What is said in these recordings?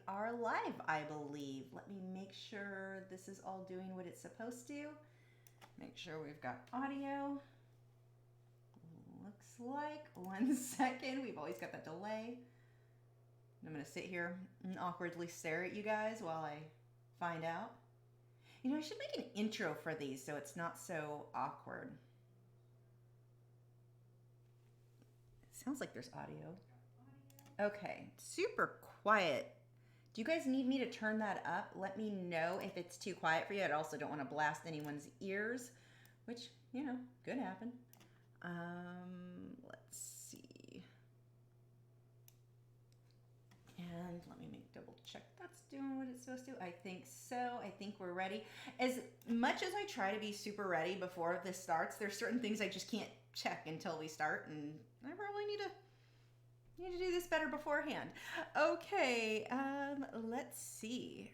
are live, I believe. Let me make sure this is all doing what it's supposed to. Make sure we've got audio. Looks like, 1 second. We've always got that delay. I'm going to sit here and awkwardly stare at you guys while I find out. You know, I should make an intro for these so it's not so awkward. It sounds like there's audio. Okay, super quiet. Do you guys need me to turn that up? Let me know if it's too quiet for you. I also don't want to blast anyone's ears, which, you know, could happen. Let's see. And let me double check that's doing what it's supposed to. I think so. I think we're ready. As much as I try to be super ready before this starts, there's certain things I just can't check until we start, and I probably need to do this better beforehand. Okay, let's see.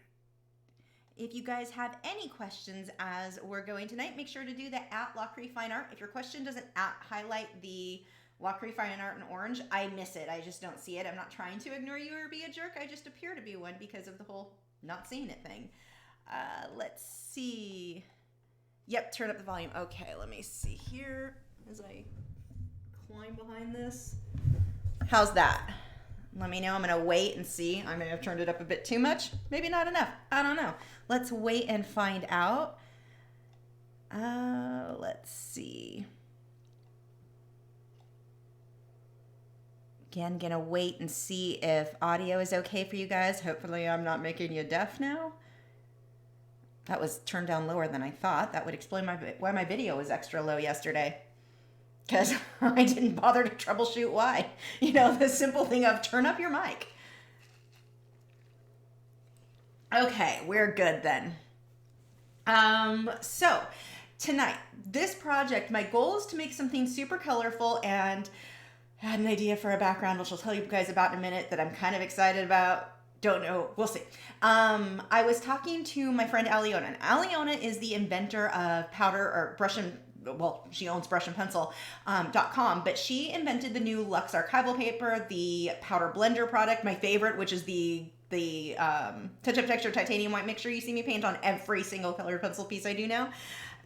If you guys have any questions as we're going tonight, make sure to do that at Lachri Fine Art. If your question doesn't highlight the Lachri Fine Art in orange, I miss it. I just don't see it. I'm not trying to ignore you or be a jerk. I just appear to be one because of the whole not seeing it thing. Let's see. Yep, turn up the volume. Okay, let me see here as I climb behind this. How's that? Let me know. I'm going to wait and see. I may have turned it up a bit too much. Maybe not enough. I don't know. Let's wait and find out. Let's see. Again, going to wait and see if audio is okay for you guys. Hopefully I'm not making you deaf now. That was turned down lower than I thought. That would explain why my video was extra low yesterday. Because I didn't bother to troubleshoot why. You know, the simple thing of turn up your mic. Okay, we're good then. So tonight, this project, my goal is to make something super colorful, and I had an idea for a background, which I'll tell you guys about in a minute, that I'm kind of excited about. Don't know. We'll see. I was talking to my friend Aliona, and Aliona is the inventor of powder or brush and well, she owns brushandpencil.com, but she invented the new Luxe archival paper, the powder blender product, my favorite, which is the touch-up texture titanium white mixture you see me paint on every single colored pencil piece I do now.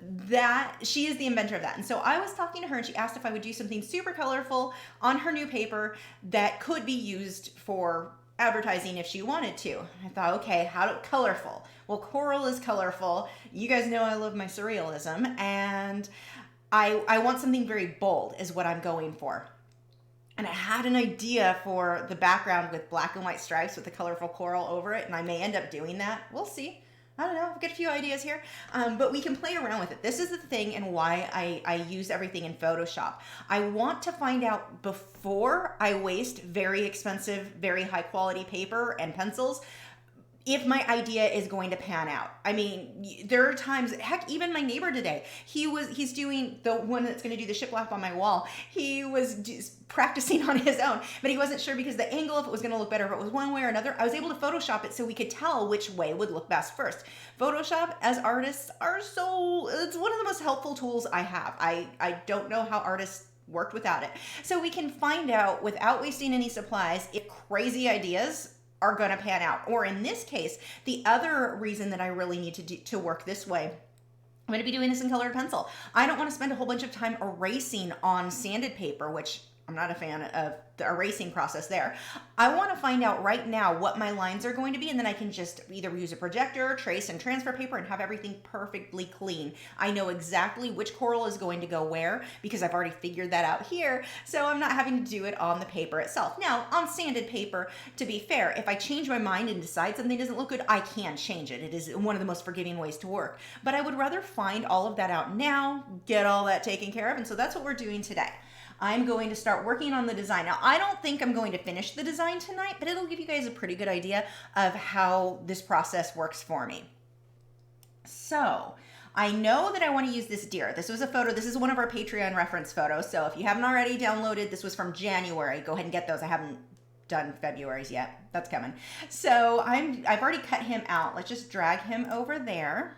That she is the inventor of that. And so I was talking to her and she asked if I would do something super colorful on her new paper that could be used for advertising if she wanted to. I thought, okay, colorful? Well, coral is colorful. You guys know I love my surrealism, and I want something very bold is what I'm going for. And I had an idea for the background with black and white stripes with the colorful coral over it, and I may end up doing that. We'll see. I don't know, I've got a few ideas here, but we can play around with it. This is the thing and why I use everything in Photoshop. I want to find out before I waste very expensive, very high quality paper and pencils, if my idea is going to pan out. I mean, there are times, heck, even my neighbor today, he's doing the one that's going to do the shiplap on my wall. He was just practicing on his own, but he wasn't sure because the angle, if it was going to look better, if it was one way or another. I was able to Photoshop it so we could tell which way would look best first. Photoshop, as artists, it's one of the most helpful tools I have. I don't know how artists worked without it. So we can find out without wasting any supplies if crazy ideas are going to pan out. Or in this case, the other reason that I really need to work this way, I'm going to be doing this in colored pencil. I don't want to spend a whole bunch of time erasing on sanded paper, which I'm not a fan of the erasing process there. I want to find out right now what my lines are going to be, and then I can just either use a projector, trace, and transfer paper and have everything perfectly clean. I know exactly which coral is going to go where because I've already figured that out here, so I'm not having to do it on the paper itself. Now, on sanded paper, to be fair, if I change my mind and decide something doesn't look good, I can change it. It is one of the most forgiving ways to work. But I would rather find all of that out now, get all that taken care of, and so that's what we're doing today. I'm going to start working on the design. Now, I don't think I'm going to finish the design tonight, but it'll give you guys a pretty good idea of how this process works for me. So, I know that I want to use this deer. This was a photo. This is one of our Patreon reference photos. So if you haven't already downloaded, this was from January. Go ahead and get those. I haven't done February's yet. That's coming. So I've already cut him out. Let's just drag him over there.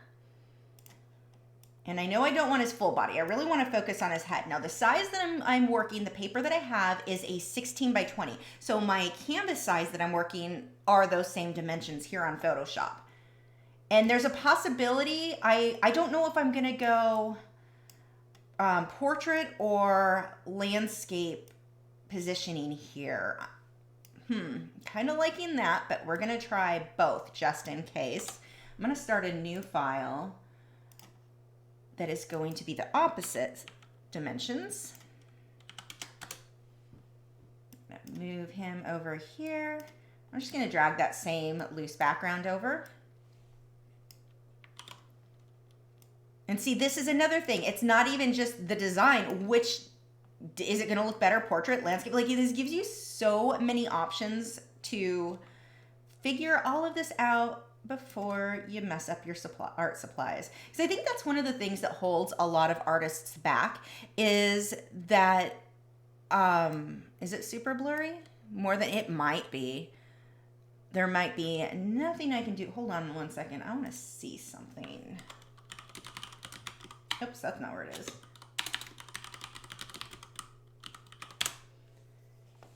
And I know I don't want his full body. I really want to focus on his head. Now the size that I'm working, the paper that I have is a 16 by 20. So my canvas size that I'm working are those same dimensions here on Photoshop. And there's a possibility, I don't know if I'm gonna go portrait or landscape positioning here. Kind of liking that, but we're gonna try both just in case. I'm gonna start a new file that is going to be the opposite dimensions. Move him over here. I'm just gonna drag that same loose background over. And see, this is another thing. It's not even just the design, which is it gonna look better, portrait, landscape? Like this gives you so many options to figure all of this out before you mess up your art supplies. Because I think that's one of the things that holds a lot of artists back is that, is it super blurry? More than it might be. There might be nothing I can do. Hold on 1 second. I want to see something. Oops, that's not where it is.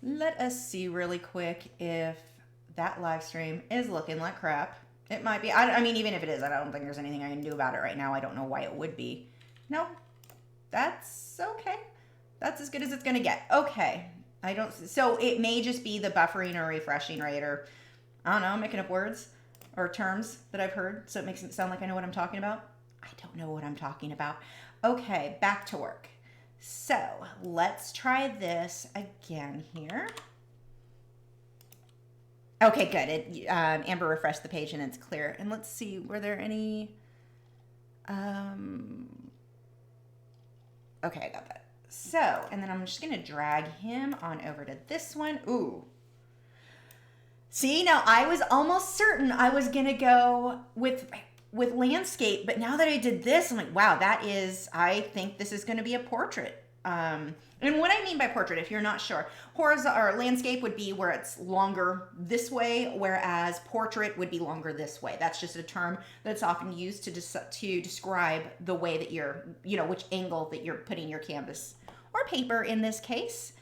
Let us see really quick if that live stream is looking like crap. It might be. I mean, even if it is, I don't think there's anything I can do about it right now. I don't know why it would be. No, that's okay. That's as good as it's going to get. Okay. So it may just be the buffering or refreshing rate, or I don't know, I'm making up words or terms that I've heard. So it makes it sound like I know what I'm talking about. I don't know what I'm talking about. Okay, back to work. So let's try this again here. Okay, good. Amber refreshed the page and it's clear. And let's see, were there any... Okay, I got that. So, and then I'm just going to drag him on over to this one. Ooh. See, now I was almost certain I was going to go with landscape, but now that I did this, I'm like, wow, I think this is going to be a portrait. And what I mean by portrait, if you're not sure, horizontal or landscape would be where it's longer this way, whereas portrait would be longer this way. That's just a term that's often used to describe the way that you're, which angle that you're putting your canvas or paper in this case.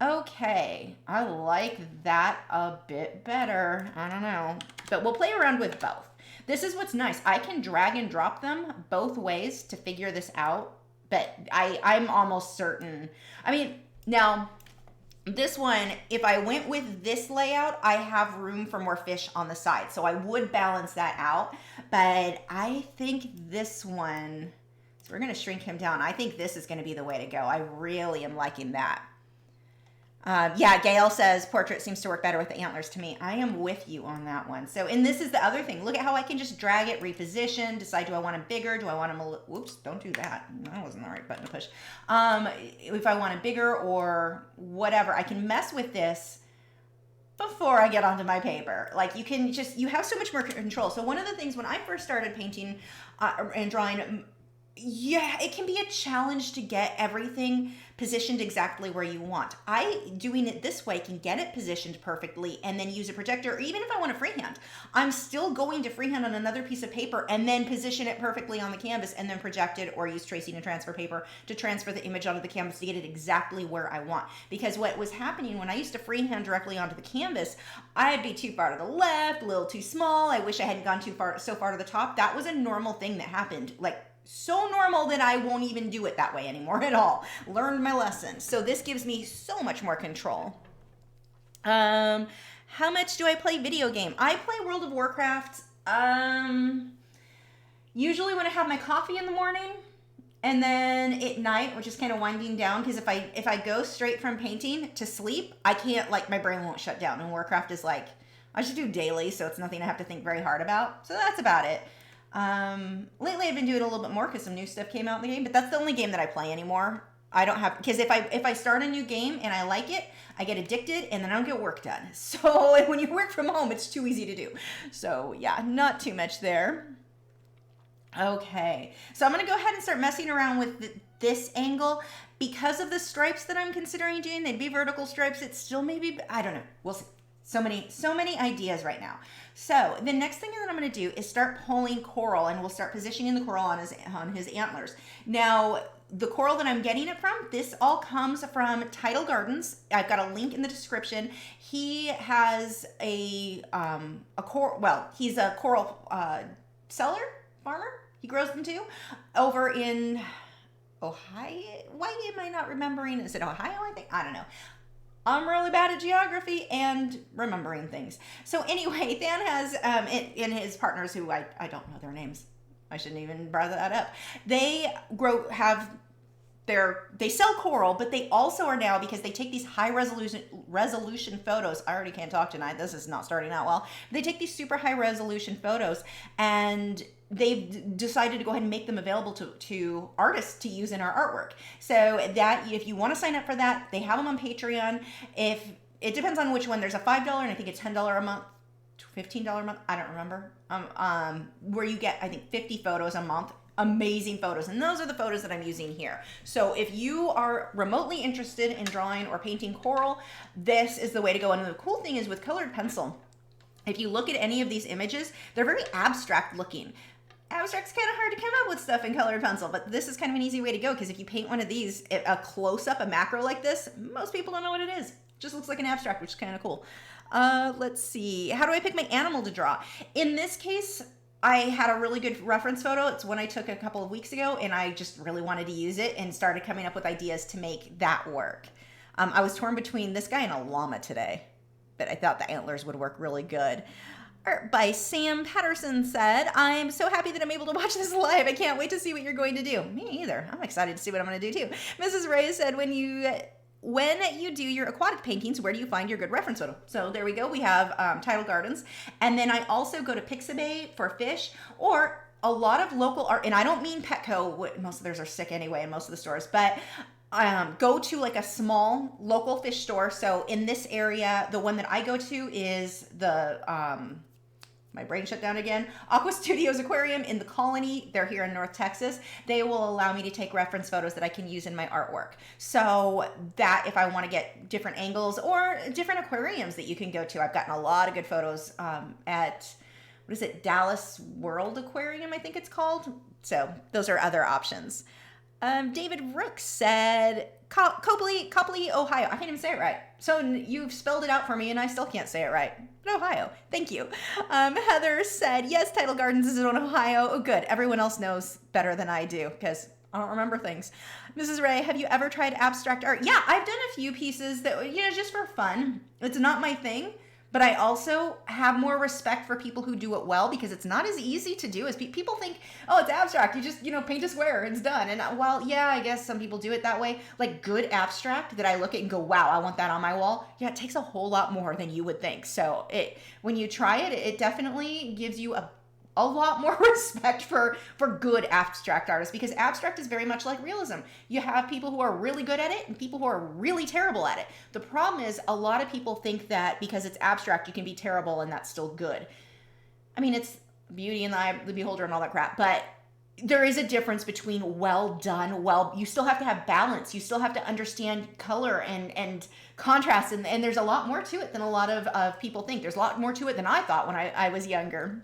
Okay, I like that a bit better. I don't know, but we'll play around with both. This is what's nice. I can drag and drop them both ways to figure this out. But I'm almost certain. I mean, now, this one, if I went with this layout, I have room for more fish on the side. So I would balance that out. But I think this one, so we're going to shrink him down. I think this is going to be the way to go. I really am liking that. Yeah, Gail says portrait seems to work better with the antlers to me. I am with you on that one. So, and this is the other thing. Look at how I can just drag it, reposition, decide, do I want him bigger? Do I want him whoops, don't do that. That wasn't the right button to push. If I want it bigger or whatever, I can mess with this before I get onto my paper. Like you have so much more control. So one of the things when I first started painting and drawing, yeah, it can be a challenge to get everything positioned exactly where you want. Doing it this way can get it positioned perfectly and then use a projector. Or even if I want to freehand, I'm still going to freehand on another piece of paper and then position it perfectly on the canvas and then project it or use tracing and transfer paper to transfer the image onto the canvas to get it exactly where I want. Because what was happening when I used to freehand directly onto the canvas, I'd be too far to the left, a little too small. I wish I hadn't gone so far to the top. That was a normal thing that happened. Like, so normal that I won't even do it that way anymore at all. Learned my lesson. So this gives me so much more control. How much do I play video game? I play World of Warcraft usually when I have my coffee in the morning and then at night, which is kind of winding down, because if I go straight from painting to sleep, I can't, like, my brain won't shut down. And Warcraft is like, I should do daily, so it's nothing I have to think very hard about. So that's about it. Lately I've been doing a little bit more because some new stuff came out in the game, but that's the only game that I play anymore. I don't have, because if I start a new game and I like it, I get addicted and then I don't get work done. So when you work from home, it's too easy to do. So yeah, not too much there. Okay, so I'm going to go ahead and start messing around with this angle. Because of the stripes that I'm considering doing, they'd be vertical stripes. It's still maybe, I don't know. We'll see. So many ideas right now. So the next thing that I'm going to do is start pulling coral, and we'll start positioning the coral on his antlers. Now, the coral that I'm getting it from, this all comes from Tidal Gardens. I've got a link in the description. He has a coral, well, he's a coral seller, farmer. He grows them too, over in Ohio. Why am I not remembering? Is it Ohio? I think, I don't know. I'm really bad at geography and remembering things. So anyway, Than has in his partners, who I don't know their names. I shouldn't even bring that up. They they sell coral, but they also are now, because they take these high resolution photos. I already can't talk tonight. This is not starting out well. They take these super high resolution photos, and they've decided to go ahead and make them available to artists to use in our artwork. So that, if you want to sign up for that, they have them on Patreon. If it depends on which one. There's a $5, and I think it's $10 a month, $15 a month. I don't remember. Where you get, I think, 50 photos a month. Amazing photos, and those are the photos that I'm using here. So if you are remotely interested in drawing or painting coral, this is the way to go. And the cool thing is, with colored pencil, if you look at any of these images, they're very abstract looking. Abstract's kind of hard to come up with stuff in colored pencil, but this is kind of an easy way to go, because if you paint one of these, a close-up, a macro like this, most people don't know what it is. It just looks like an abstract, which is kind of cool. Let's see. How do I pick my animal to draw? In this case, I had a really good reference photo. It's one I took a couple of weeks ago, and I just really wanted to use it and started coming up with ideas to make that work. I was torn between this guy and a llama today, but I thought the antlers would work really good. Art by Sam Patterson said, I'm so happy that I'm able to watch this live. I can't wait to see what you're going to do. Me either. I'm excited to see what I'm going to do too. Mrs. Ray said, when you do your aquatic paintings, where do you find your good reference photo? So there we go. We have Tidal Gardens. And then I also go to Pixabay for fish, or a lot of local art. And I don't mean Petco. Most of theirs are sick anyway in most of the stores. But go to like a small local fish store. So in this area, the one that I go to is the... my brain shut down again. Aqua Studios Aquarium in the Colony. They're here in North Texas. They will allow me to take reference photos that I can use in my artwork. So that, if I want to get different angles or different aquariums that you can go to, I've gotten a lot of good photos at, what is it, Dallas World Aquarium, I think it's called. So those are other options. David Rook said, Copley, Ohio. I can't even say it right. So you've spelled it out for me, and I still can't say it right. But Ohio. Thank you. Heather said, yes, Tidal Gardens is in Ohio. Oh, good. Everyone else knows better than I do, because I don't remember things. Mrs. Ray, have you ever tried abstract art? Yeah, I've done a few pieces that, just for fun. It's not my thing. But I also have more respect for people who do it well, because it's not as easy to do as people think. Oh, it's abstract. You just, paint a square. It's done. And while, yeah, I guess some people do it that way. Like good abstract that I look at and go, wow, I want that on my wall. Yeah, it takes a whole lot more than you would think. So when you try it, it definitely gives you a lot more respect for good abstract artists, because abstract is very much like realism. You have people who are really good at it and people who are really terrible at it. The problem is, a lot of people think that because it's abstract, you can be terrible and that's still good. I mean, it's beauty in the eye of the beholder and all that crap, but there is a difference between well done, you still have to have balance. You still have to understand color and contrast, and there's a lot more to it than a lot of people think. There's a lot more to it than I thought when I was younger.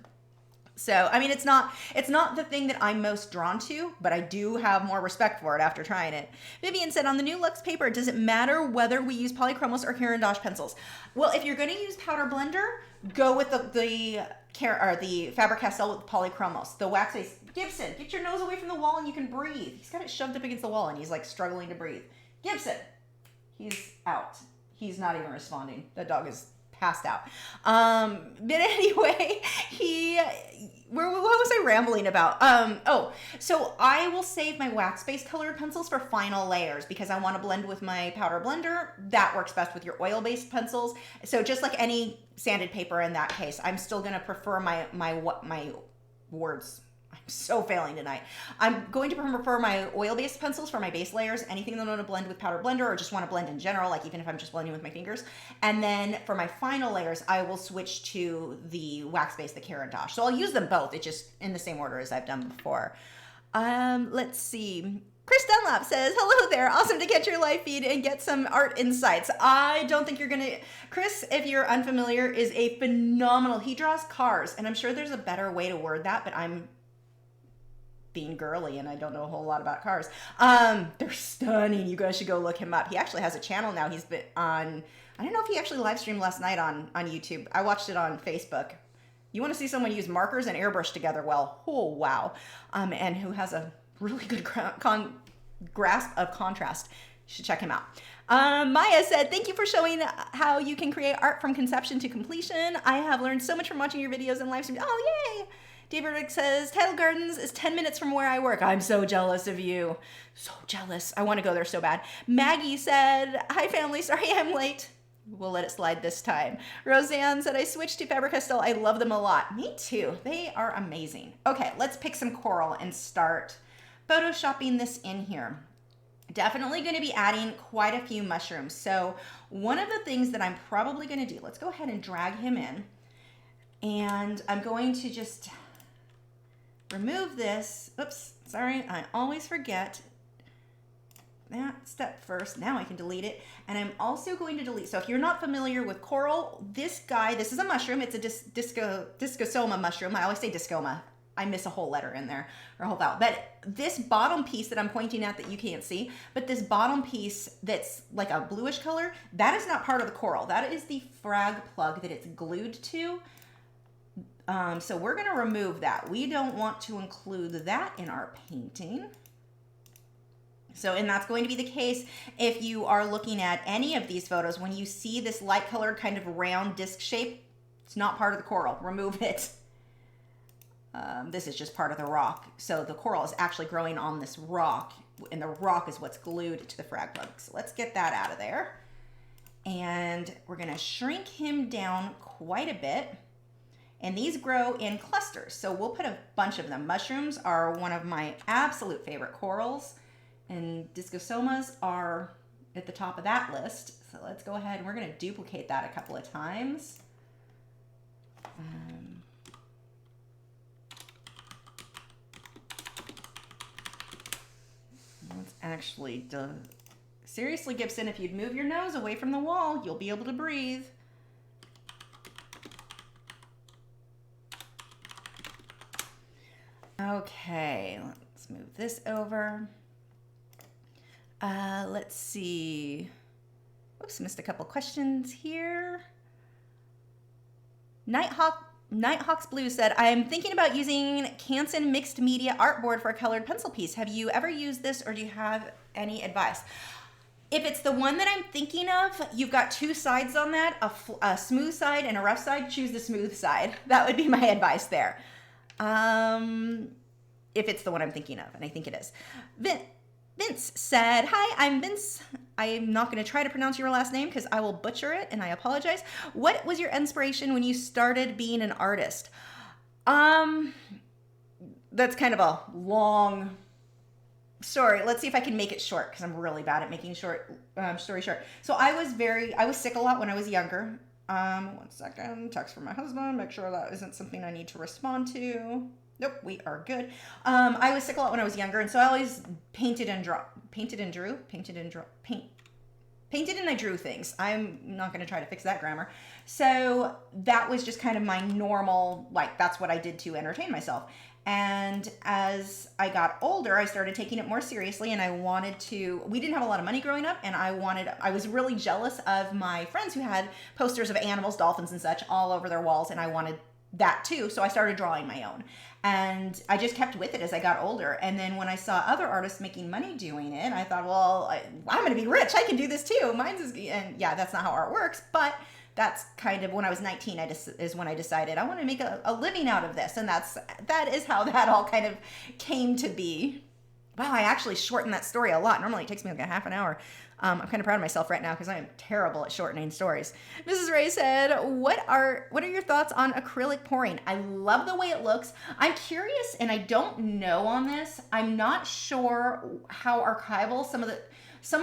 So, I mean, it's not the thing that I'm most drawn to, but I do have more respect for it after trying it. Vivian said, on the new Lux paper, does it matter whether we use polychromos or Caran d'Ache pencils? Well, if you're going to use powder blender, go with the Faber-Castell with polychromos. The wax base. Gibson, get your nose away from the wall and you can breathe. He's got it shoved up against the wall and he's like struggling to breathe. Gibson, he's out. He's not even responding. That dog is passed out. But anyway, what was I rambling about? So I will save my wax-based colored pencils for final layers, because I want to blend with my powder blender. That works best with your oil-based pencils. So just like any sanded paper in that case, I'm still going to prefer my words. I'm so failing tonight. I'm going to prefer my oil-based pencils for my base layers, anything that I want to blend with powder blender or just want to blend in general, like even if I'm just blending with my fingers. And then for my final layers, I will switch to the wax-based, the Caran d'Ache. So I'll use them both. It's just in the same order as I've done before. Let's see. Chris Dunlap says, hello there. Awesome to get your live feed and get some art insights. I don't think you're going to... Chris, if you're unfamiliar, is a phenomenal... He draws cars, and I'm sure there's a better way to word that, but I'm being girly, and I don't know a whole lot about cars. They're stunning. You guys should go look him up. He actually has a channel now. He's been on... I don't know if he actually live streamed last night on YouTube. I watched it on Facebook. You want to see someone use markers and airbrush together? Well, oh, wow. And who has a really good grasp of contrast. You should check him out. Maya said, thank you for showing how you can create art from conception to completion. I have learned so much from watching your videos and live streams. Oh, yay. David Rick says, Title Gardens is 10 minutes from where I work. I'm so jealous of you. So jealous. I want to go there so bad. Maggie said, hi family, sorry I'm late. We'll let it slide this time. Roseanne said, I switched to Faber-Castell. I love them a lot. Me too. They are amazing. Okay, let's pick some coral and start photoshopping this in here. Definitely going to be adding quite a few mushrooms. So one of the things that I'm probably going to do, let's go ahead and drag him in. And I'm going to just remove this. Oops, sorry, I always forget that step first. Now I can delete it. And I'm also going to delete, so if you're not familiar with coral, this guy, this is a mushroom. It's a discosoma mushroom. I always say discoma. I miss a whole letter in there, or a whole vowel. But this bottom piece that I'm pointing at that you can't see, but this bottom piece that's like a bluish color, that is not part of the coral. That is the frag plug that it's glued to. So we're gonna remove that. We don't want to include that in our painting. So, and that's going to be the case if you are looking at any of these photos. When you see this light colored kind of round disc shape, it's not part of the coral. Remove it. This is just part of the rock. So the coral is actually growing on this rock, and the rock is what's glued to the frag plug. So let's get that out of there. And we're gonna shrink him down quite a bit. And these grow in clusters. So we'll put a bunch of them. Mushrooms are one of my absolute favorite corals, and discosomas are at the top of that list. So let's go ahead and we're gonna duplicate that a couple of times. Let's actually, seriously, Gibson, if you'd move your nose away from the wall, you'll be able to breathe. Okay, let's move this over. Let's see. Oops, missed a couple questions here. Nighthawk's Blue said, I'm thinking about using Canson mixed media artboard for a colored pencil piece. Have you ever used this, or do you have any advice? If it's the one that I'm thinking of, you've got two sides on that, a smooth side and a rough side. Choose the smooth side. That would be my advice there. If it's the one I'm thinking of, and I think it is. Vince said, hi, I'm Vince. I'm not going to try to pronounce your last name because I will butcher it, and I apologize. What was your inspiration when you started being an artist? That's kind of a long story. Let's see if I can make it short, because I'm really bad at making story short. So I was sick a lot when I was younger. 1 second, text from my husband, make sure that isn't something I need to respond to. Nope, we are good. I was sick a lot when I was younger, and so I always painted and I drew things. I'm not going to try to fix that grammar. So that was just kind of my normal, like, that's what I did to entertain myself. And as I got older, I started taking it more seriously, and I wanted to, we didn't have a lot of money growing up, and I was really jealous of my friends who had posters of animals, dolphins and such all over their walls, and I wanted that too. So I started drawing my own, and I just kept with it as I got older. And then when I saw other artists making money doing it, I thought, well, I'm going to be rich. I can do this too. And yeah, that's not how art works, but that's kind of when I was 19 is when I decided I want to make a living out of this. And that is how that all kind of came to be. Wow, I actually shortened that story a lot. Normally it takes me like a half an hour. I'm kind of proud of myself right now because I am terrible at shortening stories. Mrs. Ray said, what are your thoughts on acrylic pouring? I love the way it looks. I'm curious, and I don't know on this. I'm not sure how archival some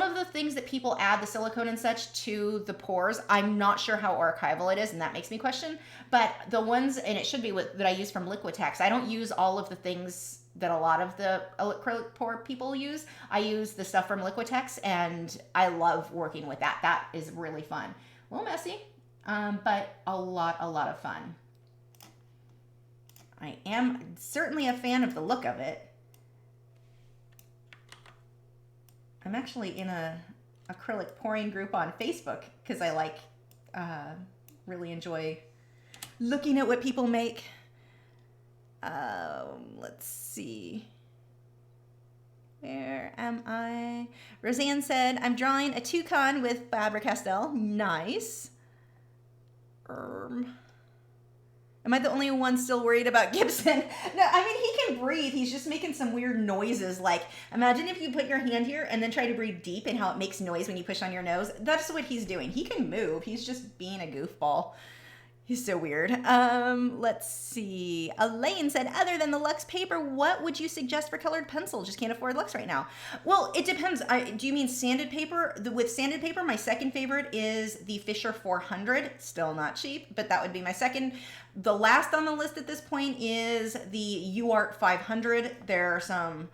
of the things that people add, the silicone and such, to the pours. I'm not sure how archival it is, and that makes me question. But the ones, and it should be that I use from Liquitex, I don't use all of the things that a lot of the acrylic pour people use. I use the stuff from Liquitex, and I love working with that. That is really fun. A little messy, but a lot of fun. I am certainly a fan of the look of it. I'm actually in a acrylic pouring group on Facebook because I like, really enjoy looking at what people make. Let's see. Where am I? Roseanne said, I'm drawing a toucan with Faber-Castell. Nice. Am I the only one still worried about Gibson? No, I mean, he can breathe. He's just making some weird noises. Like, imagine if you put your hand here and then try to breathe deep and how it makes noise when you push on your nose. That's what he's doing. He can move. He's just being a goofball. He's so weird. Let's see. Elaine said, other than the Lux paper, what would you suggest for colored pencil? Just can't afford Lux right now. Well, it depends. Do you mean sanded paper? With sanded paper, my second favorite is the Fisher 400. Still not cheap, but that would be my second. The last on the list at this point is the UArt 500. There are some,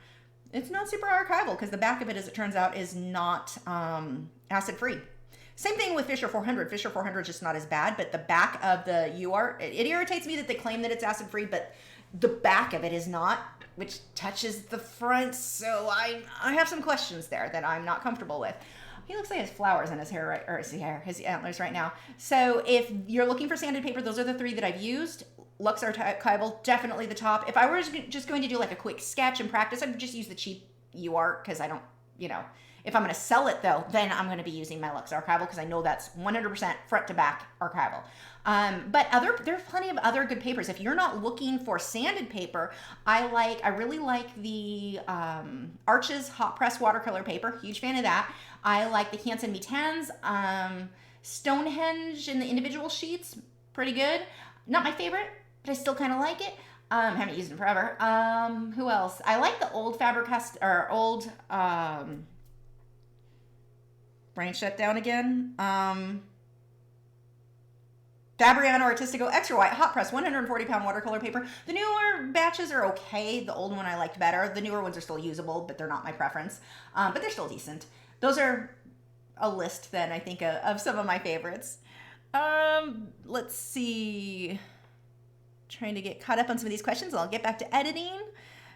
it's not super archival because the back of it, as it turns out, is not acid-free. Same thing with Fisher 400. Fisher 400 is just not as bad, but the back of the UArt, it irritates me that they claim that it's acid-free, but the back of it is not, which touches the front, so I have some questions there that I'm not comfortable with. He looks like he has flowers in his hair, right, or his antlers right now. So if you're looking for sanded paper, those are the three that I've used. Lux Archival, definitely the top. If I were just going to do like a quick sketch and practice, I'd just use the cheap UArt because I don't, you know. If I'm going to sell it, though, then I'm going to be using my Lux Archival because I know that's 100% front to back archival. But there's plenty of other good papers. If you're not looking for sanded paper, I really like the Arches Hot Press Watercolor paper. Huge fan of that. I like the Hanson Me-Tans. Stonehenge in the individual sheets, pretty good. Not my favorite, but I still kind of like it. Haven't used them forever. Who else? I like the old Faber-Castell, or old... brain shut down again. Fabriano Artistico Extra White Hot Press 140 pound watercolor paper. The newer batches are okay. The old one I liked better. The newer ones are still usable, but they're not my preference. But they're still decent. Those are a list then, I think, of some of my favorites. Let's see. Trying to get caught up on some of these questions. I'll get back to editing.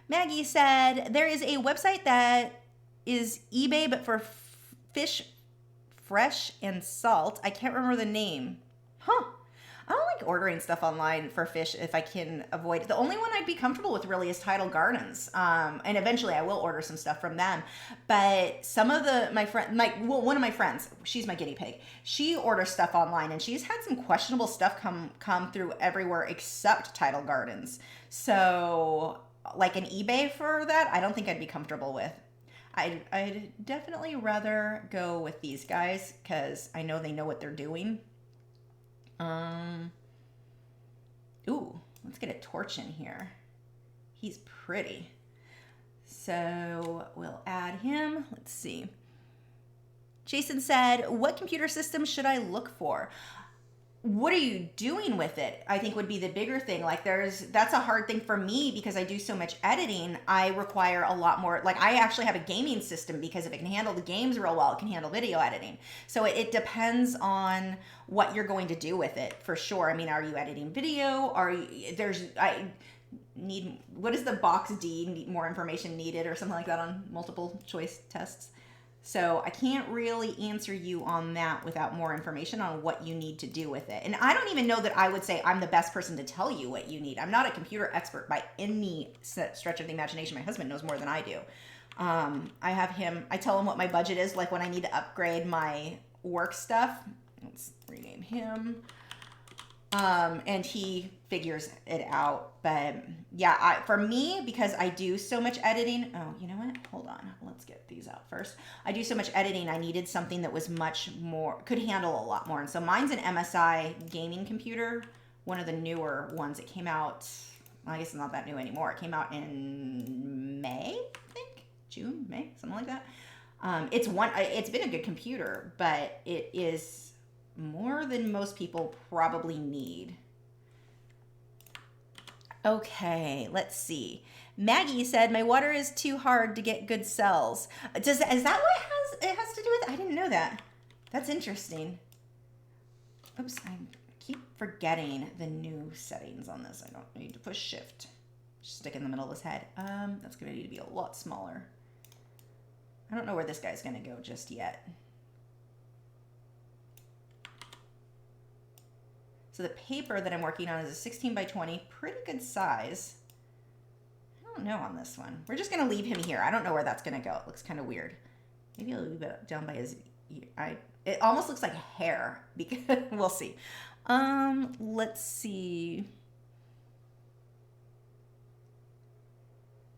Maggie said, there is a website that is eBay, but for fish fresh and salt. I can't remember the name. I don't like ordering stuff online for fish if I can avoid it. The only one I'd be comfortable with really is Tidal Gardens. And eventually I will order some stuff from them. But some of one of my friends, she's my guinea pig. She orders stuff online and she's had some questionable stuff come through everywhere except Tidal Gardens. So like an eBay for that, I don't think I'd be comfortable with. I'd definitely rather go with these guys because I know they know what they're doing. Ooh, let's get a torch in here. He's pretty. So we'll add him. Let's see. Jason said, what computer system should I look for? What are you doing with it? I think would be the bigger thing. Like that's a hard thing for me because I do so much editing. I require a lot more, like I actually have a gaming system because if it can handle the games real well, it can handle video editing. So it depends on what you're going to do with it for sure. I mean, are you editing video? What is the box D, need more information needed or something like that on multiple choice tests? So I can't really answer you on that without more information on what you need to do with it. And I don't even know that I would say I'm the best person to tell you what you need. I'm not a computer expert by any stretch of the imagination. My husband knows more than I do. I tell him what my budget is, like when I need to upgrade my work stuff. Let's rename him. And he figures it out. But yeah, for me, because I do so much editing. Oh, you know what? Hold on. Let's get these out first. I do so much editing. I needed something that was much more, could handle a lot more. And so mine's an MSI gaming computer. One of the newer ones. It came out, well, I guess it's not that new anymore. It came out in May, I think. June, May, something like that. It's been a good computer, but it is more than most people probably need. Okay, let's see. Maggie said, my water is too hard to get good cells. Is that what it has to do with? I didn't know that. That's interesting. Oops, I keep forgetting the new settings on this. I don't need to push shift. Just stick in the middle of his head. That's gonna need to be a lot smaller. I don't know where this guy's gonna go just yet. So the paper that I'm working on is a 16 by 20, pretty good size. I don't know on this one. We're just gonna leave him here. I don't know where that's gonna go. It looks kind of weird. Maybe a little bit down by his ear. It almost looks like hair, because we'll see. Let's see.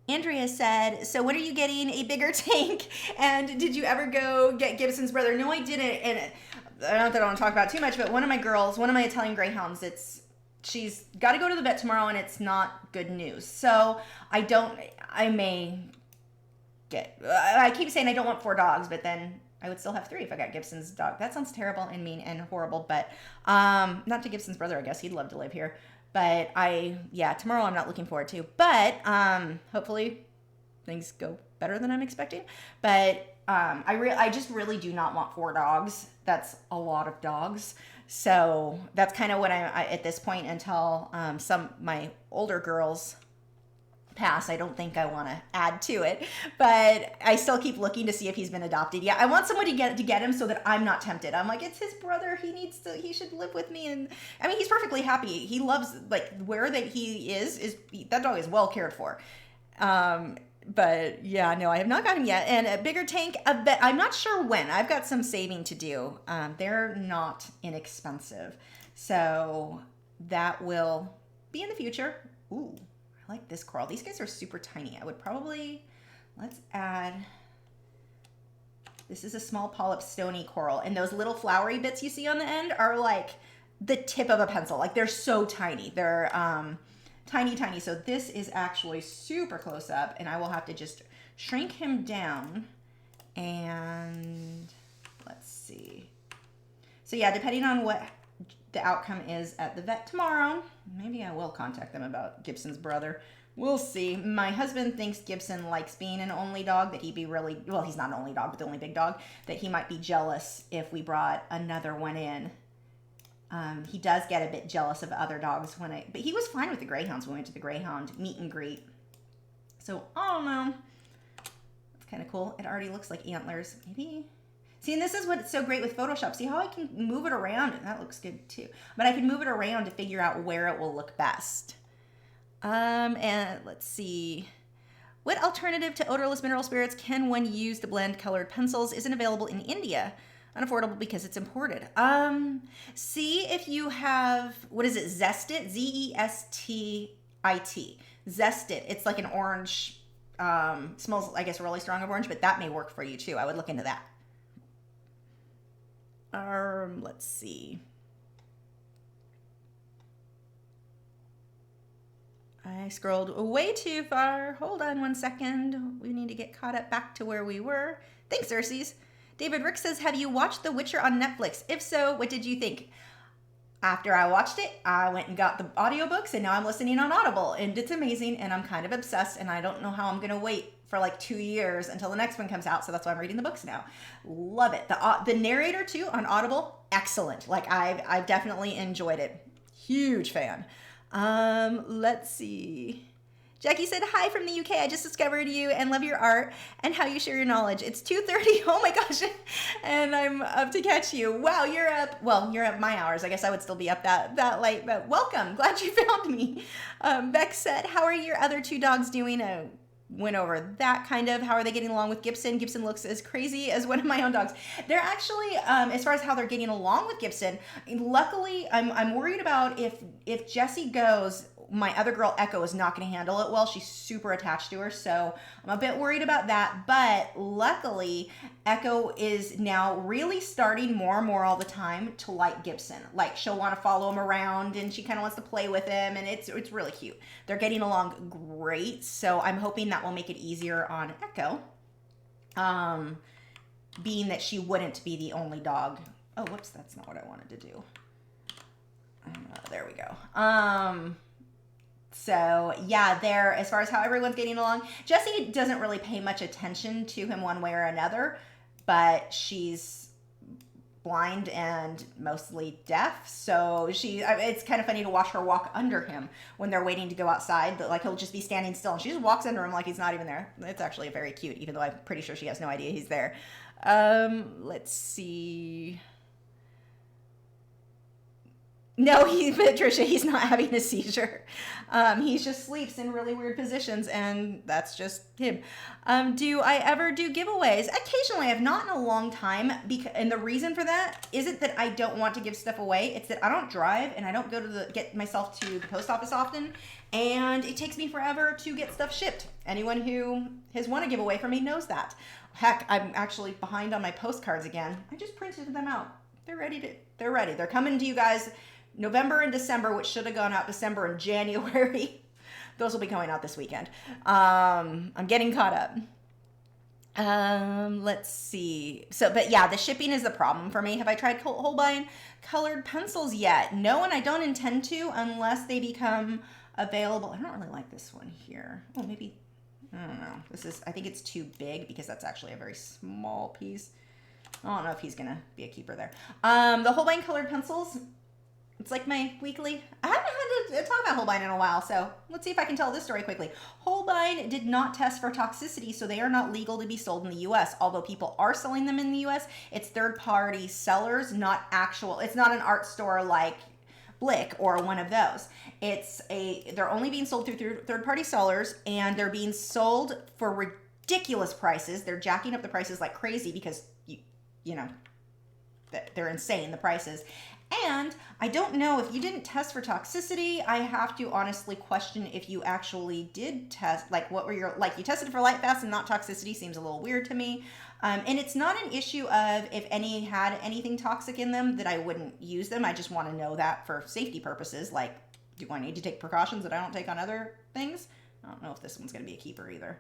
Andrea said, so when are you getting a bigger tank? And did you ever go get Gibson's brother? No, I didn't. And not that I want to talk about it too much, but one of my girls, one of my Italian Greyhounds, she's got to go to the vet tomorrow, and it's not good news. So I keep saying I don't want 4 dogs, but then I would still have 3 if I got Gibson's dog. That sounds terrible and mean and horrible, but not to Gibson's brother. I guess he'd love to live here. But tomorrow I'm not looking forward to. But hopefully things go better than I'm expecting. But I just really do not want 4 dogs. That's a lot of dogs. So that's kind of what I at this point, until my older girls pass, I don't think I want to add to it, but I still keep looking to see if he's been adopted. Yeah, I want somebody to get him so that I'm not tempted. I'm like, it's his brother. He should live with me. And I mean, he's perfectly happy. He loves, like, where that he is that dog is well cared for. But yeah, no, I have not got him yet. And a bigger tank, I'm not sure when. I've got some saving to do. They're not inexpensive. So that will be in the future. Ooh, I like this coral. These guys are super tiny. I would probably, let's add, this is a small polyp stony coral. And those little flowery bits you see on the end are like the tip of a pencil. Like, they're so tiny. They're tiny, tiny. So this is actually super close up, and I will have to just shrink him down. And let's see. So yeah, depending on what the outcome is at the vet tomorrow, maybe I will contact them about Gibson's brother. We'll see. My husband thinks Gibson likes being an only dog, that he'd be really, well, he's not an only dog, but the only big dog, that he might be jealous if we brought another one in. He does get a bit jealous of other dogs but he was fine with the Greyhounds when we went to the Greyhound meet and greet. So, I don't know. It's kind of cool. It already looks like antlers. Maybe. See, and this is what's so great with Photoshop. See how I can move it around? And that looks good too. But I can move it around to figure out where it will look best. And let's see. What alternative to odorless mineral spirits can one use to blend colored pencils? Isn't available in India. Unaffordable because it's imported. See if you have, what is it? Zestit? Z-E-S-T-I-T. Zestit. It's like an orange, smells, I guess, really strong of orange, but that may work for you too. I would look into that. Let's see. I scrolled way too far. Hold on one second. We need to get caught up back to where we were. Thanks, Ursies. David Rick says, have you watched The Witcher on Netflix? If so, what did you think? After I watched it, I went and got the audiobooks, and now I'm listening on Audible, and it's amazing, and I'm kind of obsessed, and I don't know how I'm going to wait for like 2 years until the next one comes out, so that's why I'm reading the books now. Love it. The narrator, too, on Audible, excellent. Like, I've definitely enjoyed it. Huge fan. Let's see. Jackie said, hi from the UK. I just discovered you and love your art and how you share your knowledge. It's 2:30. Oh my gosh. And I'm up to catch you. Wow, you're up. Well, you're up my hours. I guess I would still be up that late, but welcome. Glad you found me. Beck said, how are your other 2 dogs doing? Went over that kind of. How are they getting along with Gibson? Gibson looks as crazy as one of my own dogs. They're actually, as far as how they're getting along with Gibson, luckily, I'm worried about if Jessie goes, my other girl, Echo, is not going to handle it well. She's super attached to her, so I'm a bit worried about that. But luckily, Echo is now really starting more and more all the time to like Gibson. Like, she'll want to follow him around, and she kind of wants to play with him, and it's really cute. They're getting along great, so I'm hoping that will make it easier on Echo, being that she wouldn't be the only dog. Oh, whoops, that's not what I wanted to do. There we go. So yeah, there, as far as how everyone's getting along, Jessie doesn't really pay much attention to him one way or another, but she's blind and mostly deaf, so it's kind of funny to watch her walk under him when they're waiting to go outside. But like, he'll just be standing still and she just walks under him like he's not even there. It's actually very cute, even though I'm pretty sure she has no idea he's there. Let's see. No, Patricia, he's not having a seizure. He just sleeps in really weird positions, and that's just him. Do I ever do giveaways? Occasionally. I have not in a long time, and the reason for that isn't that I don't want to give stuff away. It's that I don't drive, and I don't go to get myself to the post office often, and it takes me forever to get stuff shipped. Anyone who has won a giveaway from me knows that. Heck, I'm actually behind on my postcards again. I just printed them out. They're ready. They're coming to you guys November and December, which should have gone out December and January. Those will be going out this weekend. I'm getting caught up. Let's see. But yeah, the shipping is the problem for me. Have I tried Holbein colored pencils yet? No, and I don't intend to unless they become available. I don't really like this one here. Oh, maybe, I don't know. I think it's too big because that's actually a very small piece. I don't know if he's going to be a keeper there. The Holbein colored pencils, it's like my weekly. I haven't had to talk about Holbein in a while, so let's see if I can tell this story quickly. Holbein did not test for toxicity, so they are not legal to be sold in the U.S. Although people are selling them in the U.S., it's third-party sellers, not actual. It's not an art store like Blick or one of those. They're only being sold through third-party sellers, and they're being sold for ridiculous prices. They're jacking up the prices like crazy because you know they're insane, the prices. And I don't know, if you didn't test for toxicity, I have to honestly question if you actually did test, like what were you tested for light fast and not toxicity seems a little weird to me. And it's not an issue of if any had anything toxic in them that I wouldn't use them. I just want to know that for safety purposes. Like, do I need to take precautions that I don't take on other things? I don't know if this one's going to be a keeper either.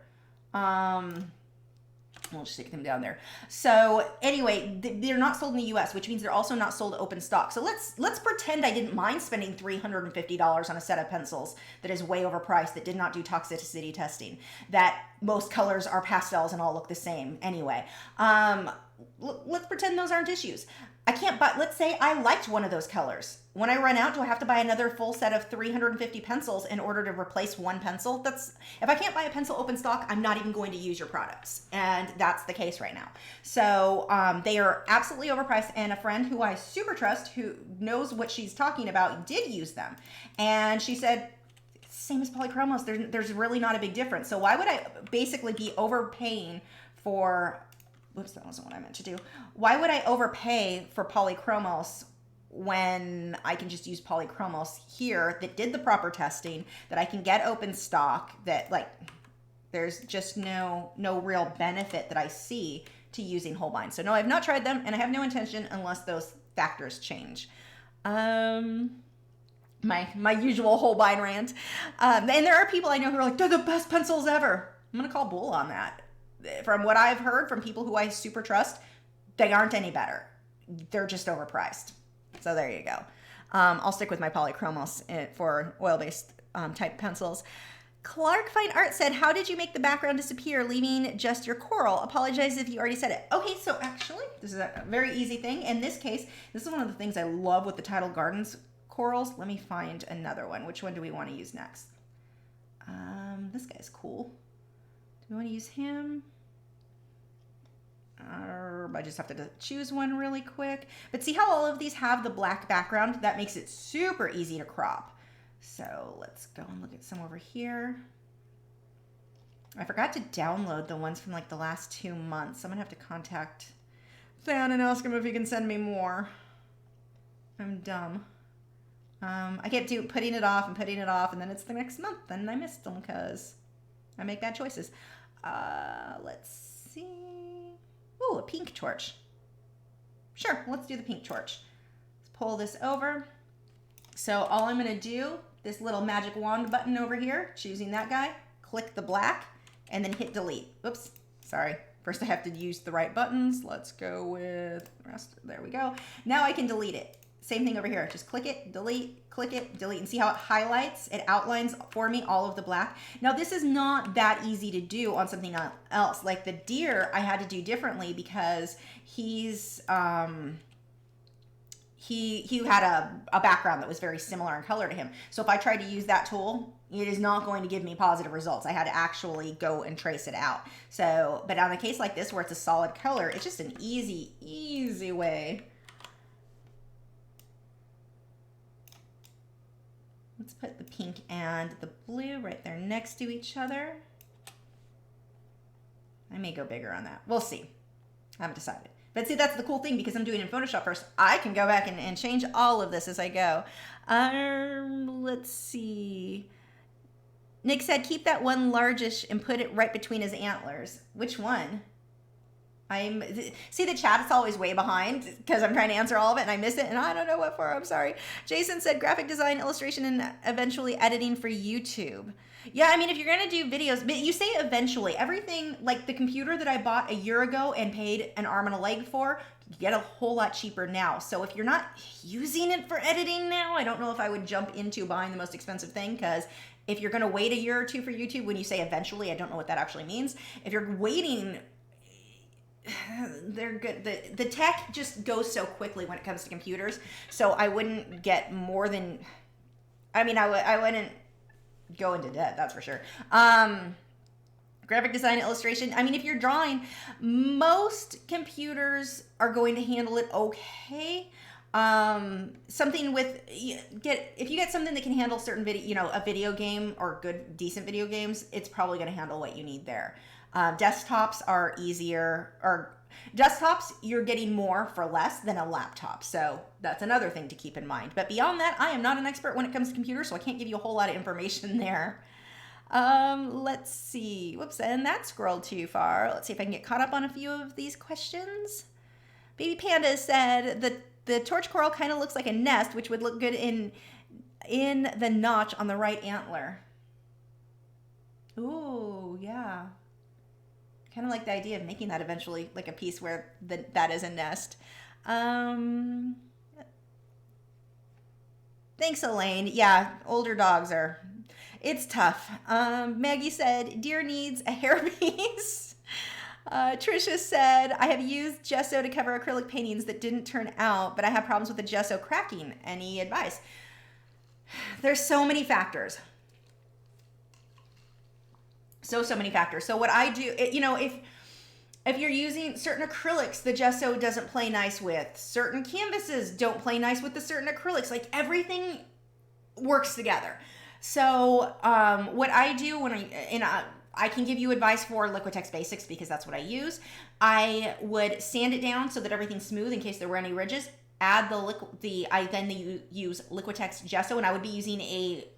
We'll just stick them down there. So anyway, they're not sold in the U.S., which means they're also not sold open stock. So let's pretend I didn't mind spending $350 on a set of pencils that is way overpriced, that did not do toxicity testing, that most colors are pastels and all look the same anyway. Let's pretend those aren't issues. I can't buy, let's say I liked one of those colors. When I run out, do I have to buy another full set of 350 pencils in order to replace one pencil? If I can't buy a pencil open stock, I'm not even going to use your products. And that's the case right now. So they are absolutely overpriced. And a friend who I super trust, who knows what she's talking about, did use them. And she said, same as polychromos, there's really not a big difference. So why would I basically be overpaying for, whoops, that wasn't what I meant to do. Why would I overpay for polychromos when I can just use polychromos here that did the proper testing, that I can get open stock, that like there's just no real benefit that I see to using Holbein. So no, I've not tried them and I have no intention unless those factors change. My usual Holbein rant. And there are people I know who are like, they're the best pencils ever. I'm going to call bull on that. From what I've heard from people who I super trust, they aren't any better. They're just overpriced. So there you go. I'll stick with my polychromos for oil-based type pencils. Clark Fine Art said, how did you make the background disappear, leaving just your coral? Apologize if you already said it. Okay, so actually, this is a very easy thing. In this case, this is one of the things I love with the Tidal Gardens corals. Let me find another one. Which one do we want to use next? This guy's cool. Do we want to use him? I just have to choose one really quick. But see how all of these have the black background? That makes it super easy to crop. So let's go and look at some over here. I forgot to download the ones from like the last 2 months. I'm gonna have to contact Than and ask him if he can send me more. I'm dumb. I kept putting it off, and then it's the next month, and I missed them because I make bad choices. Let's see. Ooh, a pink torch. Sure, let's do the pink torch. Let's pull this over. So all I'm gonna do, this little magic wand button over here, choosing that guy, click the black, and then hit delete. Oops, sorry. First I have to use the right buttons. Let's go with the rest. There we go. Now I can delete it. Same thing over here. Just click it, delete, and see how it highlights? It outlines for me all of the black. Now, this is not that easy to do on something else. Like the deer, I had to do differently because he's, he had a background that was very similar in color to him. So if I tried to use that tool, it is not going to give me positive results. I had to actually go and trace it out. So, but on a case like this where it's a solid color, it's just an easy way. Let's put the pink and the blue right there next to each other. I may go bigger on that. We'll see. I haven't decided. But see, that's the cool thing because I'm doing it in Photoshop first. I can go back and change all of this as I go. Let's see. Nick said, keep that one largish and put it right between his antlers. Which one? See the chat, it's always way behind because I'm trying to answer all of it and I miss it and I don't know what for. I'm sorry. Jason said graphic design, illustration, and eventually editing for YouTube. Yeah, I mean, if you're going to do videos, but you say eventually, everything like the computer that I bought a year ago and paid an arm and a leg for, you get a whole lot cheaper now. So if you're not using it for editing now, I don't know if I would jump into buying the most expensive thing because if you're going to wait a year or two for YouTube, when you say eventually, I don't know what that actually means. If you're waiting, they're good. The tech just goes so quickly when it comes to computers. So I wouldn't get more than, I mean, I wouldn't go into debt, that's for sure. Graphic design, illustration. I mean, if you're drawing, most computers are going to handle it okay. Something with, if you get something that can handle certain video, you know, a video game or decent video games, it's probably going to handle what you need there. Desktops are easier, or desktops, you're getting more for less than a laptop. So that's another thing to keep in mind. But beyond that, I am not an expert when it comes to computers, so I can't give you a whole lot of information there. Let's see. Whoops, and that scrolled too far. Let's see if I can get caught up on a few of these questions. Baby Panda said the torch coral kind of looks like a nest, which would look good in the notch on the right antler. Ooh, yeah. Kind of like the idea of making that eventually like a piece where that is a nest. Thanks, Elaine. Yeah, older dogs are, it's tough. Maggie said, deer needs a hairpiece. Trisha said, I have used gesso to cover acrylic paintings that didn't turn out, but I have problems with the gesso cracking. Any advice? There's so many factors. So many factors. So what I do, you know, if you're using certain acrylics, the gesso doesn't play nice with. Certain canvases don't play nice with the certain acrylics. Like everything works together. So what I do when I can give you advice for Liquitex Basics because that's what I use. I would sand it down so that everything's smooth in case there were any ridges. Add I then use Liquitex gesso, and I would be using a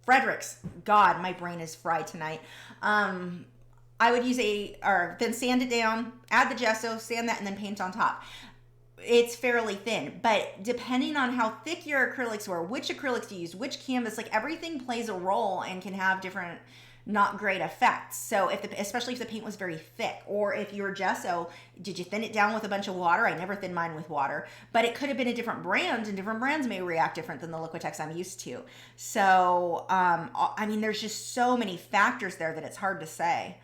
Frederick's. God, my brain is fried tonight. I would use then sand it down, add the gesso, sand that, and then paint on top. It's fairly thin, but depending on how thick your acrylics were, which acrylics you use, which canvas, like everything plays a role and can have different not great effects. So especially if the paint was very thick, or if your gesso, did you thin it down with a bunch of water? I never thin mine with water, but it could have been a different brand, and different brands may react different than the Liquitex I'm used to. So, I mean, there's just so many factors there that it's hard to say.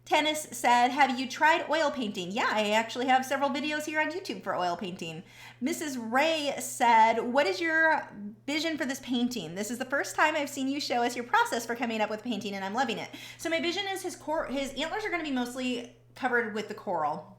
Tennis said, have you tried oil painting? Yeah, I actually have several videos here on YouTube for oil painting. Mrs. Ray said, what is your vision for this painting? This is the first time I've seen you show us your process for coming up with painting, and I'm loving it. So my vision is his antlers are going to be mostly covered with the coral.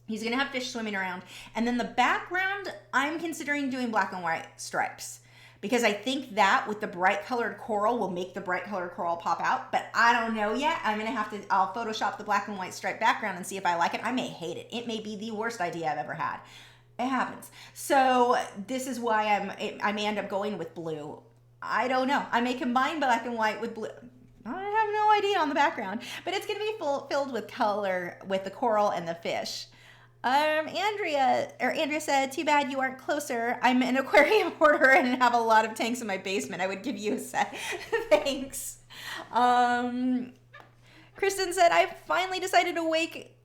He's going to have fish swimming around. And then the background, I'm considering doing black and white stripes, because I think that with the bright colored coral will make the bright colored coral pop out, but I don't know yet. I'll Photoshop the black and white striped background and see if I like it. I may hate it. It may be the worst idea I've ever had. It happens. So this is why I may end up going with blue. I don't know. I may combine black and white with blue. I have no idea on the background, but it's going to be filled with color with the coral and the fish. Andrea said, too bad you aren't closer. I'm an aquarium hoarder and have a lot of tanks in my basement. I would give you a set. Thanks. Kristen said, I finally decided to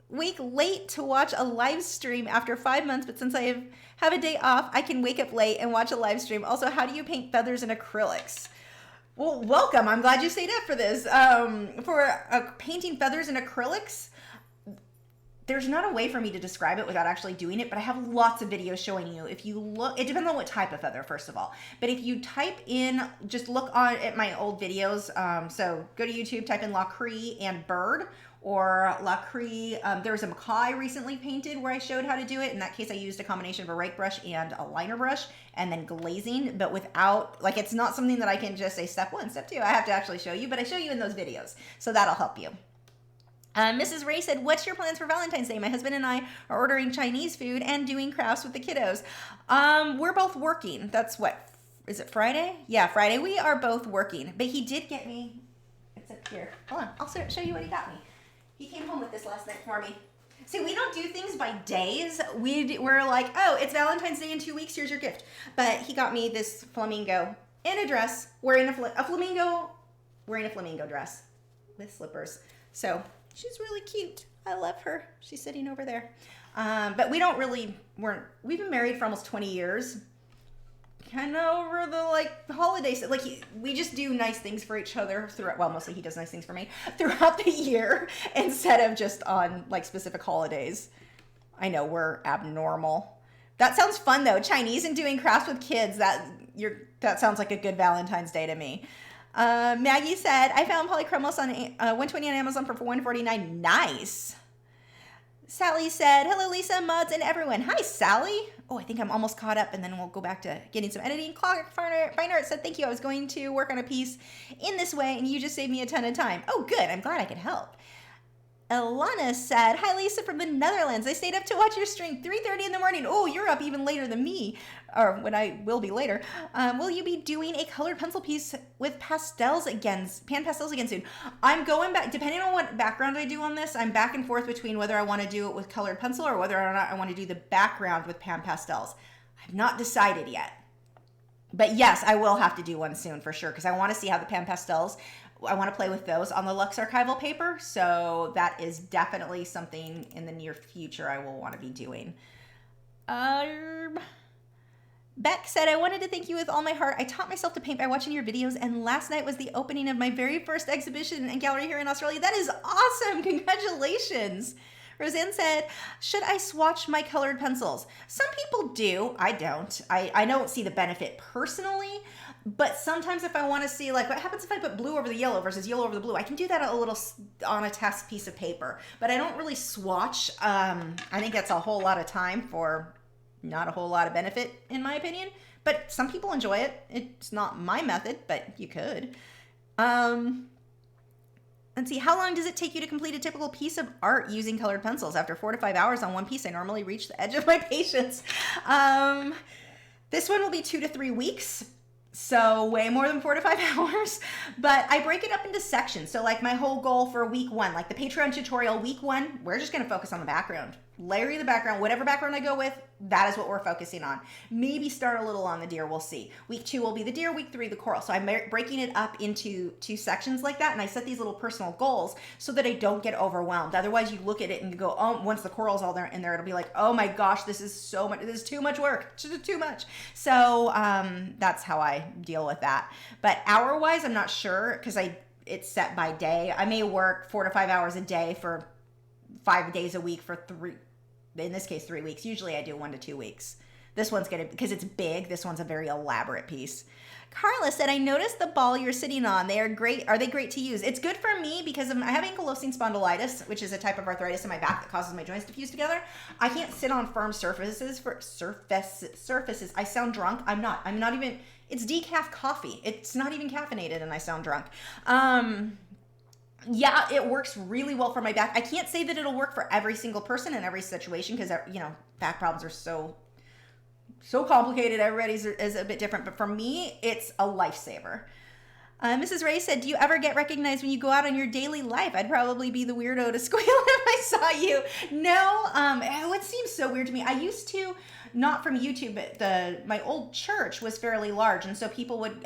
week late to watch a live stream after 5 months, but since I have a day off, I can wake up late and watch a live stream. Also, how do you paint feathers in acrylics? Well, welcome. I'm glad you stayed up for this. For painting feathers in acrylics, there's not a way for me to describe it without actually doing it, but I have lots of videos showing you. If you look, it depends on what type of feather, first of all. But if you type in, just look at my old videos. So go to YouTube, type in Lachri and bird, or Lachri. There was a macaw I recently painted where I showed how to do it. In that case, I used a combination of a rake brush and a liner brush, and then glazing, but without, like, it's not something that I can just say step 1, step 2. I have to actually show you, but I show you in those videos. So that'll help you. Mrs. Ray said, what's your plans for Valentine's Day? My husband and I are ordering Chinese food and doing crafts with the kiddos. We're both working. That's what, is it Friday? Yeah, Friday. We are both working. But he did get me, it's up here. Hold on, I'll show you what he got me. He came home with this last night for me. See, we don't do things by days. We're like, oh, it's Valentine's Day in 2 weeks. Here's your gift. But he got me this flamingo in a dress, wearing a flamingo dress with slippers. So she's really cute. I love her. She's sitting over there. But we've been married for almost 20 years. Kind of over the holidays. We just do nice things for each other throughout, well, mostly he does nice things for me, throughout the year instead of just on specific holidays. I know we're abnormal. That sounds fun though. Chinese and doing crafts with kids. That sounds like a good Valentine's Day to me. Maggie said, I found polychromos on 120 on Amazon for $149. Nice. Sally said, hello, Lisa, Muds, and everyone. Hi, Sally. Oh, I think I'm almost caught up, and then we'll go back to getting some editing. Clark Fine Art said, thank you. I was going to work on a piece in this way, and you just saved me a ton of time. Oh, good. I'm glad I could help. Elana said, hi, Lisa from the Netherlands. I stayed up to watch your stream, 3:30 in the morning. Oh, you're up even later than me, or when I will be later. Will you be doing a colored pencil piece with pan pastels again soon? I'm going back, depending on what background I do on this, I'm back and forth between whether I want to do it with colored pencil or whether or not I want to do the background with pan pastels. I've not decided yet. But yes, I will have to do one soon for sure, because I want to see how the pan pastels, I want to play with those on the Lux Archival paper. So that is definitely something in the near future I will want to be doing. Beck said, I wanted to thank you with all my heart. I taught myself to paint by watching your videos, and last night was the opening of my very first exhibition and gallery here in Australia. That is awesome. Congratulations. Roseanne said, should I swatch my colored pencils? Some people do. I don't. I don't see the benefit personally, but sometimes if I want to see, what happens if I put blue over the yellow versus yellow over the blue? I can do that a little on a test piece of paper, but I don't really swatch. I think that's a whole lot of time for not a whole lot of benefit, in my opinion, but some people enjoy it. It's not my method, but you could. Let's see, how long does it take you to complete a typical piece of art using colored pencils? After 4 to 5 hours on one piece, I normally reach the edge of my patience. This one will be 2 to 3 weeks. So way more than 4 to 5 hours, but I break it up into sections. So my whole goal for week 1, the Patreon tutorial, week 1, we're just going to focus on the background. Layer the background, whatever background I go with, that is what we're focusing on. Maybe start a little on the deer, we'll see. Week 2 will be the deer, week 3, the coral. So I'm breaking it up into 2 sections like that, and I set these little personal goals so that I don't get overwhelmed. Otherwise, you look at it and you go, oh, once the coral's all there in there, it'll be like, oh my gosh, this is so much, this is too much work, too much. So that's how I deal with that. But hour-wise, I'm not sure, because it's set by day. I may work 4 to 5 hours a day for 5 days a week for 3 weeks. Usually I do 1 to 2 weeks. This one's because it's big, this one's a very elaborate piece. Carla said, I noticed the ball you're sitting on. They are great. Are they great to use? It's good for me because I have ankylosing spondylitis, which is a type of arthritis in my back that causes my joints to fuse together. I can't sit on firm surfaces. I sound drunk. I'm not even, it's decaf coffee. It's not even caffeinated and I sound drunk. Yeah, it works really well for my back. I can't say that it'll work for every single person in every situation because, back problems are so complicated. Everybody's is a bit different. But for me, it's a lifesaver. Mrs. Ray said, do you ever get recognized when you go out on your daily life? I'd probably be the weirdo to squeal if I saw you. No, it seems so weird to me. I used to, not from YouTube, but my old church was fairly large. And so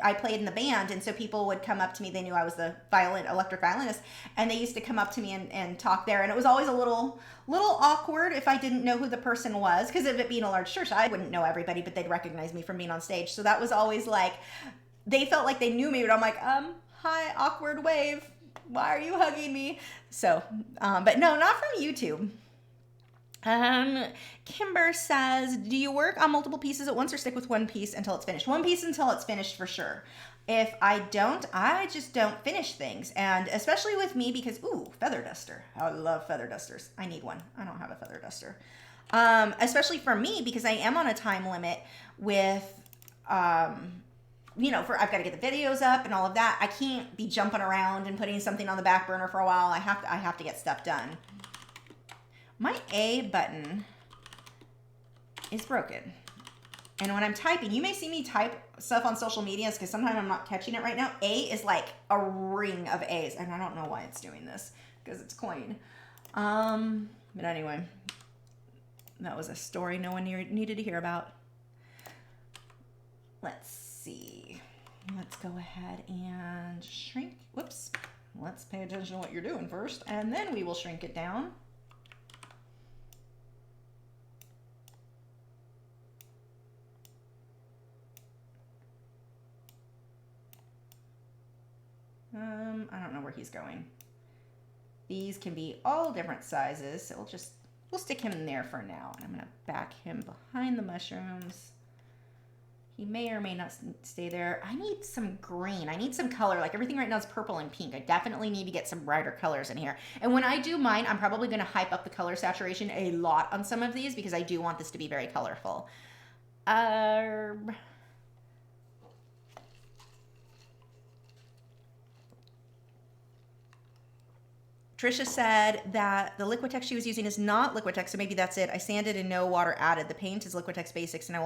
I played in the band. And so people would come up to me. They knew I was the electric violinist. And they used to come up to me and talk there. And it was always a little awkward if I didn't know who the person was. Because of it being a large church, I wouldn't know everybody, but they'd recognize me from being on stage. So that was always like, they felt like they knew me, but I'm like, hi, awkward wave. Why are you hugging me? So, but no, not from YouTube. Kimber says, do you work on multiple pieces at once or stick with one piece until it's finished? One piece until it's finished for sure. If I don't, I just don't finish things. And especially with me because, feather duster. I love feather dusters. I need one. I don't have a feather duster. Especially for me because I am on a time limit with, I've got to get the videos up and all of that. I can't be jumping around and putting something on the back burner for a while. I have to get stuff done. My A button is broken. And when I'm typing, you may see me type stuff on social medias because sometimes I'm not catching it right now. A is like a ring of A's, and I don't know why it's doing this because it's clean. But anyway, that was a story no one needed to hear about. Let's see. Let's go ahead and shrink. Whoops. Let's pay attention to what you're doing first, and then we will shrink it down. I don't know where he's going. These can be all different sizes, so we'll stick him in there for now. And I'm gonna back him behind the mushrooms. He may or may not stay there. I need some green. I need some color. Like everything right now is purple and pink. I definitely need to get some brighter colors in here. And when I do mine, I'm probably gonna hype up the color saturation a lot on some of these because I do want this to be very colorful. Trisha said that the Liquitex she was using is not Liquitex, so maybe that's it. I sanded and no water added. The paint is Liquitex Basics, and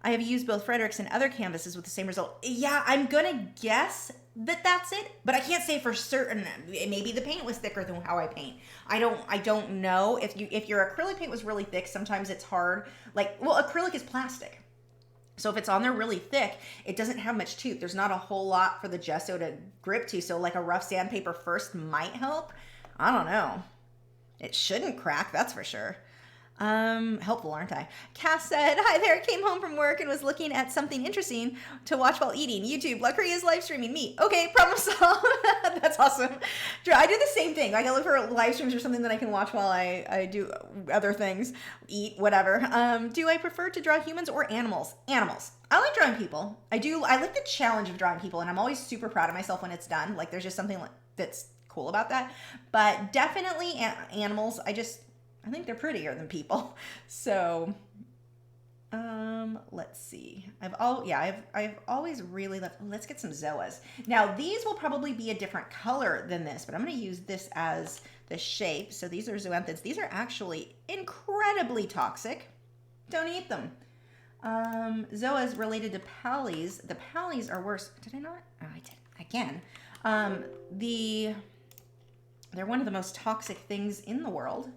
I have used both Frederick's and other canvases with the same result. Yeah, I'm gonna guess that that's it, but I can't say for certain. Maybe the paint was thicker than how I paint. I don't know. If your acrylic paint was really thick, sometimes it's hard. Acrylic is plastic. So if it's on there really thick, it doesn't have much tooth. There's not a whole lot for the gesso to grip to. So like a rough sandpaper first might help. I don't know. It shouldn't crack, that's for sure. Helpful, aren't I? Cass said, hi there, came home from work and was looking at something interesting to watch while eating. YouTube, Lachri is live streaming me. Okay, problem solved. That's awesome. I do the same thing. I look for live streams or something that I can watch while I do other things, eat, whatever. Do I prefer to draw humans or animals? Animals. I like drawing people. I like the challenge of drawing people, and I'm always super proud of myself when it's done. Like, there's just something that's cool about that. But definitely animals, I think they're prettier than people. So, let's see. I've always really loved, let's get some Zoas. Now, these will probably be a different color than this, but I'm going to use this as the shape. So these are zoanthids. These are actually incredibly toxic. Don't eat them. Zoas related to pallies. The pallies are worse. Did I not? Oh, I did. Again. They're one of the most toxic things in the world.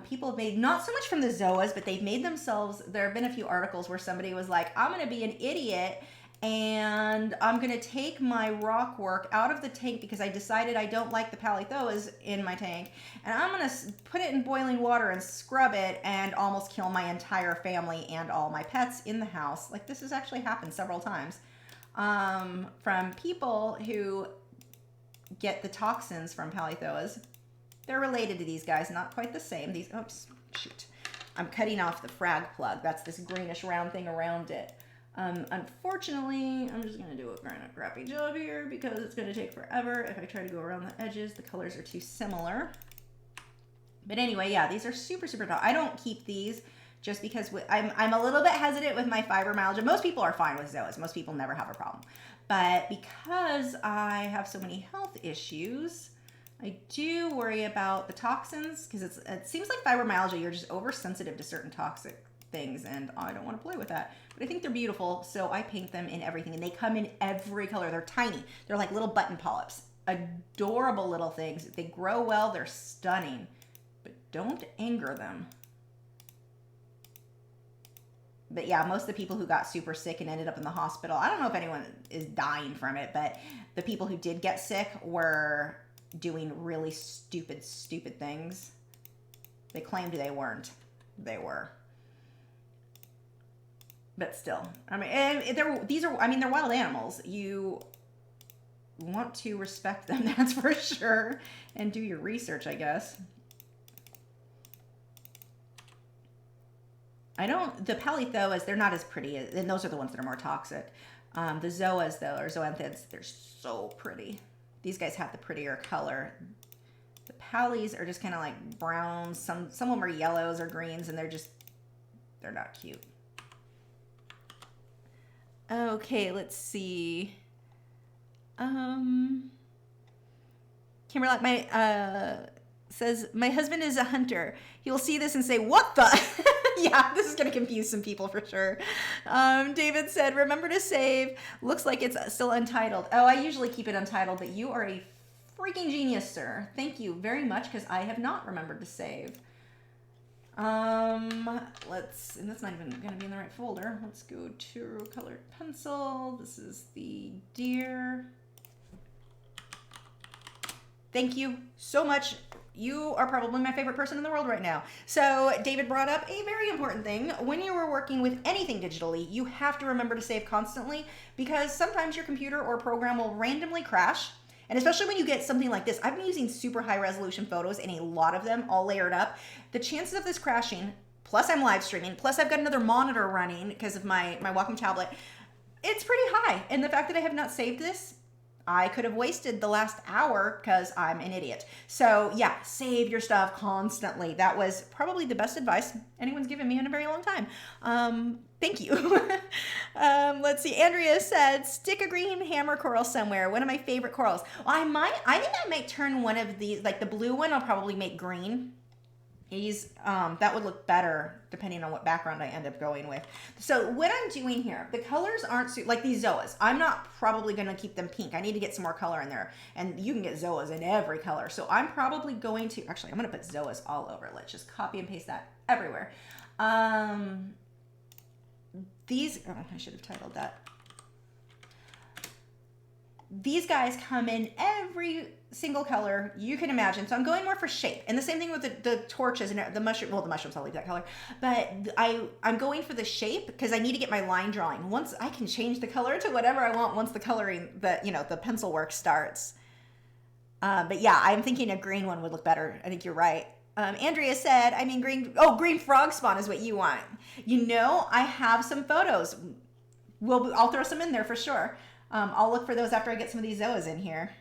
People have made, not so much from the Zoas, but they've made themselves, there have been a few articles where somebody was like, I'm going to be an idiot and I'm going to take my rock work out of the tank because I decided I don't like the palithoas in my tank, and I'm going to put it in boiling water and scrub it and almost kill my entire family and all my pets in the house. Like, this has actually happened several times from people who get the toxins from palithoas. They're related to these guys, not quite the same. Oops, shoot. I'm cutting off the frag plug. That's this greenish round thing around it. Unfortunately, I'm just gonna do a kind of crappy job here because it's gonna take forever. If I try to go around the edges, the colors are too similar. But anyway, yeah, these are super, super tall. I don't keep these just because I'm a little bit hesitant with my fibromyalgia. Most people are fine with Zoas. Most people never have a problem. But because I have so many health issues, I do worry about the toxins because it seems like fibromyalgia, you're just oversensitive to certain things, and I don't want to play with that. But I think they're beautiful, so I paint them in everything, and they come in every color. They're tiny. They're like little button polyps. Adorable little things. They grow well. They're stunning, but don't anger them. But yeah, most of the people who got super sick and ended up in the hospital, I don't know if anyone is dying from it, but the people who did get sick were doing really stupid things. They claimed they weren't. They were. But still, I mean, and they're wild animals. You want to respect them, that's for sure, and do your research, I guess. The Palithoas, they're not as pretty, and those are the ones that are more toxic. The Zoas, though, or Zoanthids, they're so pretty. These guys have the prettier color. The Palis are just kind of like browns. Some of them are yellows or greens, and they're not cute. Okay, let's see. Kimberly says, my husband is a hunter. He will see this and say, what the? Yeah, this is going to confuse some people for sure. David said, remember to save. Looks like it's still untitled. Oh, I usually keep it untitled, but you are a freaking genius, sir. Thank you very much, because I have not remembered to save. And that's not even going to be in the right folder. Let's go to colored pencil. This is the deer. Thank you so much. You are probably my favorite person in the world right now. So David brought up a very important thing. When you are working with anything digitally, you have to remember to save constantly, because sometimes your computer or program will randomly crash. And especially when you get something like this, I've been using super high resolution photos, and a lot of them all layered up. The chances of this crashing, plus I'm live streaming, plus I've got another monitor running because of my Wacom tablet, it's pretty high. And the fact that I have not saved this, I could have wasted the last hour because I'm an idiot. So yeah, save your stuff constantly. That was probably the best advice anyone's given me in a very long time. Thank you. Let's see. Andrea said, stick a green hammer coral somewhere. One of my favorite corals. Well, I think I might turn one of these, like the blue one, I'll probably make green. That would look better depending on what background I end up going with. So what I'm doing here, the colors aren't like these Zoas. I'm not probably going to keep them pink. I need to get some more color in there, and you can get Zoas in every color. So I'm probably going to, actually, I'm going to put Zoas all over. Let's just copy and paste that everywhere. I should have titled that. These guys come in every single color you can imagine. So I'm going more for shape. And the same thing with the torches and the mushroom. Well, the mushrooms, I'll leave that color. But I'm going for the shape because I need to get my line drawing. Once I can change the color to whatever I want once the coloring, the pencil work starts. But yeah, I'm thinking a green one would look better. I think you're right. Andrea said, green frog spawn is what you want. I have some photos. I'll throw some in there for sure. I'll look for those after I get some of these Zoas in here.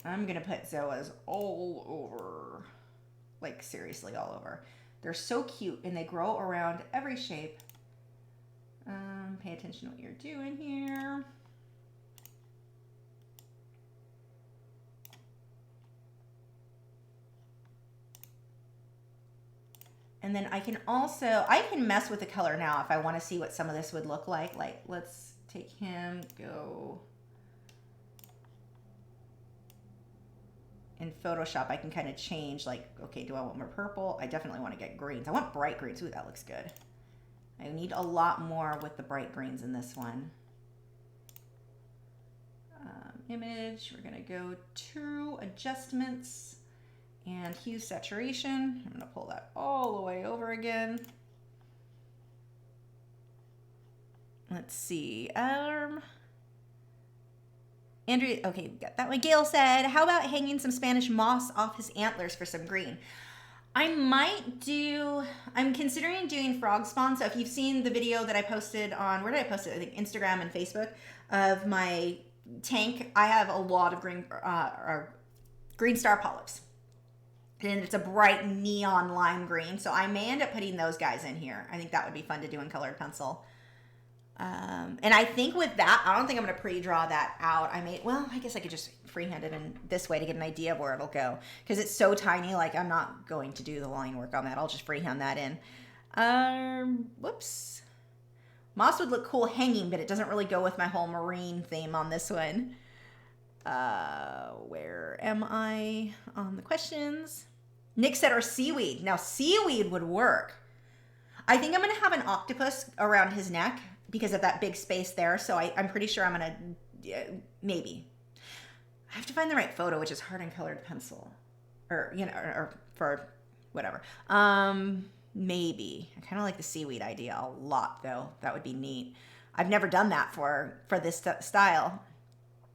I'm going to put Zoas all over. Like, seriously, all over. They're so cute, and they grow around every shape. Pay attention to what you're doing here. And then I can mess with the color now if I want to see what some of this would look like. Like, let's take him, go. In Photoshop, I can kind of change, like, okay, do I want more purple? I definitely want to get greens. I want bright greens. Ooh, that looks good. I need a lot more with the bright greens in this one. Image, we're going to go to adjustments and hue saturation. I'm going to pull that all the way over again. Let's see. Andrea, okay, got that one. Gail said, how about hanging some Spanish moss off his antlers for some green? I'm considering doing frog spawn. So if you've seen the video that I posted on, where did I post it? I think Instagram and Facebook of my tank. I have a lot of green star polyps. And it's a bright neon lime green. So I may end up putting those guys in here. I think that would be fun to do in colored pencil. And I think with that, I don't think I'm going to pre-draw that out. I guess I could just freehand it in this way to get an idea of where it'll go. Because it's so tiny, like I'm not going to do the line work on that. I'll just freehand that in. Whoops. Moss would look cool hanging, but it doesn't really go with my whole marine theme on this one. Where am I on the questions? Nick said, or seaweed. Now, seaweed would work. I think I'm going to have an octopus around his neck because of that big space there. So I'm pretty sure I'm going to, maybe. I have to find the right photo, which is hard and colored pencil. Or, or for whatever. Maybe. I kind of like the seaweed idea a lot, though. That would be neat. I've never done that for this style.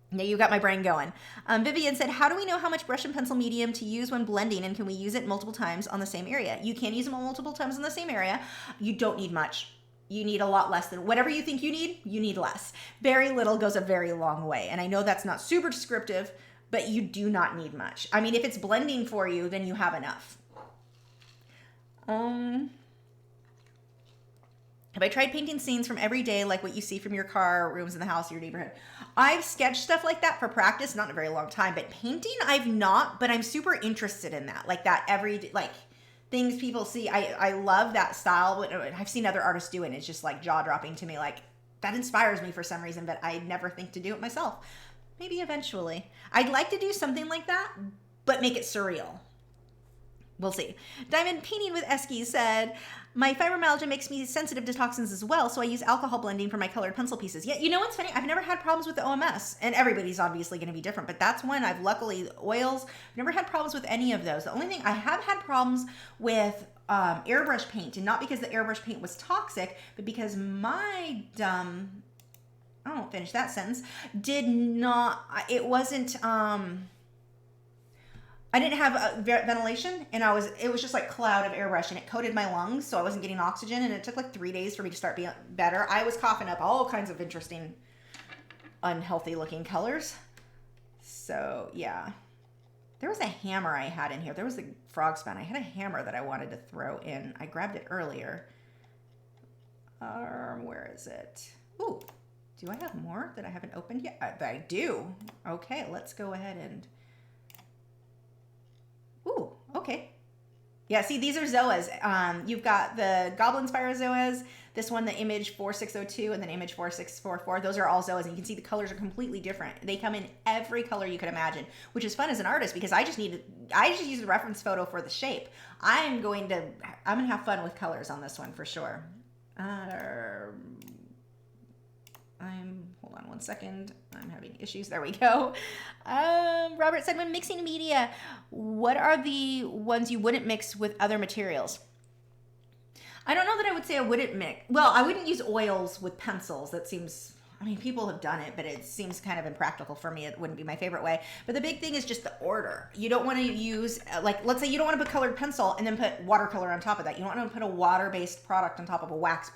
Now you got my brain going. Vivian said, how do we know how much brush and pencil medium to use when blending, and can we use it multiple times on the same area? You can use them multiple times on the same area. You don't need much. You need a lot less than whatever you think you need less. Very little goes a very long way. And I know that's not super descriptive, but you do not need much. I mean, if it's blending for you, then you have enough. Have I tried painting scenes from every day, like what you see from your car, rooms in the house, your neighborhood? I've sketched stuff like that for practice, not in a very long time, but painting I've not, but I'm super interested in that. Like that like things people see. I love that style. I've seen other artists do it, and it's just like jaw-dropping to me. Like that inspires me for some reason, but I never think to do it myself. Maybe eventually. I'd like to do something like that, but make it surreal. We'll see. Diamond Painting with Esky said, my fibromyalgia makes me sensitive to toxins as well, so I use alcohol blending for my colored pencil pieces. Yeah, you know what's funny? I've never had problems with the OMS, and everybody's obviously going to be different, but that's one I've luckily, oils, I've never had problems with any of those. The only thing I have had problems with airbrush paint, and not because the airbrush paint was toxic, but because my I won't finish that sentence, it wasn't, I didn't have ventilation, and it was just like cloud of airbrush, and it coated my lungs, so I wasn't getting oxygen, and it took like 3 days for me to start being better. I was coughing up all kinds of interesting, unhealthy looking colors. So yeah, there was a hammer I had in here. There was a frog span. I had a hammer that I wanted to throw in. I grabbed it earlier. Where is it? Ooh, do I have more that I haven't opened yet? I do. Okay, let's go ahead and... Ooh, okay. Yeah, see, these are Zoas. You've got the Goblin Spyrozoas, this one, the Image 4602, and then Image 4644. Those are all Zoas, and you can see the colors are completely different. They come in every color you could imagine, which is fun as an artist because I just use a reference photo for the shape. I'm gonna have fun with colors on this one for sure. Hold on one second. I'm having issues. There we go. Robert said, when mixing media, what are the ones you wouldn't mix with other materials? I don't know that I would say I wouldn't mix. Well, I wouldn't use oils with pencils. That seems, I mean, people have done it, but it seems kind of impractical for me. It wouldn't be my favorite way. But the big thing is just the order. You don't want to use, like, let's say you don't want to put colored pencil and then put watercolor on top of that. You don't want to put a water-based product on top of a wax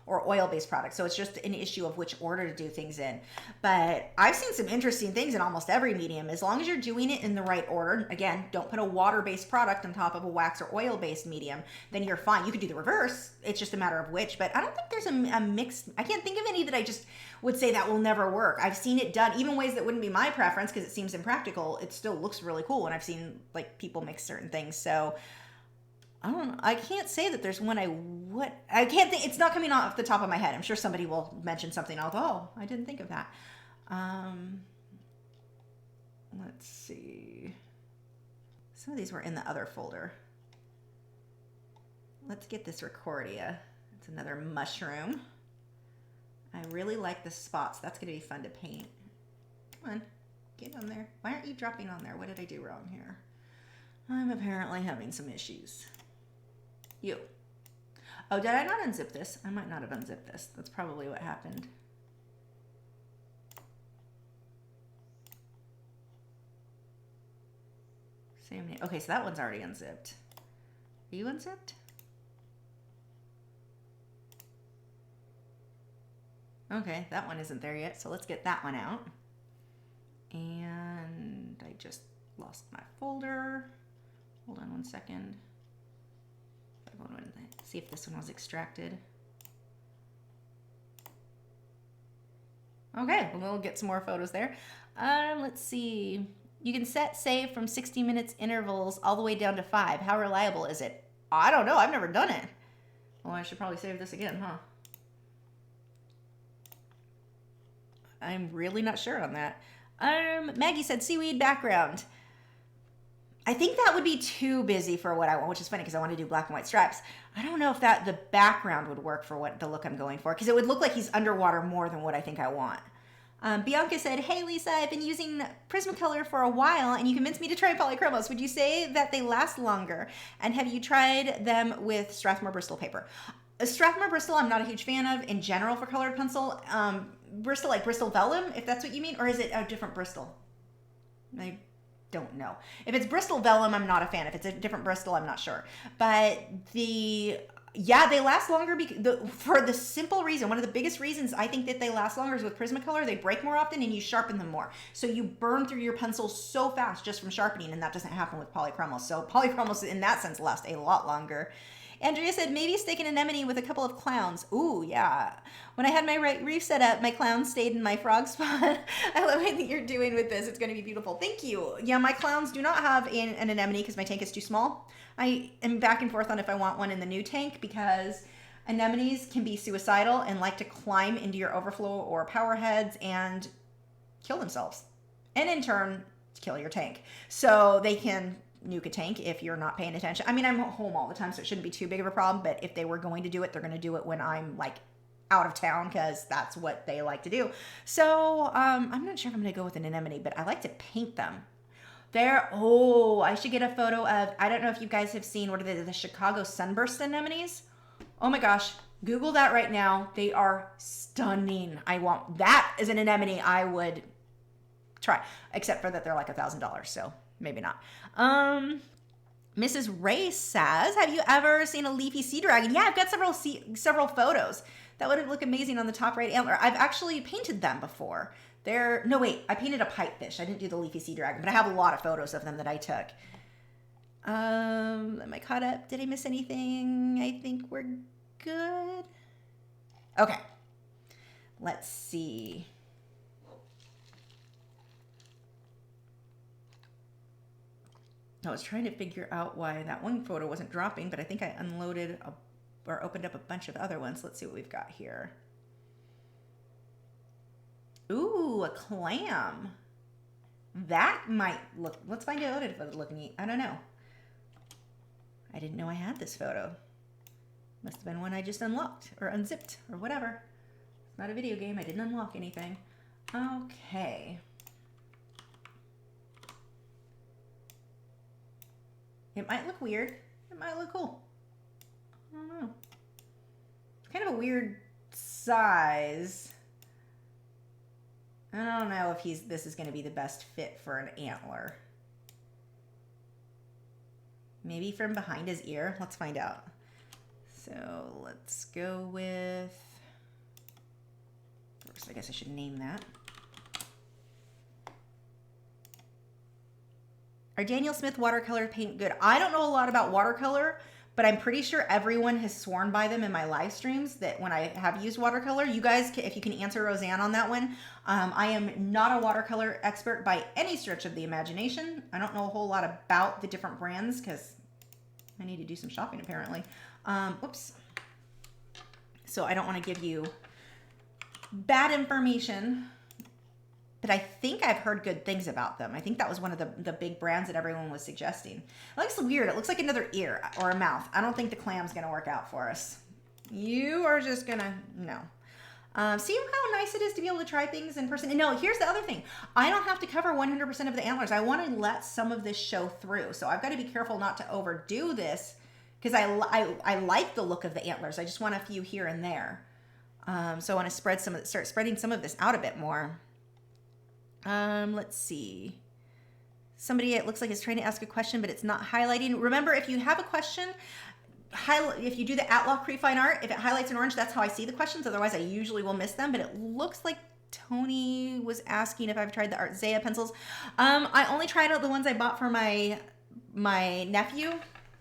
or oil-based product. So it's just an issue of which order to do things in. But I've seen some interesting things in almost every medium. As long as you're doing it in the right order, again, don't put a water-based product on top of a wax or oil-based medium, then you're fine. You could do the reverse. It's just a matter of which. But I don't think there's a mixed, I can't think of any that I just would say that will never work. I've seen it done, even ways that wouldn't be my preference because it seems impractical. It still looks really cool when I've seen like people mix certain things. So I don't know. I can't say that there's one I can't think. It's not coming off the top of my head. I'm sure somebody will mention something. I'll go, oh, I didn't think of that. Let's see. Some of these were in the other folder. Let's get this Recordia. It's another mushroom. I really like the spots. That's going to be fun to paint. Come on, get on there. Why aren't you dropping on there? What did I do wrong here? I'm apparently having some issues. You. Oh, did I not unzip this? I might not have unzipped this. That's probably what happened. Same name. Okay, so that one's already unzipped. Are you unzipped? Okay, that one isn't there yet, so let's get that one out. And I just lost my folder. Hold on one second. See if this one was extracted. Okay, well, we'll get some more photos there. Let's see. You can set save from 60 minutes intervals all the way down to 5. How reliable is it? I don't know. I've never done it. Well, I should probably save this again, huh? I'm really not sure on that. Maggie said Seaweed Background. I think that would be too busy for what I want, which is funny because I want to do black and white stripes. I don't know if the background would work for what the look I'm going for, because it would look like he's underwater more than what I think I want. Bianca said, hey Lisa, I've been using Prismacolor for a while and you convinced me to try polychromos. Would you say that they last longer? And have you tried them with Strathmore Bristol paper? Strathmore Bristol I'm not a huge fan of in general for colored pencil. Bristol, like Bristol Vellum, if that's what you mean, or is it a different Bristol? I don't know. If it's Bristol Vellum, I'm not a fan. If it's a different Bristol, I'm not sure. But they last longer for the simple reason, one of the biggest reasons I think that they last longer is with Prismacolor, they break more often and you sharpen them more. So you burn through your pencil so fast just from sharpening, and that doesn't happen with polychromos. So polychromos in that sense last a lot longer. Andrea said, maybe stick an anemone with a couple of clowns. Ooh, yeah. When I had my reef set up, my clown stayed in my frog spot. I love what you're doing with this. It's going to be beautiful. Thank you. Yeah, my clowns do not have an anemone because my tank is too small. I am back and forth on if I want one in the new tank because anemones can be suicidal and like to climb into your overflow or power heads and kill themselves. And in turn, kill your tank. So they can nuke a tank if you're not paying attention. I mean, I'm home all the time, so it shouldn't be too big of a problem, but if they were going to do it, they're going to do it when I'm like out of town because that's what they like to do. So I'm not sure if I'm going to go with an anemone, but I like to paint them. I should get a photo of, I don't know if you guys have seen, what are they, the Chicago sunburst anemones? Oh my gosh, Google that right now. They are stunning. I want that as an anemone. I would try, except for that they're like $1,000, so maybe not. Mrs. Ray says, have you ever seen a leafy sea dragon? Yeah, I've got several photos. That would look amazing on the top right antler. I've actually painted them before. I painted a pipefish. I didn't do the leafy sea dragon, but I have a lot of photos of them that I took. Am I caught up? Did I miss anything? I think we're good. Okay. Let's see. I was trying to figure out why that one photo wasn't dropping, but I think I unloaded or opened up a bunch of other ones. Let's see what we've got here. Ooh, a clam. That might look, let's find out if it would look neat. I don't know. I didn't know I had this photo. Must have been one I just unlocked or unzipped or whatever. It's not a video game. I didn't unlock anything. Okay. It might look weird. It might look cool. I don't know. It's kind of a weird size. I don't know if this is going to be the best fit for an antler. Maybe from behind his ear. Let's find out. So let's go with, first I guess I should name that. Are Daniel Smith watercolor paint good? I don't know a lot about watercolor, but I'm pretty sure everyone has sworn by them in my live streams that when I have used watercolor. You guys, if you can answer Roseanne on that one. I am not a watercolor expert by any stretch of the imagination. I don't know a whole lot about the different brands because I need to do some shopping apparently. Whoops. So I don't want to give you bad information, but I think I've heard good things about them. I think that was one of the big brands that everyone was suggesting. It looks weird. It looks like another ear or a mouth. I don't think the clam's going to work out for us. You are just going to, no. See how nice it is to be able to try things in person? And no, here's the other thing. I don't have to cover 100% of the antlers. I want to let some of this show through. So I've got to be careful not to overdo this because I like the look of the antlers. I just want a few here and there. So I want to start spreading some of this out a bit more. Let's see. Somebody, it looks like, is trying to ask a question, but it's not highlighting. Remember, if you have a question, if you do the @Lachri Fine Art, if it highlights in orange, that's how I see the questions. Otherwise, I usually will miss them. But it looks like Tony was asking if I've tried the Art Zaya pencils. I only tried out the ones I bought for my nephew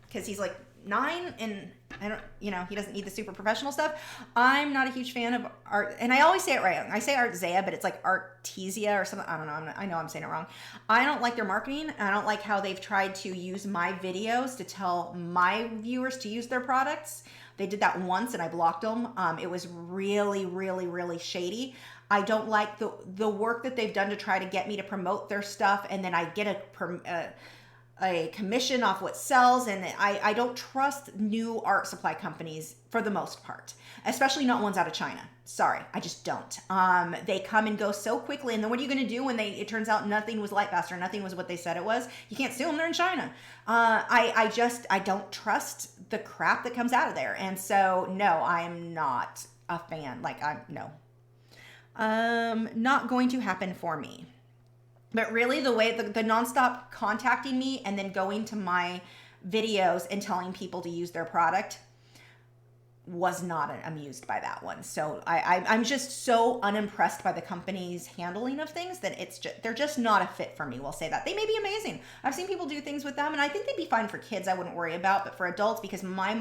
because he's like 9, and I don't, you know, he doesn't need the super professional stuff. I'm not a huge fan of art, and I always say it right. I say Artzea, but it's like Artesia or something. I don't know. I know I'm saying it wrong. I don't like their marketing. I don't like how they've tried to use my videos to tell my viewers to use their products. They did that once, and I blocked them. It was really, really, really shady. I don't like the work that they've done to try to get me to promote their stuff, and then I get a commission off what sells, and I don't trust new art supply companies for the most part, especially not ones out of China. Sorry, I just don't. They come and go so quickly, and then what are you going to do when it turns out nothing was Lightfast or nothing was what they said it was? You can't sue them, they're in China. I don't trust the crap that comes out of there, and so no, I am not a fan. Like, not going to happen for me. But really, the way the nonstop contacting me and then going to my videos and telling people to use their product was not amused by that one. So I'm just so unimpressed by the company's handling of things that they're just not a fit for me. We'll say that. They may be amazing. I've seen people do things with them, and I think they'd be fine for kids. I wouldn't worry about, but for adults, because my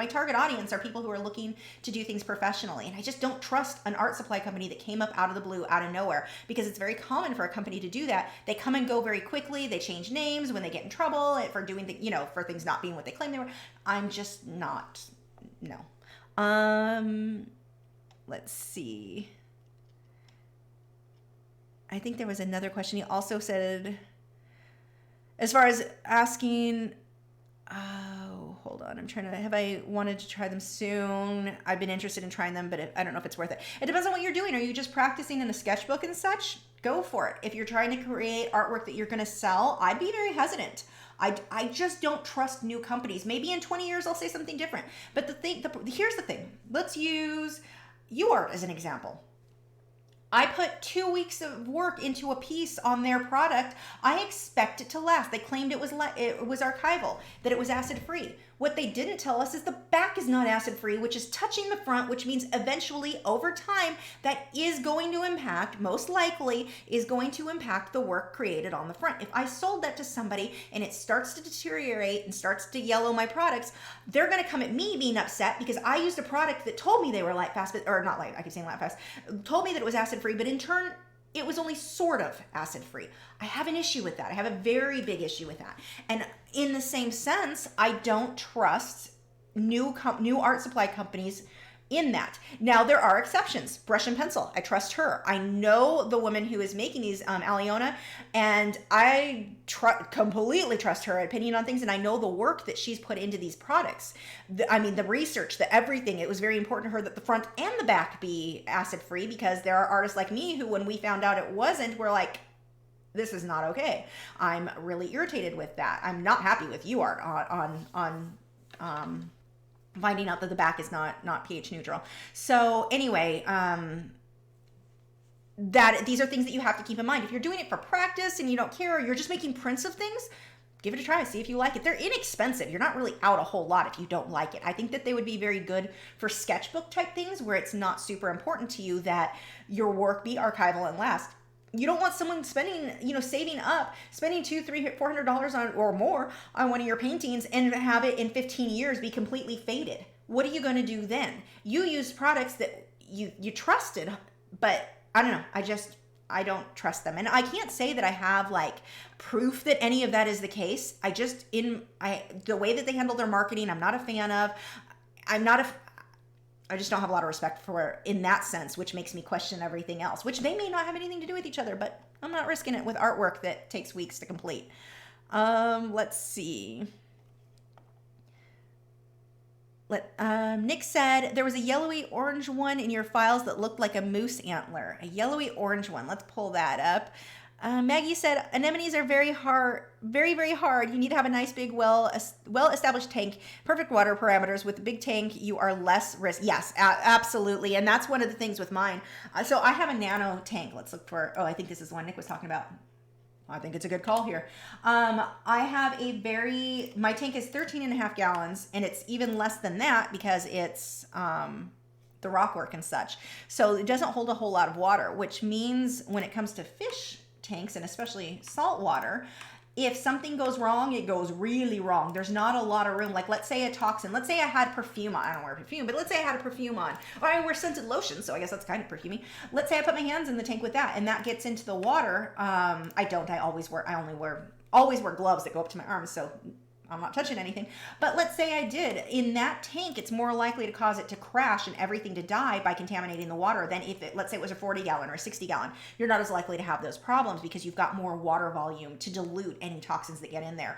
target audience are people who are looking to do things professionally, and I just don't trust an art supply company that came up out of the blue, out of nowhere, because it's very common for a company to do that. They come and go very quickly. They change names when they get in trouble for doing for things not being what they claim they were. I'm just not. No. Let's see. I think there was another question. He also said, as far as asking, hold on. Have I wanted to try them soon? I've been interested in trying them, but I don't know if it's worth it. It depends on what you're doing. Are you just practicing in a sketchbook and such? Go for it. If you're trying to create artwork that you're going to sell, I'd be very hesitant. I just don't trust new companies. Maybe in 20 years I'll say something different. But here's the thing. Let's use UArt as an example. I put 2 weeks of work into a piece on their product. I expect it to last. They claimed it was archival, that it was acid-free. What they didn't tell us is the back is not acid-free, which is touching the front, which means eventually, over time, that is going to impact, most likely, is going to impact the work created on the front. If I sold that to somebody and it starts to deteriorate and starts to yellow my products, they're going to come at me being upset because I used a product that told me they were Lightfast, or not light, I keep saying Lightfast, told me that it was acid-free, but in turn, it was only sort of acid-free. I have an issue with that. I have a very big issue with that. And in the same sense, I don't trust new art supply companies in that. Now, there are exceptions. Brush and Pencil, I trust her. I know the woman who is making these, Aliona, and I completely trust her opinion on things, and I know the work that she's put into these products. The research, the everything. It was very important to her that the front and the back be acid-free, because there are artists like me who, when we found out it wasn't, we're like, this is not okay. I'm really irritated with that. I'm not happy with UArt on finding out that the back is not pH neutral. So anyway, these are things that you have to keep in mind. If you're doing it for practice and you don't care, or you're just making prints of things, give it a try. See if you like it. They're inexpensive. You're not really out a whole lot if you don't like it. I think that they would be very good for sketchbook type things where it's not super important to you that your work be archival and last. You don't want someone spending $200, $300, $400 on or more on one of your paintings and have it in 15 years be completely faded. What are you going to do then? You used products that you trusted, but I don't know. I don't trust them. And I can't say that I have like proof that any of that is the case. The way that they handle their marketing, I'm not a fan of. I just don't have a lot of respect for in that sense, which makes me question everything else, which they may not have anything to do with each other, but I'm not risking it with artwork that takes weeks to complete. Let's see. Nick said there was a yellowy orange one in your files that looked like a moose antler. A yellowy orange one. Let's pull that up. Maggie said anemones are very hard, very, very hard. You need to have a nice big, well-established tank, perfect water parameters. With a big tank, you are less risk. Yes, absolutely. And that's one of the things with mine. So I have a nano tank. Let's look for, I think this is the one Nick was talking about. I think it's a good call here. I have my tank is 13.5 gallons, and it's even less than that because it's the rock work and such. So it doesn't hold a whole lot of water, which means when it comes to fish tanks, and especially salt water, if something goes wrong, it goes really wrong. There's not a lot of room. Like, let's say a toxin. Let's say I had perfume on. I don't wear perfume, but let's say I had a perfume on. Or I wear scented lotion, so I guess that's kind of perfumey. Let's say I put my hands in the tank with that, and that gets into the water. I don't. I always wear gloves that go up to my arms, so I'm not touching anything. But let's say I did. In that tank, it's more likely to cause it to crash and everything to die by contaminating the water than if it, let's say it was a 40 gallon or a 60 gallon. You're not as likely to have those problems because you've got more water volume to dilute any toxins that get in there,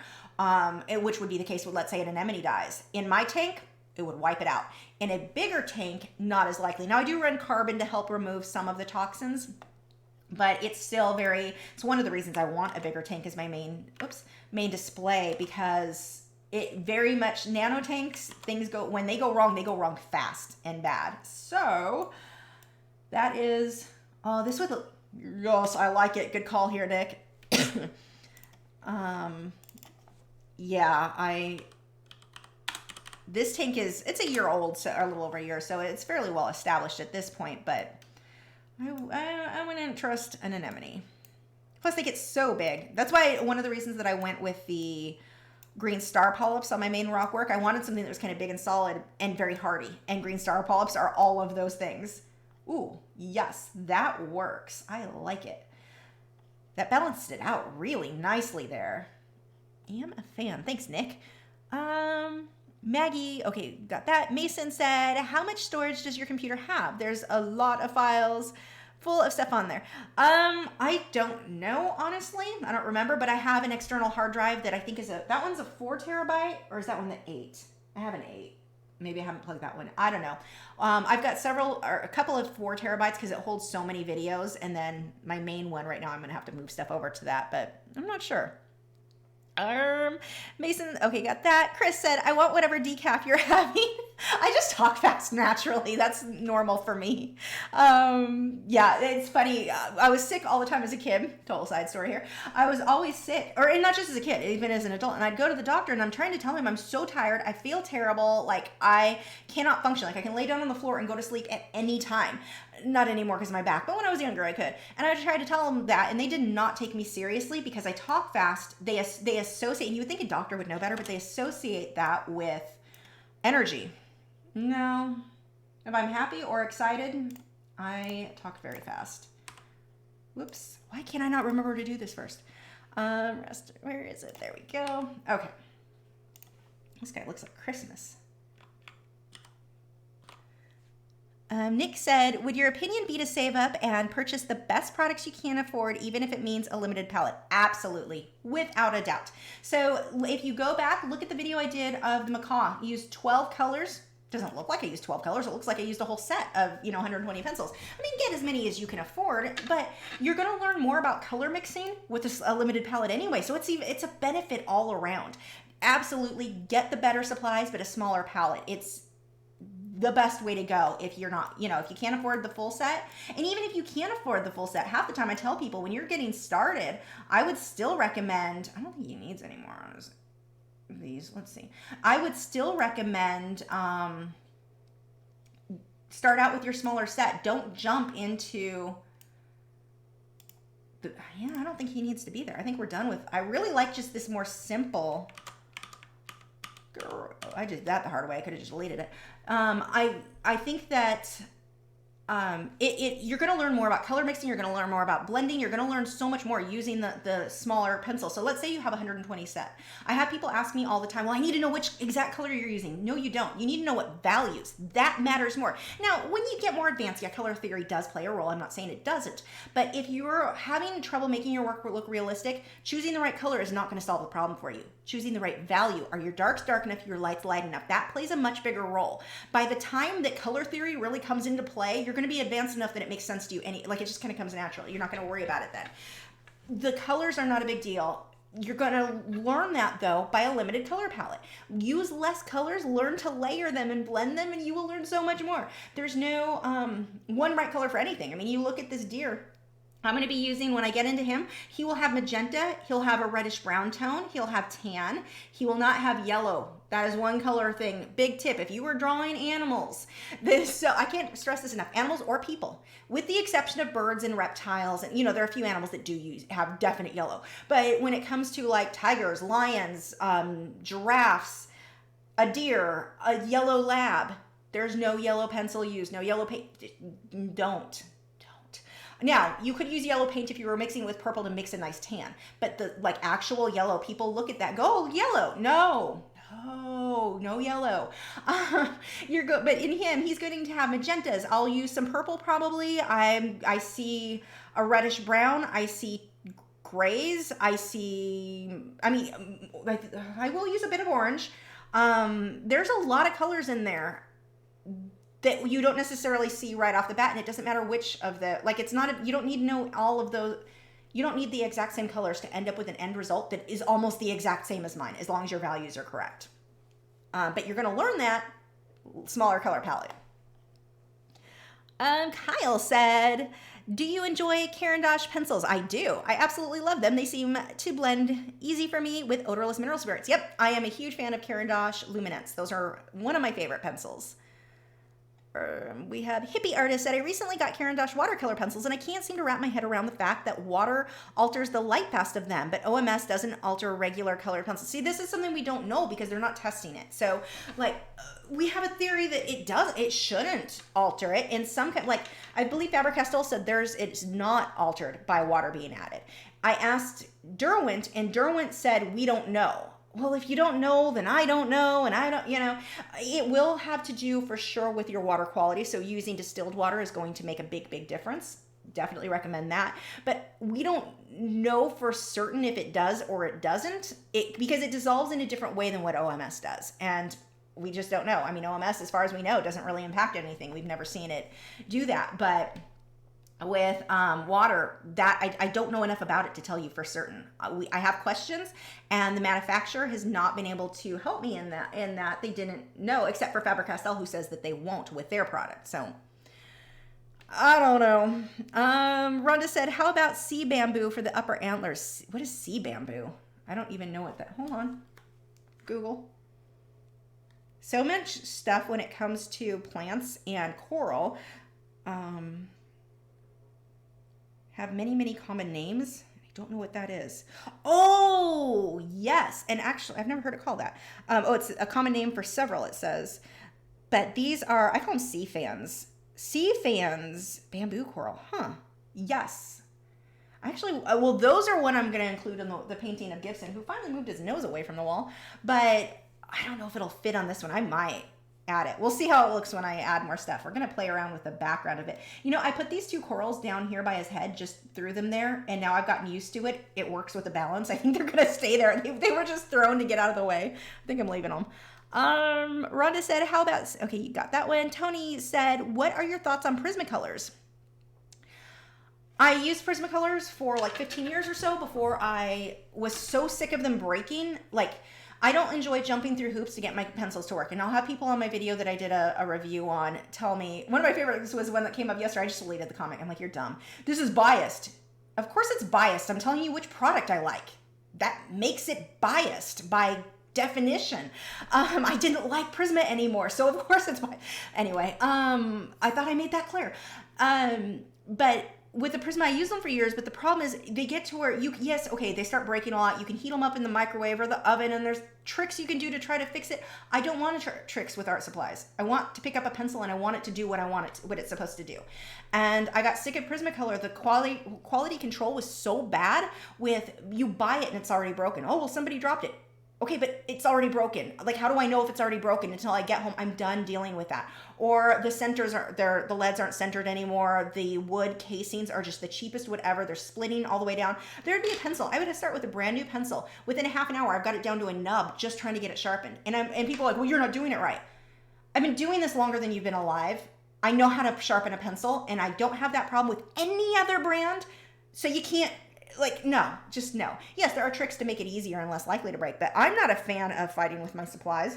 which would be the case with, let's say, an anemone dies. In my tank, it would wipe it out. In a bigger tank, not as likely. Now, I do run carbon to help remove some of the toxins, but it's still it's one of the reasons I want a bigger tank as my main display, because it very much, nano tanks, when they go wrong fast and bad. So that is, yes, I like it. Good call here, Nick. This tank it's a year old, so, or a little over a year, so it's fairly well established at this point, but I wouldn't trust an anemone. Plus, they get so big. That's why one of the reasons that I went with the green star polyps on my main rock work, I wanted something that was kind of big and solid and very hardy. And green star polyps are all of those things. Ooh, yes, that works. I like it. That balanced it out really nicely there. Am a fan. Thanks, Nick. Maggie, okay, got that. Mason said, how much storage does your computer have? There's a lot of files full of stuff on there. I don't know, honestly. I don't remember, but I have an external hard drive that I think that one's a 4 terabyte, or is that one the 8? I have an 8. Maybe I haven't plugged that one. I don't know. I've got a couple of 4 terabytes because it holds so many videos, and then my main one right now, I'm going to have to move stuff over to that, but I'm not sure. Mason, okay, got that. Chris said, I want whatever decaf you're having. I just talk fast naturally. That's normal for me. Yeah, it's funny. I was sick all the time as a kid. Total side story here. I was always sick, and not just as a kid, even as an adult. And I'd go to the doctor and I'm trying to tell him I'm so tired. I feel terrible. Like I cannot function. Like I can lay down on the floor and go to sleep at any time. Not anymore because of my back, but when I was younger, I could. And I would try to tell them that, and they did not take me seriously because I talk fast. They associate, and you would think a doctor would know better, but they associate that with energy. No. If I'm happy or excited, I talk very fast. Whoops. Why can't I not remember to do this first? Where is it? There we go. Okay. This guy looks like Christmas. Nick said, would your opinion be to save up and purchase the best products you can afford, even if it means a limited palette? Absolutely, without a doubt. So if you go back, look at the video I did of the macaw. I used 12 colors. Doesn't look like I used 12 colors. It looks like I used a whole set of, 120 pencils. I mean, get as many as you can afford, but you're going to learn more about color mixing with a limited palette anyway. So it's a benefit all around. Absolutely get the better supplies, but a smaller palette. It's the best way to go if you're not, if you can't afford the full set. And even if you can't afford the full set, half the time I tell people when you're getting started, I would still recommend, I don't think he needs any more on these. Let's see. I would still recommend start out with your smaller set. Don't jump into I don't think he needs to be there. I think we're done with, I really like just this more simple. I did that the hard way. I could have just deleted it. I think that you're going to learn more about color mixing. You're going to learn more about blending. You're going to learn so much more using the smaller pencil. So let's say you have a 120 set. I have people ask me all the time, well, I need to know which exact color you're using. No, you don't. You need to know what values. That matters more. Now, when you get more advanced, yeah, color theory does play a role. I'm not saying it doesn't. But if you're having trouble making your work look realistic, choosing the right color is not going to solve the problem for you. Choosing the right value. Are your darks dark enough? Your lights light enough? That plays a much bigger role. By the time that color theory really comes into play, you're going to be advanced enough that it makes sense to you. It just kind of comes naturally. You're not going to worry about it then. The colors are not a big deal. You're going to learn that though by a limited color palette. Use less colors, learn to layer them and blend them, and you will learn so much more. There's no one right color for anything. I mean, you look at this deer. I'm going to be using, when I get into him, he will have magenta, he'll have a reddish brown tone, he'll have tan, he will not have yellow. That is one color thing. Big tip, if you were drawing animals, so I can't stress this enough, animals or people, with the exception of birds and reptiles, and there are a few animals that do have definite yellow, but when it comes to like tigers, lions, giraffes, a deer, a yellow lab, there's no yellow pencil used, no yellow paint. Don't. Now, you could use yellow paint if you were mixing with purple to mix a nice tan, but the like actual yellow, people look at that, go, oh, yellow. No yellow. You're good, but in him, he's going to have magentas. I'll use some purple probably. I see a reddish brown. I see grays. I will use a bit of orange. There's a lot of colors in there that you don't necessarily see right off the bat, and it doesn't matter which of the, like, it's not, you don't need to know all of those, you don't need the exact same colors to end up with an end result that is almost the exact same as mine, as long as your values are correct. But you're going to learn that smaller color palette. Kyle said, do you enjoy Caran d'Ache pencils? I do. I absolutely love them. They seem to blend easy for me with odorless mineral spirits. Yep, I am a huge fan of Caran d'Ache Luminance. Those are one of my favorite pencils. We have Hippie Artist said, I recently got Caran d'Ache watercolor pencils and I can't seem to wrap my head around the fact that water alters the light fast of them, but OMS doesn't alter regular colored pencils. See, this is something we don't know because they're not testing it. So, like, we have a theory that it shouldn't alter it. In some, like, I believe Faber-Castell said it's not altered by water being added. I asked Derwent, and Derwent said, we don't know. Well, if you don't know, then I don't know, and I don't, it will have to do for sure with your water quality. So using distilled water is going to make a big, big difference. Definitely recommend that. But we don't know for certain if it does or it doesn't, because it dissolves in a different way than what OMS does. And we just don't know. I mean, OMS, as far as we know, doesn't really impact anything. We've never seen it do that. But with water, that I don't know enough about it to tell you for certain. I have questions, and the manufacturer has not been able to help me in that they didn't know, except for Faber-Castell, who says that they won't with their product. So I don't know. Rhonda said, how about sea bamboo for the upper antlers? What is sea bamboo? I don't even know what that, hold on, Google. So much stuff when it comes to plants and coral have many, many common names. I don't know what that is. Oh, yes. And actually, I've never heard it called that. It's a common name for several, it says. But these are, I call them sea fans. Sea fans, bamboo coral. Huh. Yes. Actually, well, those are one I'm going to include in the painting of Gibson, who finally moved his nose away from the wall. But I don't know if it'll fit on this one. I might add it. We'll see how it looks when I add more stuff. We're going to play around with the background of it. I put these two corals down here by his head, just threw them there, and now I've gotten used to it. It works with the balance. I think they're going to stay there. They were just thrown to get out of the way. I think I'm leaving them. Rhonda said, how about, okay, you got that one. Tony said, what are your thoughts on Prismacolors? I used Prismacolors for like 15 years or so before I was so sick of them breaking. Like, I don't enjoy jumping through hoops to get my pencils to work. And I'll have people on my video that I did a review on tell me, one of my favorites was one that came up yesterday. I just deleted the comment. I'm like, you're dumb. This is biased. Of course it's biased. I'm telling you which product I like. That makes it biased by definition. I didn't like Prisma anymore, so of course it's biased. Anyway, I thought I made that clear. But with the Prisma, I use them for years, but the problem is they get to where they start breaking a lot. You can heat them up in the microwave or the oven, and there's tricks you can do to try to fix it. I don't want tricks with art supplies. I want to pick up a pencil and I want it to do what what it's supposed to do. And I got sick of Prismacolor. The quality control was so bad with, you buy it and it's already broken. Oh, well, somebody dropped it. Okay, but it's already broken. Like, how do I know if it's already broken until I get home? I'm done dealing with that. Or the centers the leads aren't centered anymore. The wood casings are just the cheapest wood ever. They're splitting all the way down. There'd be a pencil. I would start with a brand new pencil. Within a half an hour, I've got it down to a nub just trying to get it sharpened. And people are like, well, you're not doing it right. I've been doing this longer than you've been alive. I know how to sharpen a pencil, and I don't have that problem with any other brand. So you can't, no, just no. Yes, there are tricks to make it easier and less likely to break, but I'm not a fan of fighting with my supplies.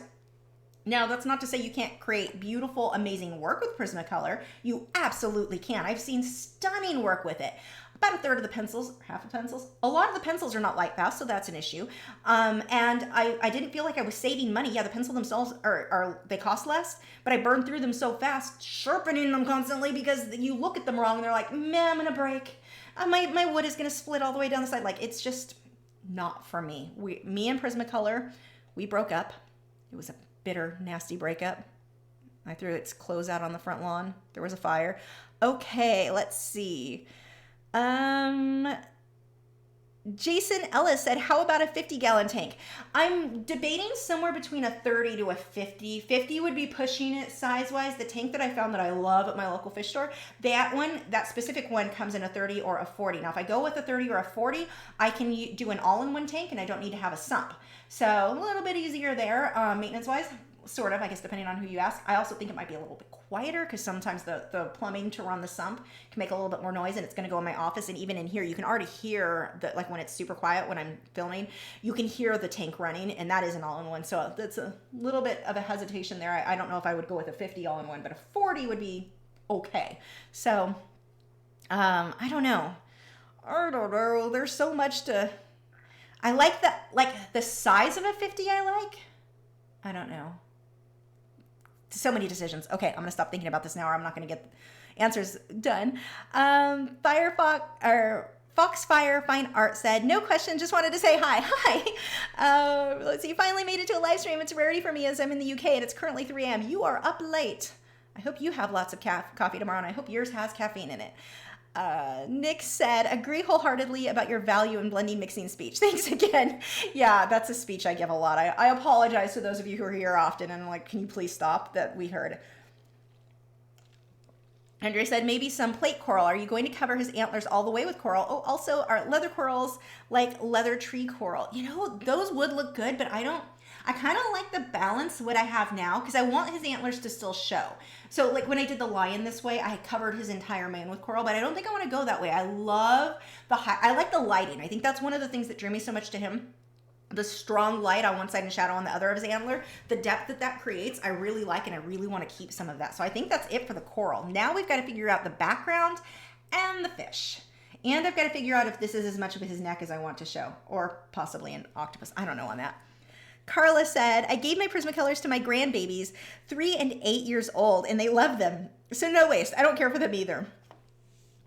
Now, that's not to say you can't create beautiful, amazing work with Prismacolor. You absolutely can. I've seen stunning work with it. About a third of the pencils, half the pencils, a lot of the pencils are not light fast, so that's an issue. And I didn't feel like I was saving money. Yeah, the pencils themselves they cost less, but I burned through them so fast, sharpening them constantly because you look at them wrong and they're like, man, I'm gonna break. My wood is gonna split all the way down the side. Like, it's just not for me. Me and Prismacolor, we broke up. It was a bitter, nasty breakup. I threw its clothes out on the front lawn. There was a fire. Okay, let's see. Jason Ellis said, how about a 50-gallon tank? I'm debating somewhere between a 30 to a 50. 50 would be pushing it size-wise. The tank that I found that I love at my local fish store, that specific one comes in a 30 or a 40. Now, if I go with a 30 or a 40, I can do an all-in-one tank and I don't need to have a sump. So a little bit easier there, maintenance-wise. Sort of, I guess, depending on who you ask. I also think it might be a little bit quieter because sometimes the plumbing to run the sump can make a little bit more noise, and it's going to go in my office. And even in here, you can already hear that, like when it's super quiet when I'm filming, you can hear the tank running, and that is an all-in-one. So that's a little bit of a hesitation there. I don't know if I would go with a 50 all-in-one, but a 40 would be okay. So I don't know. There's so much to. I like the size of a 50. I don't know. So many decisions. Okay, I'm gonna stop thinking about this now, or I'm not gonna get answers done. Foxfire Fine Art said, no question, just wanted to say hi. Hi. Let's see, finally made it to a live stream. It's a rarity for me as I'm in the UK and it's currently 3 a.m. You are up late. I hope you have lots of coffee tomorrow, and I hope yours has caffeine in it. Nick said, agree wholeheartedly about your value in blending mixing speech. Thanks again. Yeah, that's a speech I give a lot. I apologize to those of you who are here often and I'm like, can you please stop? That we heard. Andre said, maybe some plate coral. Are you going to cover his antlers all the way with coral? Oh, also, are leather corals like leather tree coral? You know, those would look good, but I kind of like the balance what I have now because I want his antlers to still show. So like when I did the lion this way, I covered his entire mane with coral, but I don't think I want to go that way. I like the lighting. I think that's one of the things that drew me so much to him. The strong light on one side and shadow on the other of his antler, the depth that creates, I really like, and I really want to keep some of that. So I think that's it for the coral. Now we've got to figure out the background and the fish. And I've got to figure out if this is as much of his neck as I want to show, or possibly an octopus. I don't know on that. Carla said, I gave my Prismacolors to my grandbabies, 3 and 8 years old, and they love them. So no waste. I don't care for them either.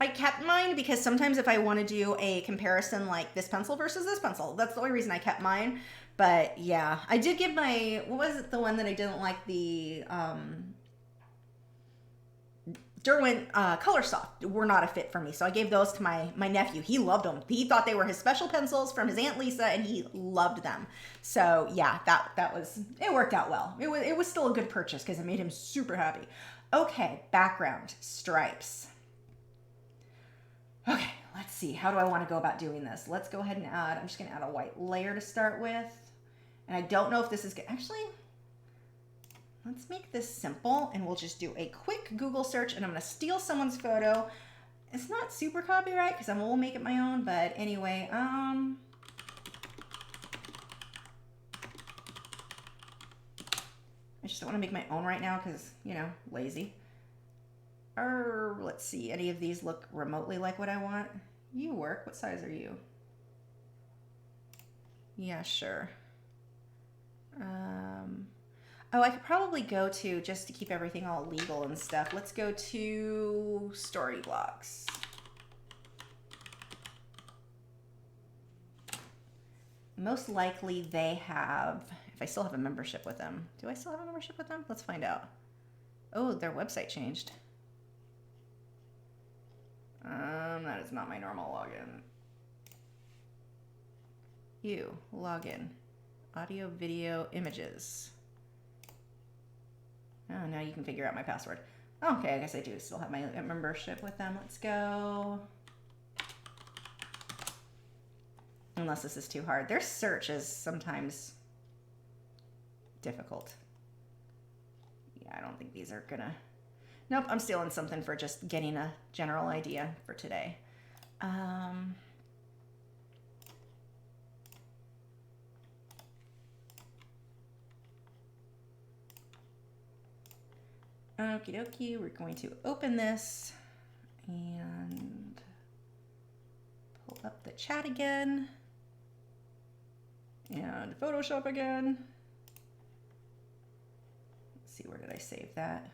I kept mine because sometimes if I want to do a comparison like this pencil versus this pencil, that's the only reason I kept mine. But yeah, I did give my, what was it, the one that I didn't like, the Derwent Color Soft were not a fit for me. So I gave those to my nephew. He loved them. He thought they were his special pencils from his Aunt Lisa, and he loved them. So yeah, it worked out well. It was still a good purchase because it made him super happy. Okay, background, stripes. Okay, let's see. How do I want to go about doing this? Let's go ahead and add, I'm just going to add a white layer to start with. And I don't know if this is good. Actually, let's make this simple and we'll just do a quick Google search, and I'm going to steal someone's photo. It's not super copyright because we'll make it my own, but anyway, I just don't want to make my own right now because, you know, lazy. Or let's see, any of these look remotely like what I want? You work. What size are you? Yeah, sure. Oh, I could probably go to, just to keep everything all legal and stuff, let's go to Story Blocks. Most likely they have, if I still have a membership with them. Do I still have a membership with them? Let's find out. Oh, their website changed. That is not my normal login. Login. Audio, video, images. Oh, now you can figure out my password. Okay, I guess I do still have my membership with them. Let's go. Unless this is too hard. Their search is sometimes difficult. Yeah, I don't think these are gonna... Nope, I'm stealing something for just getting a general idea for today. Okie dokie, we're going to open this and pull up the chat again and Photoshop again. Let's see, where did I save that?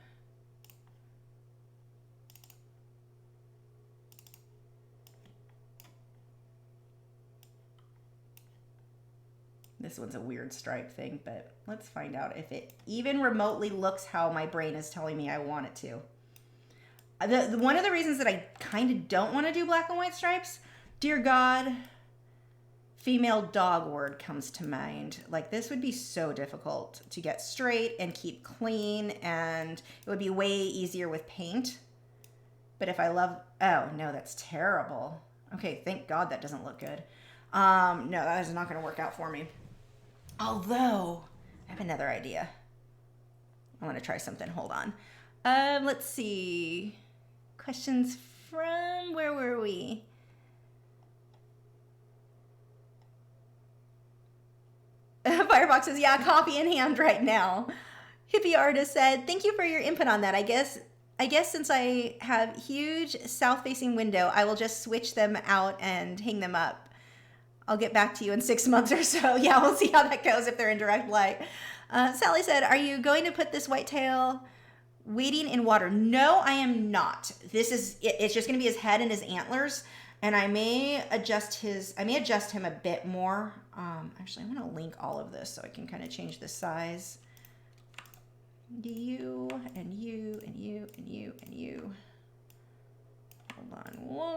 This one's a weird stripe thing, but let's find out if it even remotely looks how my brain is telling me I want it to. One of the reasons that I kind of don't want to do black and white stripes, dear God, female dog word comes to mind. Like, this would be so difficult to get straight and keep clean, and it would be way easier with paint. But if I love, oh no, that's terrible. Okay, thank God that doesn't look good. No, that is not going to work out for me. Although, I have another idea. I want to try something. Hold on. Let's see. Questions from, where were we? Firebox says, yeah, copy in hand right now. Hippie Artist said, thank you for your input on that. I guess since I have huge south-facing window, I will just switch them out and hang them up. I'll get back to you in 6 months or so. Yeah, we'll see how that goes if they're in direct light. Sally said, are you going to put this whitetail wading in water? No, I am not. It's just going to be his head and his antlers. And I may adjust him a bit more. Actually, I'm going to link all of this so I can kind of change the size. You and you and you and you and you. Hold on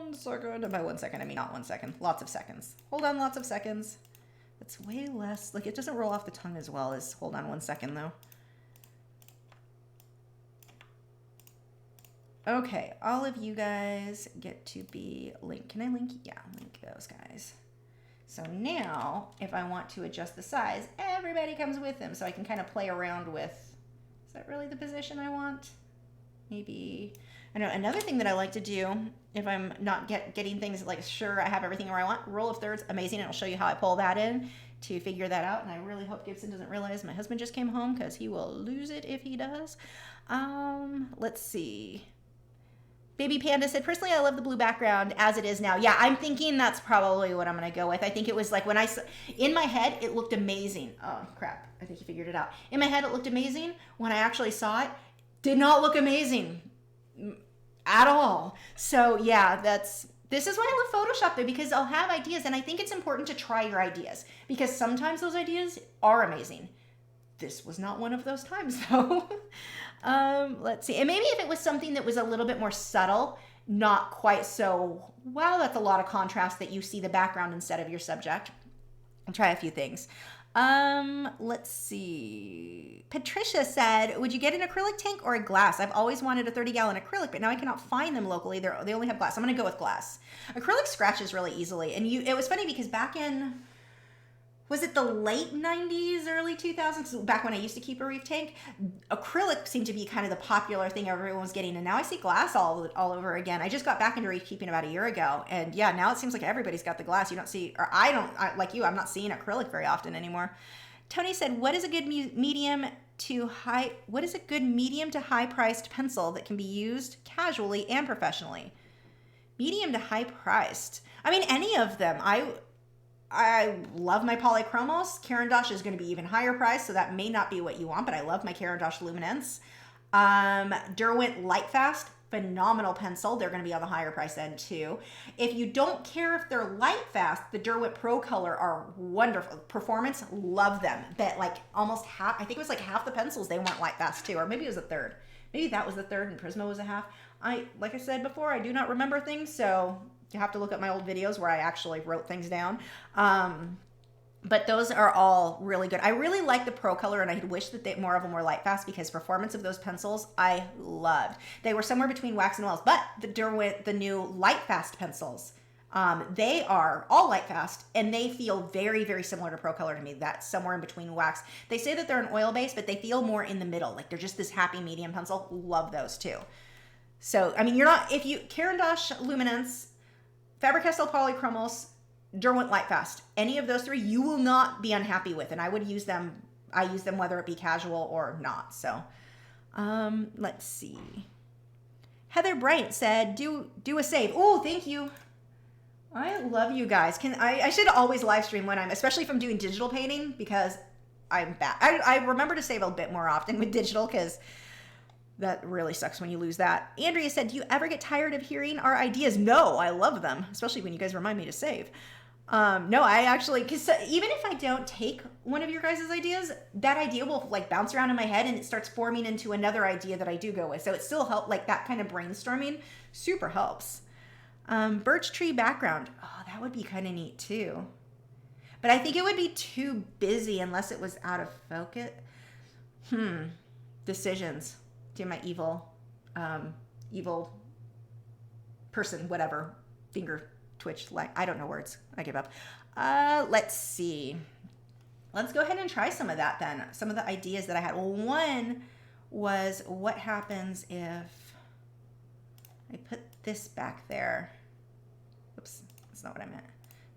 1 second. And by 1 second, I mean not 1 second. Lots of seconds. Hold on, lots of seconds. That's way less. Like, it doesn't roll off the tongue as well as hold on 1 second, though. Okay, all of you guys get to be linked. Can I link? Yeah, link those guys. So now, if I want to adjust the size, everybody comes with them. So I can kind of play around with, is that really the position I want? Maybe. I know another thing that I like to do if I'm not getting things like sure I have everything where I want, roll of thirds, amazing. And I'll show you how I pull that in to figure that out. And I really hope Gibson doesn't realize my husband just came home because he will lose it if he does. Let's see. Baby Panda said, personally, I love the blue background as it is now. Yeah, I'm thinking that's probably what I'm going to go with. I think it was like when in my head, it looked amazing. Oh, crap. I think he figured it out. In my head, it looked amazing. When I actually saw it, did not look amazing at all. So yeah, this is why I love Photoshop though, because I'll have ideas and I think it's important to try your ideas because sometimes those ideas are amazing. This was not one of those times though. Let's see. And maybe if it was something that was a little bit more subtle, not quite so, wow, that's a lot of contrast that you see the background instead of your subject. I'll try a few things. Let's see. Patricia said, would you get an acrylic tank or a glass? I've always wanted a 30-gallon acrylic, but now I cannot find them locally. They only have glass. I'm going to go with glass. Acrylic scratches really easily. And it was funny because back in, was it the late 90s, early 2000s, back when I used to keep a reef tank, acrylic seemed to be kind of the popular thing everyone was getting. And now I see glass all over again. I just got back into reef keeping about a year ago. And yeah, now it seems like everybody's got the glass. You don't see, or like you, I'm not seeing acrylic very often anymore. Tony said, what is a good medium to high priced pencil that can be used casually and professionally? Medium to high priced. I mean, any of them. I love my Polychromos. Caran d'Ache is going to be even higher priced, so that may not be what you want, but I love my Caran d'Ache Luminance. Derwent Lightfast, phenomenal pencil. They're going to be on the higher price end too. If you don't care if they're Lightfast, the Derwent Pro Color are wonderful. Performance, love them. But like almost half, I think it was like half the pencils, they weren't Lightfast too, or maybe it was a third. Maybe that was the third and Prisma was a half. Like I said before, I do not remember things, so you have to look at my old videos where I actually wrote things down. But those are all really good. I really like the Pro Color, and I wish that more of them were Lightfast because performance of those pencils I loved. They were somewhere between wax and wells, but the new Lightfast pencils, they are all Lightfast, and they feel very, very similar to Pro Color to me. That's somewhere in between wax. They say that they're an oil base, but they feel more in the middle. Like they're just this happy medium pencil. Love those too. So, I mean, Caran d'Ache Luminance, Faber-Castell Polychromos, Derwent Lightfast, any of those three you will not be unhappy with, and I would use them. I use them whether it be casual or not. So Let's see. Heather Bryant said, do a save. Oh, thank you. I love you guys. I should always live stream when especially if I'm doing digital painting, because I'm bad. I remember to save a bit more often with digital, because that really sucks when you lose that. Andrea said, do you ever get tired of hearing our ideas? No, I love them, especially when you guys remind me to save. No, I actually, because even if I don't take one of your guys' ideas, that idea will like bounce around in my head and it starts forming into another idea that I do go with. So it still helps, like that kind of brainstorming super helps. Birch tree background. Oh, that would be kind of neat too. But I think it would be too busy unless it was out of focus. Decisions. Do my evil person, whatever, finger twitch, like, I don't know words. I give up. Let's see. Let's go ahead and try some of that then. Some of the ideas that I had. Well, one was, what happens if I put this back there? Oops, that's not what I meant.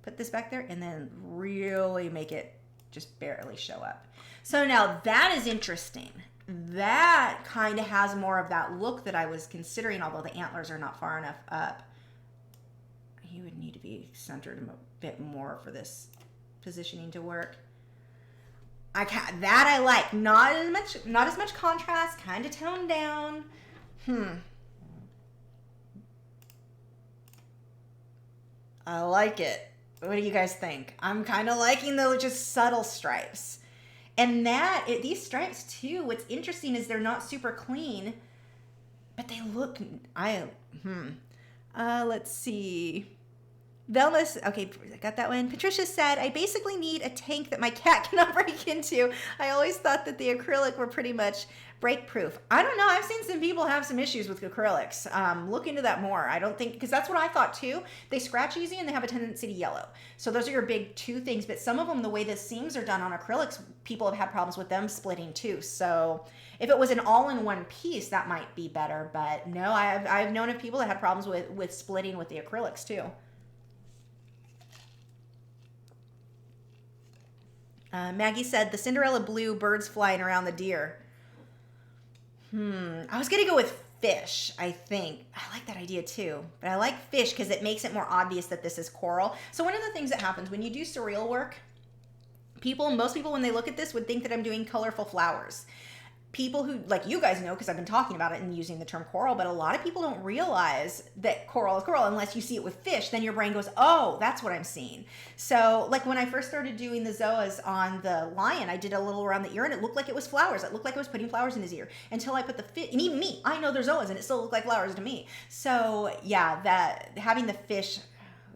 Put this back there and then really make it just barely show up. So now that is interesting. That kind of has more of that look that I was considering, although the antlers are not far enough up. You would need to be centered a bit more for this positioning to work. That I like. Not as much contrast, kind of toned down. I like it. What do you guys think? I'm kind of liking the just subtle stripes. And these stripes too, what's interesting is they're not super clean, but they look, let's see. Wellness, okay, I got that one. Patricia said, I basically need a tank that my cat cannot break into. I always thought that the acrylic were pretty much break proof. I don't know. I've seen some people have some issues with acrylics. Look into that more. I don't think, because that's what I thought too. They scratch easy and they have a tendency to yellow. So those are your big two things. But some of them, the way the seams are done on acrylics, people have had problems with them splitting too. So if it was an all-in-one piece, that might be better. But no, I've known of people that had problems with splitting with the acrylics too. Maggie said, the Cinderella blue, birds flying around the deer. I was going to go with fish, I think. I like that idea too. But I like fish because it makes it more obvious that this is coral. So one of the things that happens when you do surreal work, most people when they look at this would think that I'm doing colorful flowers. People who, like you guys know, because I've been talking about it and using the term coral, but a lot of people don't realize that coral is coral unless you see it with fish. Then your brain goes, oh, that's what I'm seeing. So like when I first started doing the zoas on the lion, I did a little around the ear and it looked like it was flowers. It looked like I was putting flowers in his ear until I put the fish, and even me, I know they're zoas and it still looked like flowers to me. So yeah, that having the fish,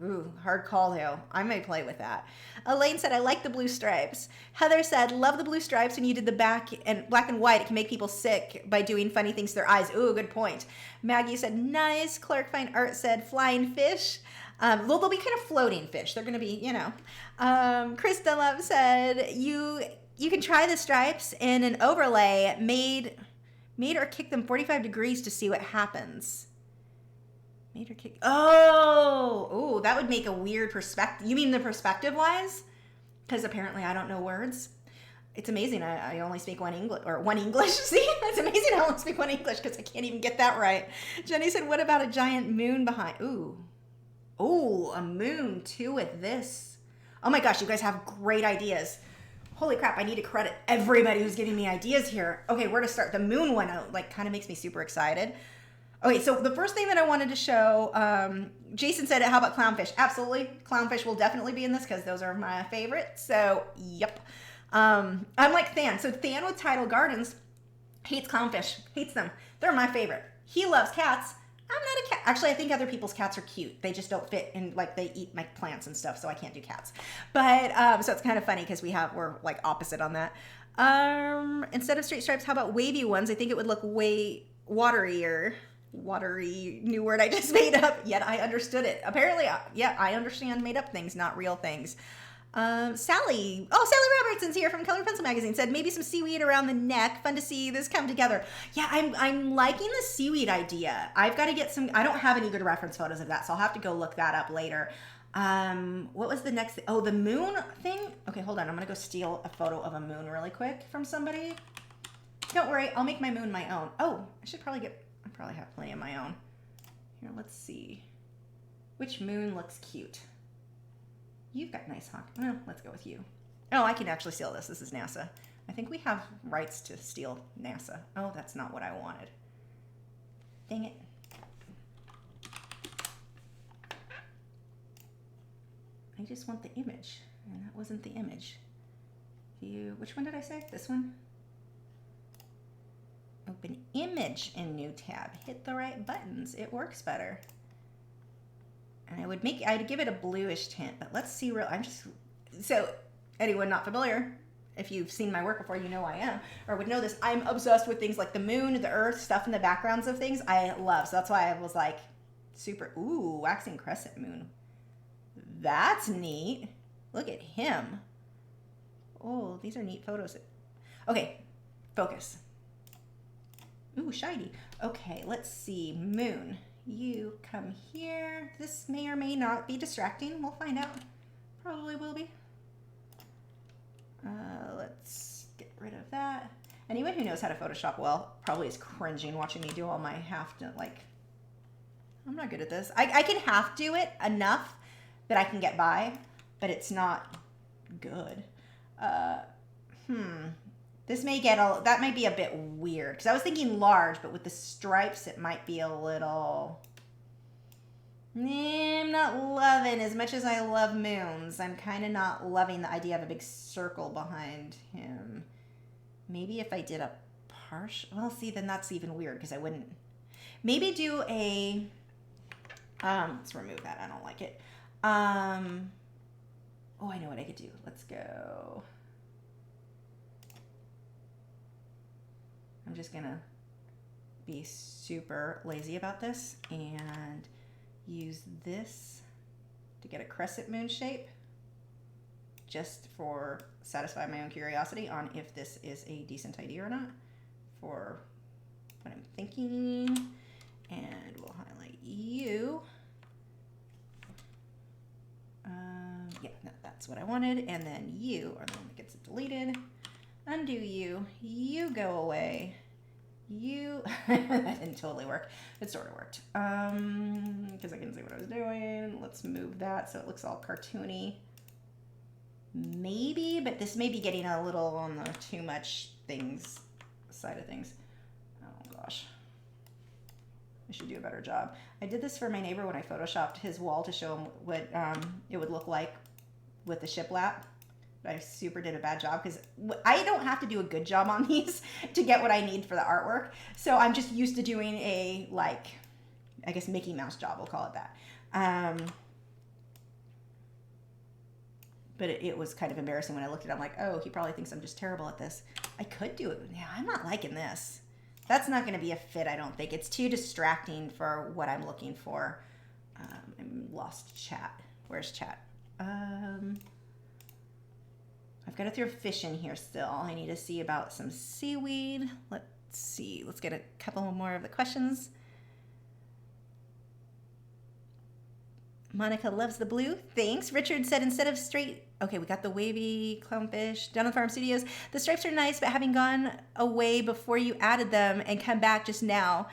ooh, hard call though. I may play with that. Elaine said, I like the blue stripes. Heather said, love the blue stripes. When you did the black and white, it can make people sick by doing funny things to their eyes. Ooh, good point. Maggie said, nice. Clark Fine Art said, flying fish. Well, they'll be kind of floating fish. They're going to be, Chris Dunlop said, you can try the stripes in an overlay made or kick them 45 degrees to see what happens. Made or kick. Oh, that would make a weird perspective. You mean the perspective wise? Because apparently I don't know words. It's amazing. I only speak one English. See, it's amazing I only speak one English because I can't even get that right. Jenny said, what about a giant moon behind? Ooh, a moon too with this. Oh my gosh, you guys have great ideas. Holy crap, I need to credit everybody who's giving me ideas here. Okay, where to start? The moon one kind of makes me super excited. Okay, so the first thing that I wanted to show, Jason said, how about clownfish? Absolutely. Clownfish will definitely be in this because those are my favorite. So, yep. I'm like Than. So Than with Tidal Gardens hates clownfish. Hates them. They're my favorite. He loves cats. I'm not a cat. Actually, I think other people's cats are cute. They just don't fit in, like, they eat my plants and stuff, so I can't do cats. But, so it's kind of funny because we're like opposite on that. Instead of straight stripes, how about wavy ones? I think it would look way watery, new word I just made up, yet I understood it. Apparently, yeah, I understand made up things, not real things. Sally Robertson's here from Color Pencil Magazine said maybe some seaweed around the neck. Fun to see this come together. Yeah, I'm liking the seaweed idea. I've got to get some, I don't have any good reference photos of that, so I'll have to go look that up later. What was the next thing? Oh, the moon thing? Okay, hold on. I'm going to go steal a photo of a moon really quick from somebody. Don't worry, I'll make my moon my own. Oh, I probably have plenty of my own. Here, let's see. Which moon looks cute? You've got nice hawk. Well, let's go with you. Oh, I can actually steal this. This is NASA. I think we have rights to steal NASA. Oh, that's not what I wanted. Dang it. I just want the image, and that wasn't the image. Which one did I say? This one? Open image in new tab. Hit the right buttons. It works better. And I'd give it a bluish tint, but let's see so anyone not familiar, if you've seen my work before, you know I am, or would know this, I'm obsessed with things like the moon, the earth, stuff in the backgrounds of things I love. So that's why I was like ooh, waxing crescent moon. That's neat. Look at him. Oh, these are neat photos. Okay, focus. Ooh, shiny. Okay, let's see. Moon, you come here. This may or may not be distracting. We'll find out. Probably will be. Let's get rid of that. Anyone who knows how to Photoshop well probably is cringing watching me do all my half done. Like, I'm not good at this. I can half do it enough that I can get by, but it's not good. This may that might be a bit weird, because I was thinking large, but with the stripes it might be a little, I'm not loving as much as I love moons. I'm kind of not loving the idea of a big circle behind him. Maybe if I did a partial, well, see, then that's even weird, because I wouldn't, maybe do a, let's remove that, I don't like it. Oh, I know what I could do. Let's go. I'm just gonna be super lazy about this and use this to get a crescent moon shape, just for satisfying my own curiosity on if this is a decent idea or not for what I'm thinking. And we'll highlight you. Yeah, no, that's what I wanted. And then you are the one that gets it deleted. Undo you. You go away. You, that didn't totally work. It sort of worked. Because I can see what I was doing. Let's move that so it looks all cartoony. Maybe, but this may be getting a little on the too much things side of things. Oh gosh. I should do a better job. I did this for my neighbor when I photoshopped his wall to show him what it would look like with the shiplap. But I super did a bad job, because I don't have to do a good job on these to get what I need for the artwork. So I'm just used to doing a, like, I guess Mickey Mouse job, we'll call it that. But it was kind of embarrassing when I looked at it. I'm like, oh, he probably thinks I'm just terrible at this. I could do it. Yeah, I'm not liking this. That's not going to be a fit, I don't think. It's too distracting for what I'm looking for. I lost chat. Where's chat? I've got to throw fish in here still. I need to see about some seaweed. Let's see. Let's get a couple more of the questions. Monica loves the blue. Thanks. Richard said instead of straight... Okay, we got the wavy clownfish down on Farm Studios. The stripes are nice, but having gone away before you added them and come back just now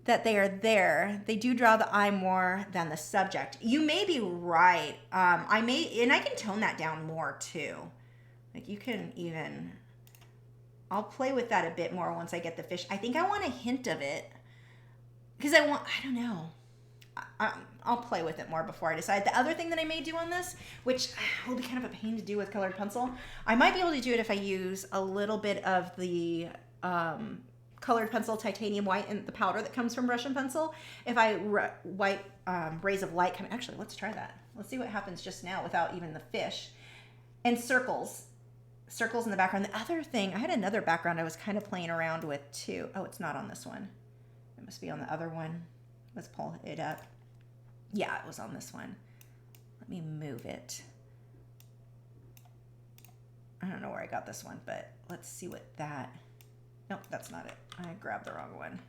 that they are there, they do draw the eye more than the subject. You may be right. And I can tone that down more too. Like you can even... I'll play with that a bit more once I get the fish. I think I want a hint of it. Because I don't know. I'll play with it more before I decide. The other thing that I may do on this, which will be kind of a pain to do with colored pencil, I might be able to do it if I use a little bit of the colored pencil titanium white and the powder that comes from Russian pencil. If I rays of light come, actually, let's try that. Let's see what happens just now without even the fish. And circles in the background. The other thing, I had another background I was kind of playing around with too. Oh, it's not on this one. It must be on the other one. Let's pull it up. Yeah, it was on this one. Let me move it. I don't know where I got this one, but let's see what that... Nope, that's not it. I grabbed the wrong one.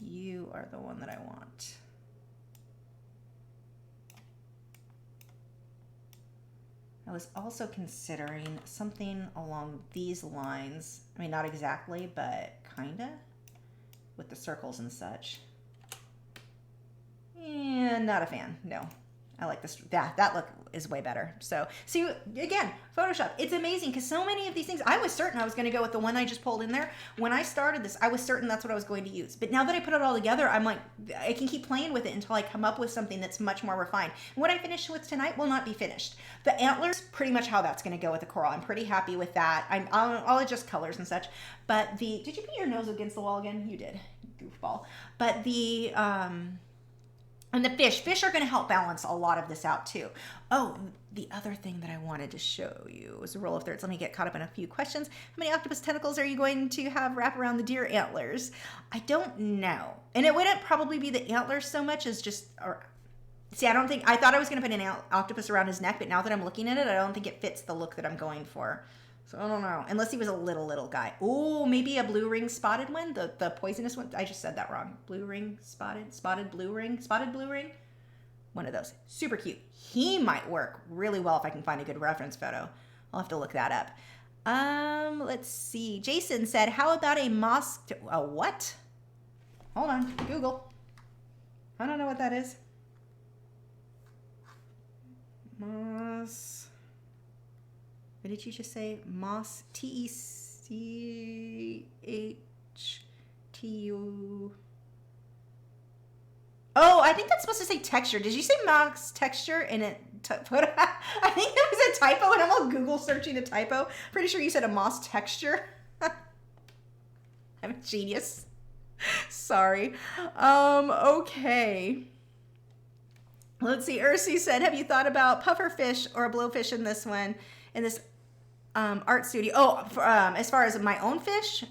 You are the one that I want. I was also considering something along these lines. I mean, not exactly, but kinda, with the circles and such. And not a fan, no. I like this, that look is way better. So, see, again, Photoshop, it's amazing because so many of these things, I was certain I was going to go with the one I just pulled in there. When I started this, I was certain that's what I was going to use. But now that I put it all together, I'm like, I can keep playing with it until I come up with something that's much more refined. And what I finish with tonight will not be finished. The antlers, pretty much how that's going to go with the coral. I'm pretty happy with that. I'll adjust colors and such. But did you put your nose against the wall again? You did, goofball. But and the fish are going to help balance a lot of this out too. Oh, the other thing that I wanted to show you was a roll of thirds. Let me get caught up in a few questions. How many octopus tentacles are you going to have wrap around the deer antlers? I don't know. And it wouldn't probably be the antlers so much as just, see, I thought I was going to put an octopus around his neck, but now that I'm looking at it, I don't think it fits the look that I'm going for. So I don't know, unless he was a little guy. Oh, maybe a blue ring spotted one, the poisonous one. I just said that wrong. Blue ring spotted blue ring, one of those. Super cute. He might work really well if I can find a good reference photo. I'll have to look that up. Let's see. Jason said, how about a what? Hold on, Google. I don't know what that is. Moss. What did you just say? Moss, Techtu. Oh, I think that's supposed to say texture. Did you say moss texture in it? I think it was a typo, and I'm all Google searching a typo. Pretty sure you said a moss texture. I'm a genius. Sorry. Okay. Let's see. Ursi said, have you thought about pufferfish or a blowfish in this one? In this art studio. Oh, as far as my own fish,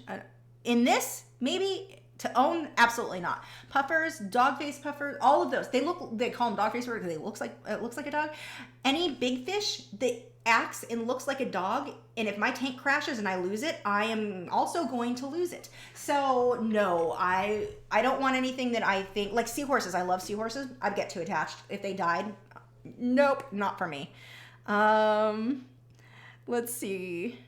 in this, maybe to own, absolutely not. Puffers, dog-faced puffers, all of those. They call them dog-faced because it looks like a dog. Any big fish that acts and looks like a dog, and if my tank crashes and I lose it, I am also going to lose it. So no, I don't want anything that I think, like seahorses. I love seahorses. I'd get too attached if they died. Nope, not for me. Let's see.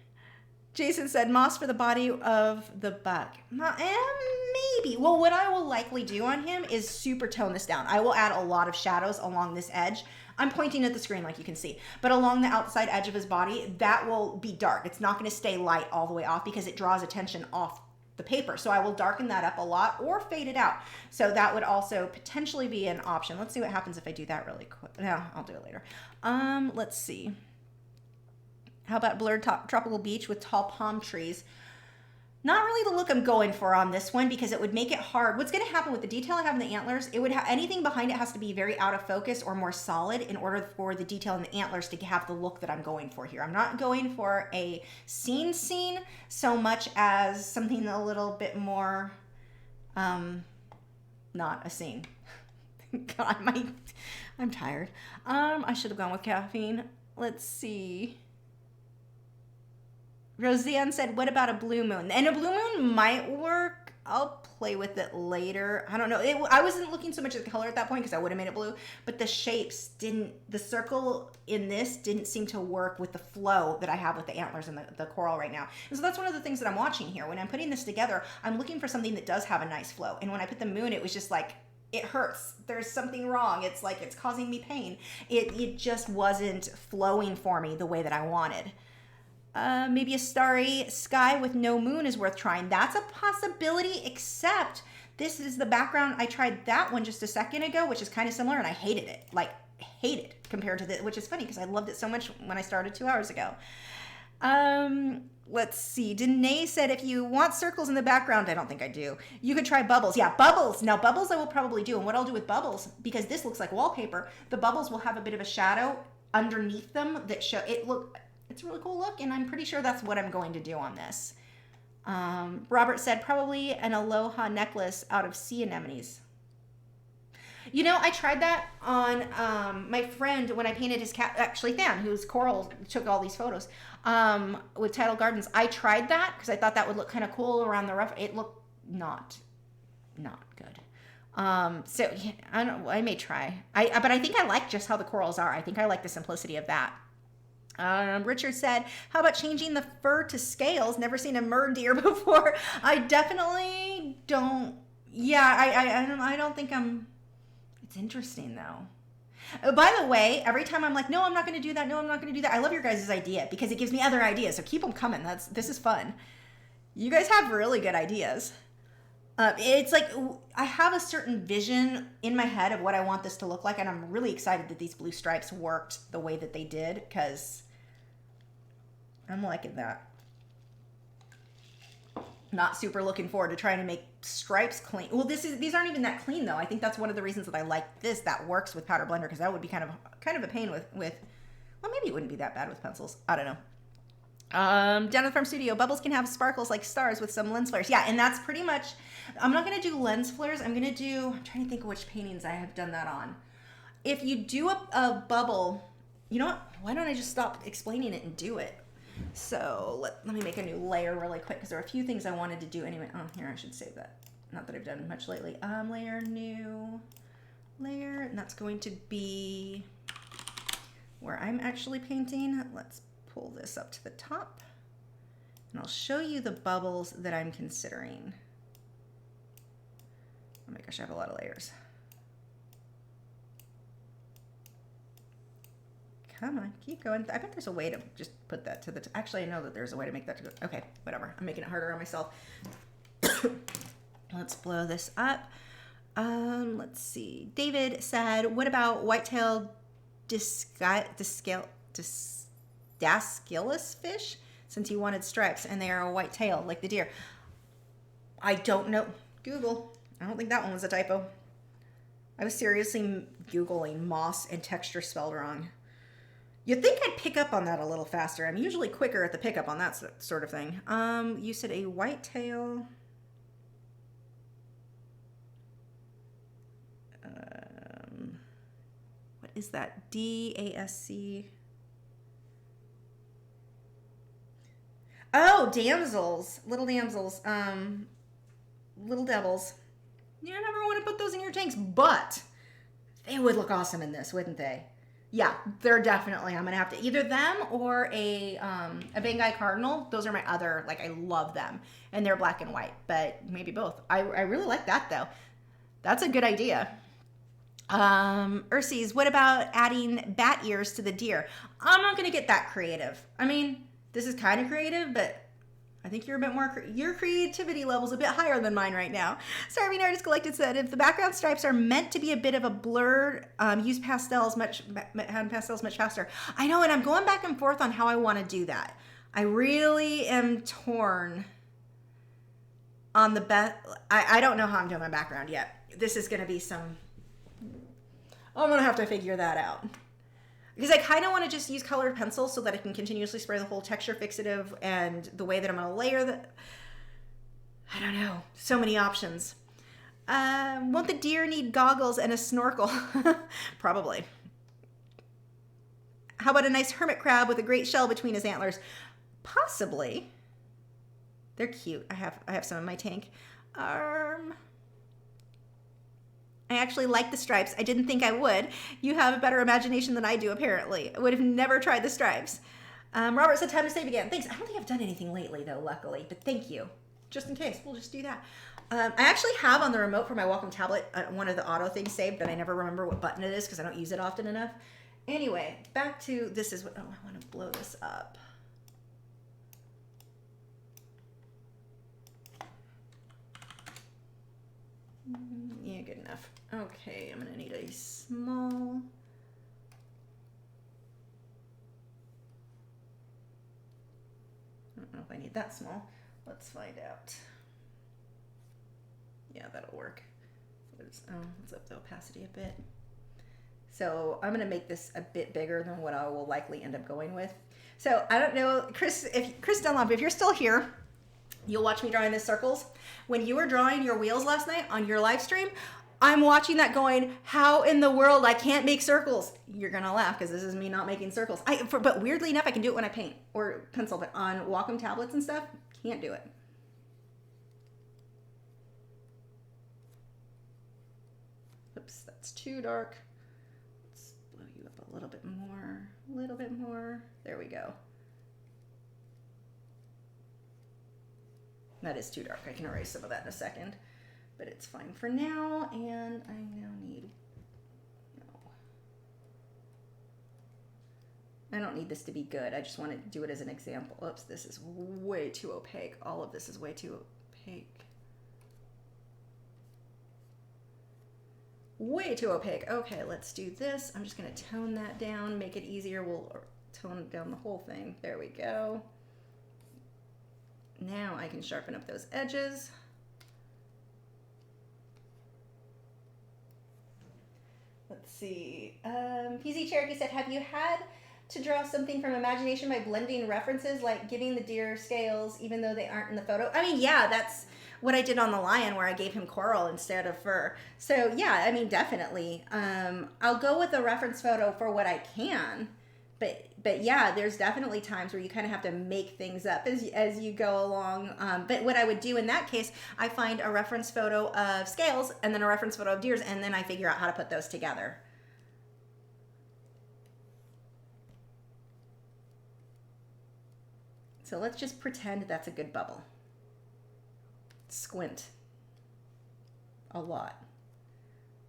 Jason said moss for the body of the buck. Maybe. Well, what I will likely do on him is super tone this down. I will add a lot of shadows along this edge. I'm pointing at the screen like you can see. But along the outside edge of his body, that will be dark. It's not going to stay light all the way off because it draws attention off the paper. So I will darken that up a lot or fade it out. So that would also potentially be an option. Let's see what happens if I do that really quick. No, I'll do it later. Let's see. How about blurred tropical beach with tall palm trees? Not really the look I'm going for on this one because it would make it hard. What's going to happen with the detail I have in the antlers, it would have anything behind it has to be very out of focus or more solid in order for the detail in the antlers to have the look that I'm going for here. I'm not going for a scene so much as something a little bit more, not a scene. God, I'm tired. I should have gone with caffeine. Let's see. Roseanne said, what about a blue moon? And a blue moon might work. I'll play with it later. I don't know. I wasn't looking so much at the color at that point because I would have made it blue, but the shapes the circle in this didn't seem to work with the flow that I have with the antlers and the coral right now. And so that's one of the things that I'm watching here. When I'm putting this together, I'm looking for something that does have a nice flow. And when I put the moon, it was just like, it hurts. There's something wrong. It's like it's causing me pain. It just wasn't flowing for me the way that I wanted. Maybe a starry sky with no moon is worth trying. That's a possibility, except this is the background. I tried that one just a second ago, which is kind of similar, and I hated it. Like, hated compared to this, which is funny because I loved it so much when I started 2 hours ago. Let's see. Danae said, if you want circles in the background, I don't think I do. You could try bubbles. Yeah, bubbles. Now, bubbles I will probably do. And what I'll do with bubbles, because this looks like wallpaper, the bubbles will have a bit of a shadow underneath them that show it look. It's a really cool look, and I'm pretty sure that's what I'm going to do on this. Robert said probably an aloha necklace out of sea anemones. You know, I tried that on my friend when I painted his cat, actually Than, who's coral, took all these photos with Tidal Gardens. I tried that because I thought that would look kind of cool around the rough. It looked not good. So yeah, I may try. But I think I like just how the corals are. I think I like the simplicity of that. Richard said, how about changing the fur to scales? Never seen a mer deer before. I definitely don't. Yeah, I don't think I'm. It's interesting though. By the way, every time I'm like, no, I'm not going to do that. No, I'm not going to do that. I love your guys' idea because it gives me other ideas. So keep them coming. This is fun. You guys have really good ideas. It's like I have a certain vision in my head of what I want this to look like, and I'm really excited that these blue stripes worked the way that they did because I'm liking that. Not super looking forward to trying to make stripes clean. Well, these aren't even that clean though. I think that's one of the reasons that I like this. That works with powder blender because that would be kind of a pain with. Well, maybe it wouldn't be that bad with pencils. I don't know. Down at the farm studio, bubbles can have sparkles like stars with some lens flares. Yeah, and that's pretty much. I'm not gonna do lens flares. I'm trying to think of which paintings I have done that on. If you do a bubble, you know what? Why don't I just stop explaining it and do it? So let me make a new layer really quick because there are a few things I wanted to do anyway. Oh, here, I should save that. Not that I've done much lately. Layer, new layer, and that's going to be where I'm actually painting. Let's pull this up to the top and I'll show you the bubbles that I'm considering. Oh my gosh, I have a lot of layers. Come on, keep going. I bet there's a way to just put that to the actually, I know that there's a way to make that to go. Okay, whatever. I'm making it harder on myself. Let's blow this up. Let's see. David said, what about white-tailed Dascylus fish? Since he wanted stripes and they are a white tail like the deer. I don't know. Google. I don't think that one was a typo. I was seriously Googling moss and texture spelled wrong. You'd think I'd pick up on that a little faster. I'm usually quicker at the pickup on that sort of thing. You said a whitetail. What is that? DASC. Oh, damsels. Little damsels. Little devils. You never want to put those in your tanks, but they would look awesome in this, wouldn't they? Yeah, they're definitely, I'm going to have to either them or a Bangai Cardinal. Those are my other, like, I love them. And they're black and white, but maybe both. I really like that, though. That's a good idea. Ursies, what about adding bat ears to the deer? I'm not going to get that creative. I mean, this is kind of creative, but I think you're a bit more, your creativity level's a bit higher than mine right now. Starving Artist Collected said, if the background stripes are meant to be a bit of a blurred, use pastels much faster. I know, and I'm going back and forth on how I want to do that. I really am torn on the best. I don't know how I'm doing my background yet. This is going to be I'm going to have to figure that out. Because I kind of want to just use colored pencils so that I can continuously spray the whole texture fixative and the way that I'm going to layer the... I don't know. So many options. Won't the deer need goggles and a snorkel? Probably. How about a nice hermit crab with a great shell between his antlers? Possibly. They're cute. I have some in my tank. I actually like the stripes. I didn't think I would. You have a better imagination than I do, apparently. I would have never tried the stripes. Robert said, time to save again. Thanks. I don't think I've done anything lately, though, luckily. But thank you. Just in case. We'll just do that. I actually have on the remote for my Wacom tablet one of the auto things saved, but I never remember what button it is because I don't use it often enough. Anyway, back to this is what... Oh, I want to blow this up. Yeah, good enough. Okay, I'm gonna need a small. I don't know if I need that small. Let's find out. Yeah, that'll work. Let's up the opacity a bit. So I'm gonna make this a bit bigger than what I will likely end up going with. So I don't know, Chris Dunlop, if you're still here, you'll watch me drawing the circles. When you were drawing your wheels last night on your live stream, I'm watching that going, how in the world I can't make circles? You're gonna laugh because this is me not making circles. But weirdly enough, I can do it when I paint or pencil, but on Wacom tablets and stuff, can't do it. Oops, that's too dark. Let's blow you up a little bit more. A little bit more. There we go. That is too dark. I can erase some of that in a second, but it's fine for now. And I now need, no. I don't need this to be good. I just want to do it as an example. Oops, this is way too opaque. All of this is way too opaque. Way too opaque. Okay, let's do this. I'm just going to tone that down, make it easier. We'll tone down the whole thing. There we go. Now I can sharpen up those edges. Let's see. PZ Cherokee said, have you had to draw something from imagination by blending references, like giving the deer scales even though they aren't in the photo? I mean, yeah, that's what I did on the lion, where I gave him coral instead of fur. So yeah, I mean, definitely. I'll go with a reference photo for what I can, but yeah, there's definitely times where you kind of have to make things up as you go along. But what I would do in that case, I find a reference photo of scales and then a reference photo of deers, and then I figure out how to put those together. So let's just pretend that's a good bubble. Squint a lot.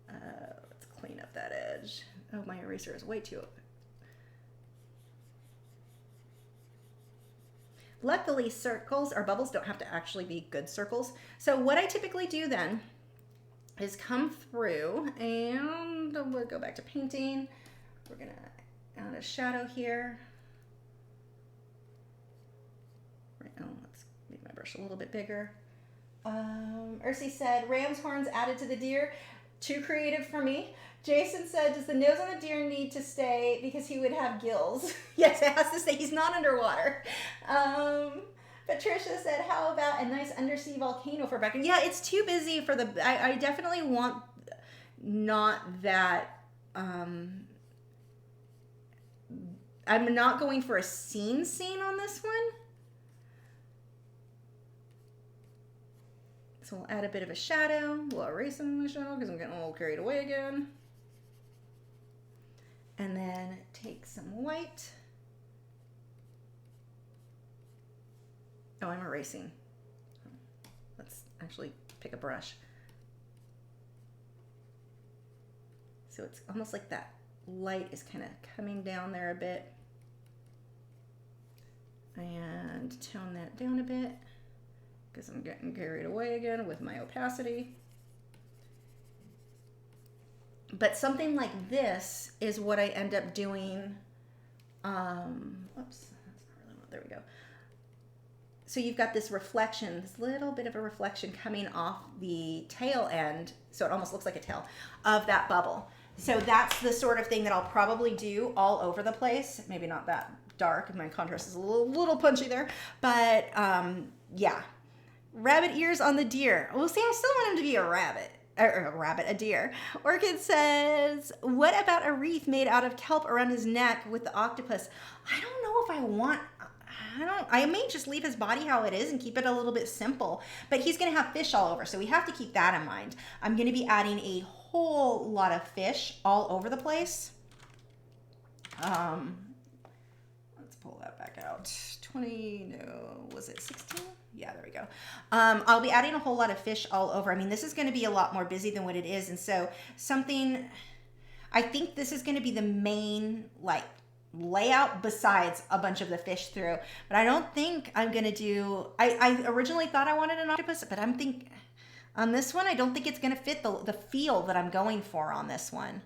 Let's clean up that edge. Oh, my eraser is way too open. Luckily, circles or bubbles don't have to actually be good circles. So what I typically do then is come through, and we'll go back to painting. We're gonna add a shadow here. Right now, let's make my brush a little bit bigger. Ursi said, ram's horns added to the deer. Too creative for me. Jason said, does the nose on the deer need to stay because he would have gills? Yes, it has to stay. He's not underwater. Patricia said, how about a nice undersea volcano for background? Yeah, it's too busy for the, I definitely want not that, I'm not going for a scene on this one. So we'll add a bit of a shadow. We'll erase some of the shadow because I'm getting a little carried away again. And then take some white. Oh, I'm erasing. Let's actually pick a brush. So it's almost like that light is kind of coming down there a bit. And tone that down a bit, because I'm getting carried away again with my opacity. But something like this is what I end up doing. Oops, that's not really what, there we go. So you've got this reflection, this little bit of a reflection coming off the tail end, so it almost looks like a tail, of that bubble. So that's the sort of thing that I'll probably do all over the place. Maybe not that dark, my contrast is a little punchy there, but yeah. Rabbit ears on the deer. Well, see, I still want him to be a rabbit. A deer. Orchid says, what about a wreath made out of kelp around his neck with the octopus? I don't know if I want, I may just leave his body how it is and keep it a little bit simple, but he's going to have fish all over, so we have to keep that in mind. I'm going to be adding a whole lot of fish all over the place. Let's pull that back out. 20, no, was it 16? Yeah, there we go. I'll be adding a whole lot of fish all over. I mean, this is going to be a lot more busy than what it is. And so I think this is going to be the main like layout besides a bunch of the fish through. But I don't think I'm going to do, I originally thought I wanted an octopus, but I'm thinking on this one, I don't think it's going to fit the feel that I'm going for on this one.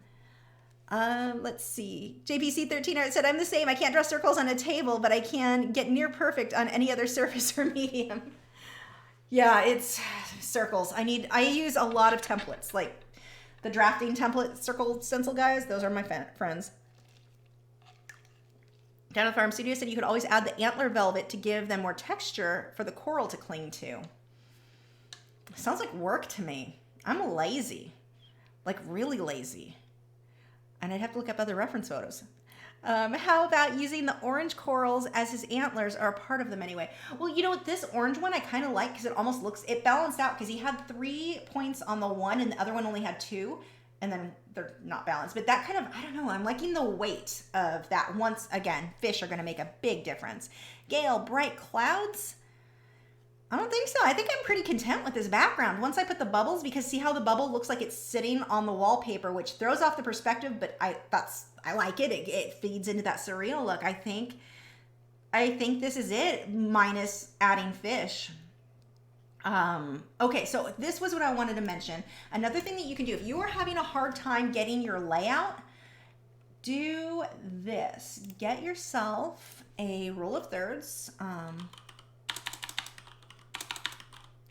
Let's see. JPC13 said, I'm the same. I can't draw circles on a table, but I can get near perfect on any other surface or medium. Yeah, it's circles. I use a lot of templates, like the drafting template circle stencil guys. Those are my friends. Down at the Farm Studio said you could always add the antler velvet to give them more texture for the coral to cling to. Sounds like work to me. I'm lazy, like really lazy. And I'd have to look up other reference photos. How about using the orange corals as his antlers are a part of them anyway? Well, you know what, this orange one I kind of like because it almost looks, it balanced out because he had 3 points on the one and the other one only had 2. and then they're not balanced. But that kind of, I don't know, I'm liking the weight of that. Once again, fish are going to make a big difference. Gale, bright clouds. I don't think so. I think I'm pretty content with this background. Once I put the bubbles, because see how the bubble looks like it's sitting on the wallpaper, which throws off the perspective, but I like it. It feeds into that surreal look. I think this is it, minus adding fish. Okay, so this was what I wanted to mention. Another thing that you can do, if you are having a hard time getting your layout, do this. Get yourself a rule of thirds.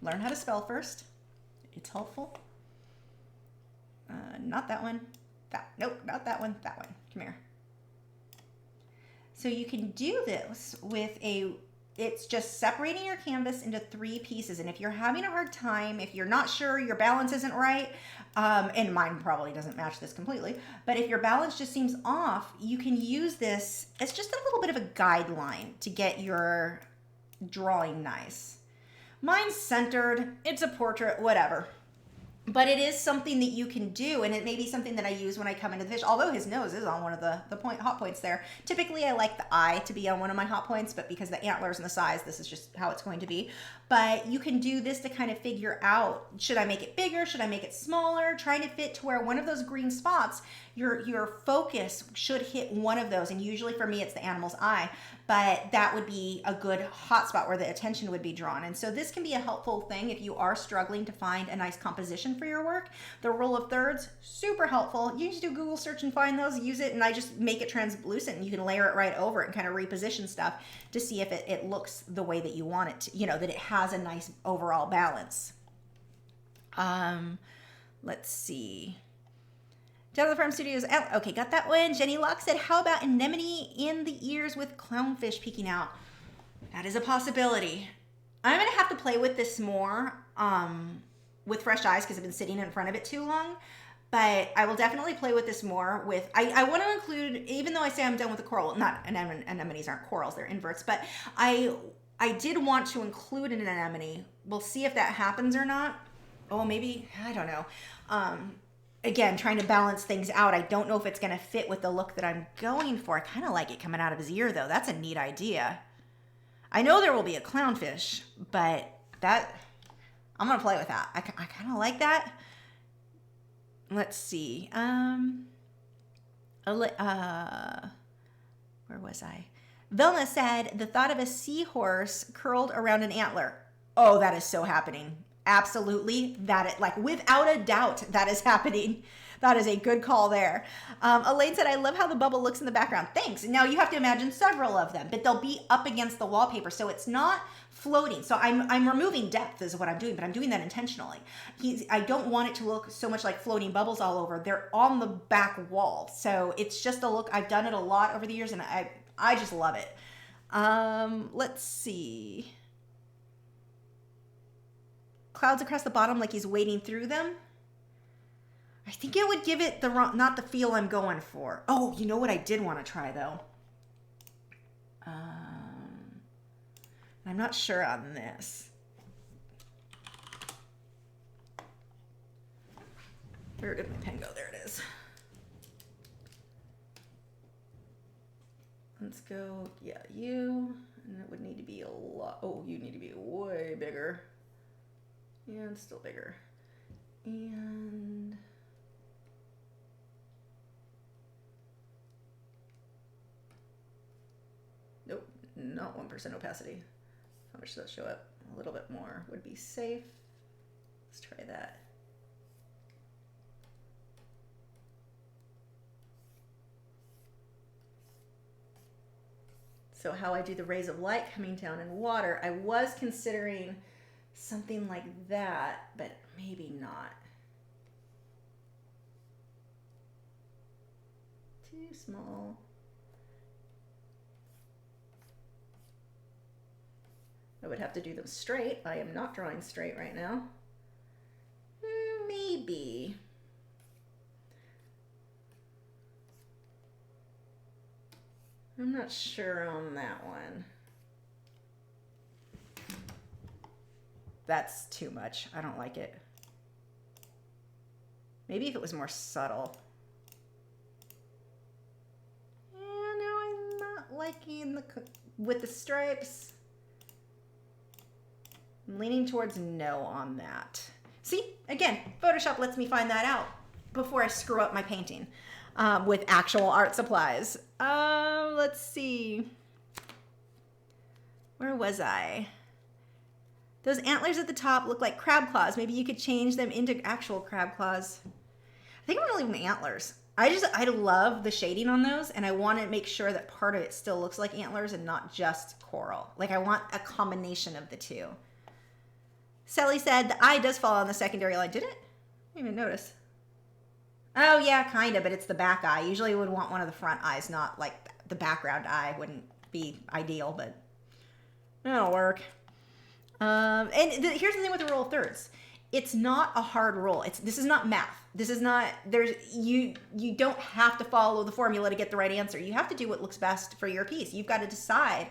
Learn how to spell first. It's helpful. Not that one. Nope, not that one. That one. Come here. So you can do this with it's just separating your canvas into 3 pieces. And if you're having a hard time, if you're not sure your balance isn't right, and mine probably doesn't match this completely, but if your balance just seems off, you can use this as just a little bit of a guideline to get your drawing nice. Mine's centered, it's a portrait, whatever. But it is something that you can do, and it may be something that I use when I come into the fish, although his nose is on one of the hot points there. Typically, I like the eye to be on one of my hot points, but because the antlers and the size, this is just how it's going to be. But you can do this to kind of figure out, should I make it bigger? Should I make it smaller? Trying to fit to where one of those green spots, your focus should hit one of those, and usually for me, it's the animal's eye. But that would be a good hot spot where the attention would be drawn. And so this can be a helpful thing if you are struggling to find a nice composition for your work. The rule of thirds, super helpful. You just do Google search and find those, use it, and I just make it translucent, and you can layer it right over it and kind of reposition stuff to see if it looks the way that you want it to, that it has a nice overall balance. Let's see. Down to the Farm Studios. Okay, got that one. Jenny Locke said, how about anemone in the ears with clownfish peeking out? That is a possibility. I'm going to have to play with this more with fresh eyes because I've been sitting in front of it too long. But I will definitely play with this more with, I want to include, even though I say I'm done with the coral, not anemones aren't corals, they're inverts, but I did want to include an anemone. We'll see if that happens or not. Oh, maybe, I don't know. Again, trying to balance things out. I don't know if it's going to fit with the look that I'm going for. I kind of like it coming out of his ear, though. That's a neat idea. I know there will be a clownfish, but I'm going to play with that. I kind of like that. Let's see. Where was I? Vilna said, the thought of a seahorse curled around an antler. Oh, that is so happening. Absolutely, without a doubt, that is happening. That is a good call there. Elaine said, I love how the bubble looks in the background. Thanks. Now you have to imagine several of them, but they'll be up against the wallpaper, so it's not floating. So I'm removing depth is what I'm doing, but I'm doing that intentionally. I don't want it to look so much like floating bubbles all over. They're on the back wall, so it's just a look. I've done it a lot over the years, and I just love it. Let's see. Clouds across the bottom like he's wading through them. I think it would give it not the feel I'm going for. Oh, you know what I did want to try though? I'm not sure on this. Where did my pen go? There it is. Let's go, yeah, you. And it would need to be a lot. Oh, you need to be way bigger. And still bigger. And nope, not 1% opacity. How much does that show up? A little bit more would be safe. Let's try that. So how I do the rays of light coming down in water, I was considering something like that, but maybe not. Too small. I would have to do them straight. I am not drawing straight right now. Maybe. I'm not sure on that one. That's too much. I don't like it. Maybe if it was more subtle. Yeah, no, I'm not liking with the stripes. I'm leaning towards no on that. See, again, Photoshop lets me find that out before I screw up my painting with actual art supplies. Let's see. Where was I? Those antlers at the top look like crab claws. Maybe you could change them into actual crab claws. I think I'm gonna leave them antlers. I love the shading on those, and I want to make sure that part of it still looks like antlers and not just coral. Like, I want a combination of the two. Sally said the eye does fall on the secondary line. Did it? I didn't even notice. Oh yeah, kind of, but it's the back eye. Usually you would want one of the front eyes, not like the background eye. Wouldn't be ideal, but it'll work. Here's the thing with the rule of thirds. It's not a hard rule. This is not math. This is not, you don't have to follow the formula to get the right answer. You have to do what looks best for your piece. You've got to decide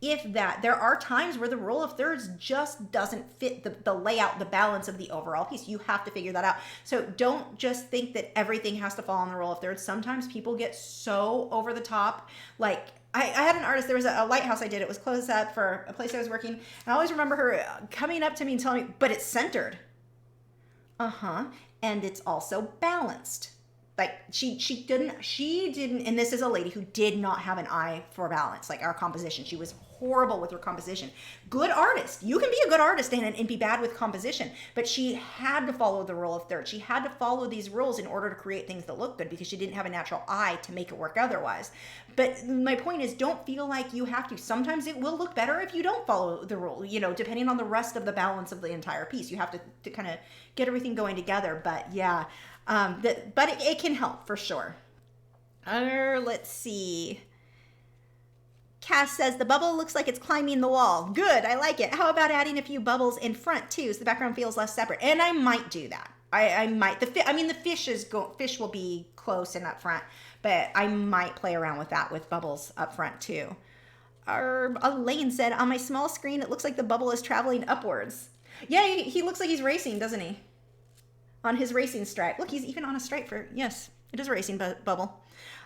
there are times where the rule of thirds just doesn't fit the layout, the balance of the overall piece. You have to figure that out. So don't just think that everything has to fall on the rule of thirds. Sometimes people get so over the top. Like, I had an artist, there was a lighthouse I did. It was close up for a place I was working. And I always remember her coming up to me and telling me, but it's centered. And it's also balanced. Like, she didn't, and this is a lady who did not have an eye for balance, like our composition. She was horrible with her composition. Good artist. You can be a good artist and be bad with composition, but she had to follow the rule of thirds. She had to follow these rules in order to create things that look good because she didn't have a natural eye to make it work otherwise. But my point is, don't feel like you have to. Sometimes it will look better if you don't follow the rule, depending on the rest of the balance of the entire piece. You have to kind of get everything going together. But yeah, but it can help for sure. Let's see. Cass says the bubble looks like it's climbing the wall. Good, I like it. How about adding a few bubbles in front too, so the background feels less separate? And I might do that. I might. The fish will be close and up front, but I might play around with that with bubbles up front too. Elaine said on my small screen it looks like the bubble is traveling upwards. Yeah, he looks like he's racing, doesn't he? On his racing stripe. Look, he's even on a stripe for, yes, it is a racing bubble.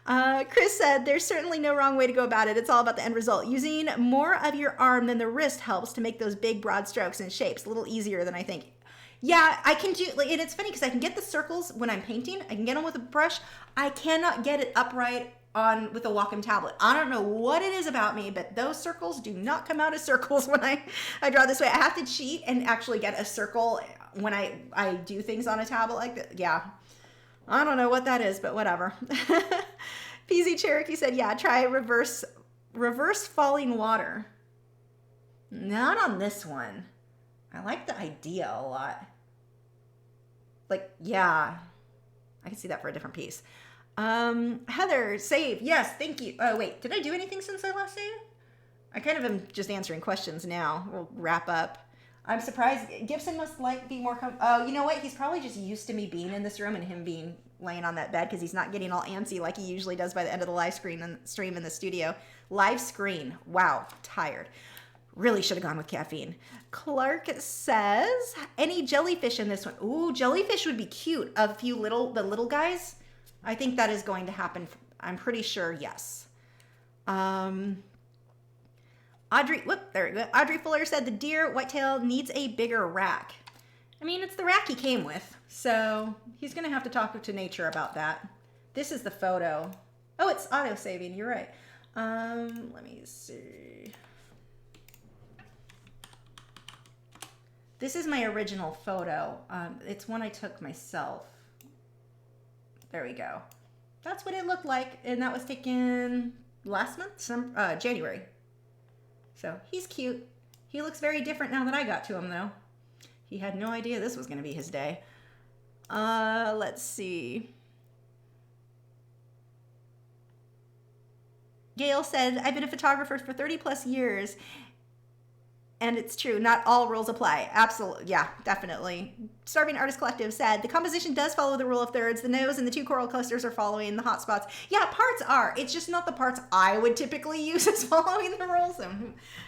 Chris said, there's certainly no wrong way to go about it. It's all about the end result. Using more of your arm than the wrist helps to make those big, broad strokes and shapes a little easier than I think. Yeah, I can do, and it's funny because I can get the circles when I'm painting. I can get them with a brush. I cannot get it upright with a Wacom tablet. I don't know what it is about me, but those circles do not come out as circles when I draw this way. I have to cheat and actually get a circle when I do things on a tablet like that. Yeah. I don't know what that is, but whatever. PZ Cherokee said, yeah, try reverse falling water. Not on this one. I like the idea a lot. Like, yeah, I can see that for a different piece. Heather, save. Yes, thank you. Oh, wait, did I do anything since I last saved? I kind of am just answering questions now. We'll wrap up. I'm surprised. Gibson must be more oh, you know what? He's probably just used to me being in this room and him being laying on that bed because he's not getting all antsy like he usually does by the end of the live stream in the studio. Live screen. Wow, tired. Really should have gone with caffeine. Clark says, any jellyfish in this one? Ooh, jellyfish would be cute. The little guys. I think that is going to happen. I'm pretty sure, yes. Audrey Fuller said the deer whitetail needs a bigger rack. I mean, it's the rack he came with, so he's going to have to talk to nature about that. This is the photo. Oh, it's auto-saving. You're right. Let me see. This is my original photo. It's one I took myself. There we go. That's what it looked like, and that was taken last month, January. So he's cute. He looks very different now that I got to him, though. He had no idea this was going to be his day. Let's see. Gail said, I've been a photographer for 30 plus years. And it's true, not all rules apply. Absolutely, yeah, definitely. Starving Artist Collective said, the composition does follow the rule of thirds. The nose and the two coral clusters are following the hot spots. Yeah, parts are. It's just not the parts I would typically use as following the rules.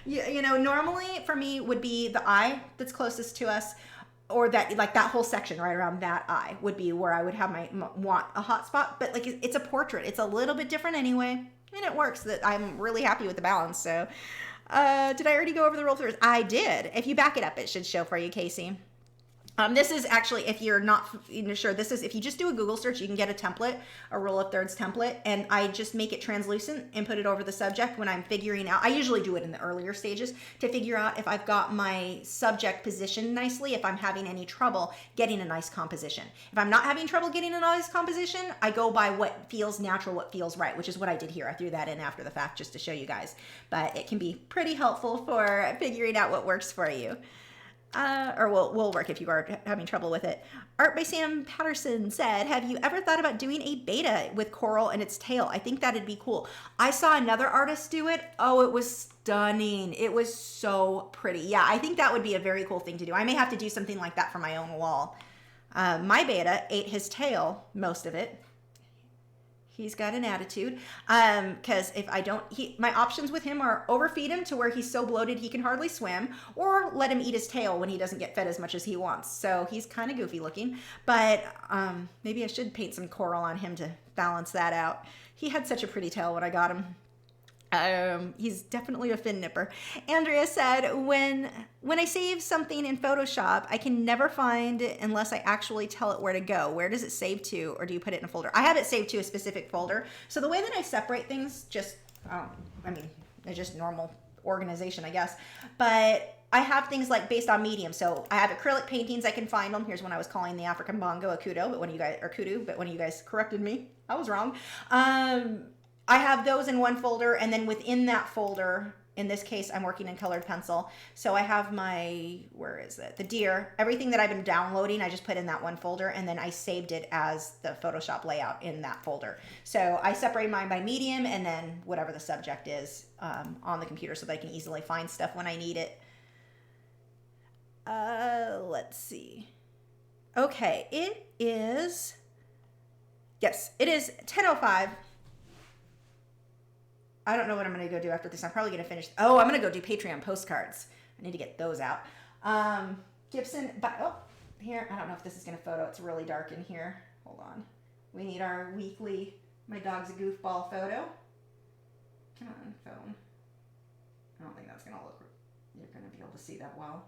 You know, normally for me would be the eye that's closest to us, or that, like that whole section right around that eye would be where I would have want a hot spot. But like it's a portrait. It's a little bit different anyway. And it works. That I'm really happy with the balance. So did I already go over the roll throughs? I did. If you back it up, it should show for you, Casey. This is actually, if you're not sure, this is, if you just do a Google search, you can get a template, a roll of thirds template, and I just make it translucent and put it over the subject when I'm figuring out. I usually do it in the earlier stages to figure out if I've got my subject positioned nicely, if I'm having any trouble getting a nice composition. If I'm not having trouble getting a nice composition, I go by what feels natural, what feels right, which is what I did here. I threw that in after the fact just to show you guys, but it can be pretty helpful for figuring out what works for you. Or will work if you are having trouble with it. Art by Sam Patterson said, have you ever thought about doing a beta with coral and its tail? I think that'd be cool. I saw another artist do it. Oh, it was stunning. It was so pretty. Yeah, I think that would be a very cool thing to do. I may have to do something like that for my own wall. My beta ate his tail, most of it. He's got an attitude. Because if I don't, my options with him are overfeed him to where he's so bloated he can hardly swim, or let him eat his tail when he doesn't get fed as much as he wants. So he's kind of goofy looking, but maybe I should paint some coral on him to balance that out. He had such a pretty tail when I got him. He's definitely a fin nipper. Andrea said, when I save something in Photoshop, I can never find it unless I actually tell it where to go. Where does it save to, or do you put it in a folder? I have it saved to a specific folder. So the way that I separate things, just, it's just normal organization, I guess. But I have things like based on medium. So I have acrylic paintings, I can find them. Here's one I was calling the African bongo a kudu, but one of you guys corrected me. I was wrong. I have those in one folder, and then within that folder, in this case, I'm working in colored pencil. So I have my, where is it? The deer. Everything that I've been downloading, I just put in that one folder, and then I saved it as the Photoshop layout in that folder. So I separate mine by medium, and then whatever the subject is on the computer so that I can easily find stuff when I need it. Let's see. Okay, it is 10:05. I don't know what I'm going to go do after this. I'm probably going to finish. Oh, I'm going to go do Patreon postcards. I need to get those out. Gibson, here, I don't know if this is going to photo. It's really dark in here. Hold on. We need our weekly, my dog's a goofball photo. Come on, phone. I don't think that's going to look, you're going to be able to see that well.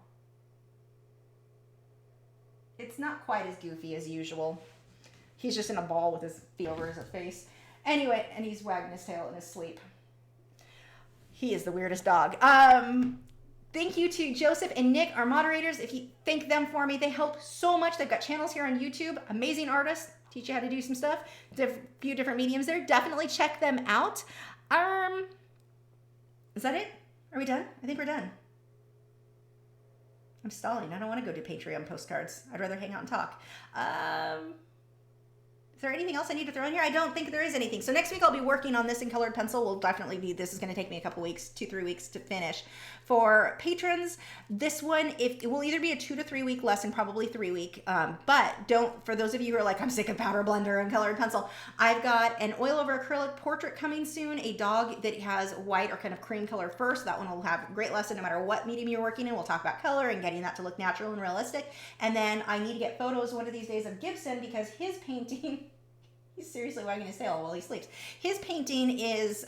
It's not quite as goofy as usual. He's just in a ball with his feet over his face. Anyway, and he's wagging his tail in his sleep. He is the weirdest dog. Thank you to Joseph and Nick, our moderators. If you thank them for me, they help so much. They've got channels here on YouTube. Amazing artists. Teach you how to do some stuff. A few different mediums there. Definitely check them out. Is that it? Are we done? I think we're done. I'm stalling. I don't want to go do Patreon postcards. I'd rather hang out and talk. Is there anything else I need to throw in here? I don't think there is anything. So next week I'll be working on this in colored pencil. Will definitely be, this is going to take me a couple weeks, 2-3 weeks to finish. For patrons, this one, it will either be a 2 to 3 week lesson, probably 3 week. But for those of you who are like, I'm sick of powder blender and colored pencil, I've got an oil over acrylic portrait coming soon. A dog that has white or kind of cream color fur. So that one will have a great lesson no matter what medium you're working in. We'll talk about color and getting that to look natural and realistic. And then I need to get photos one of these days of Gibson because his painting, he's seriously wagging his tail while he sleeps. His painting is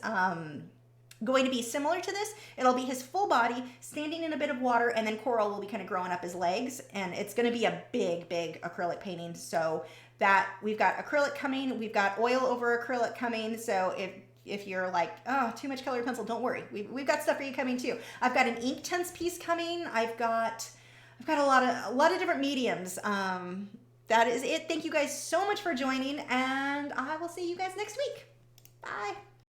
going to be similar to this. It'll be his full body standing in a bit of water, and then coral will be kind of growing up his legs, and it's going to be a big, big acrylic painting. So that we've got acrylic coming, we've got oil over acrylic coming. So if you're like, oh, too much colored pencil, don't worry. We've got stuff for you coming too. I've got an Inktense piece coming. I've got a lot of different mediums. That is it. Thank you guys so much for joining, and I will see you guys next week. Bye.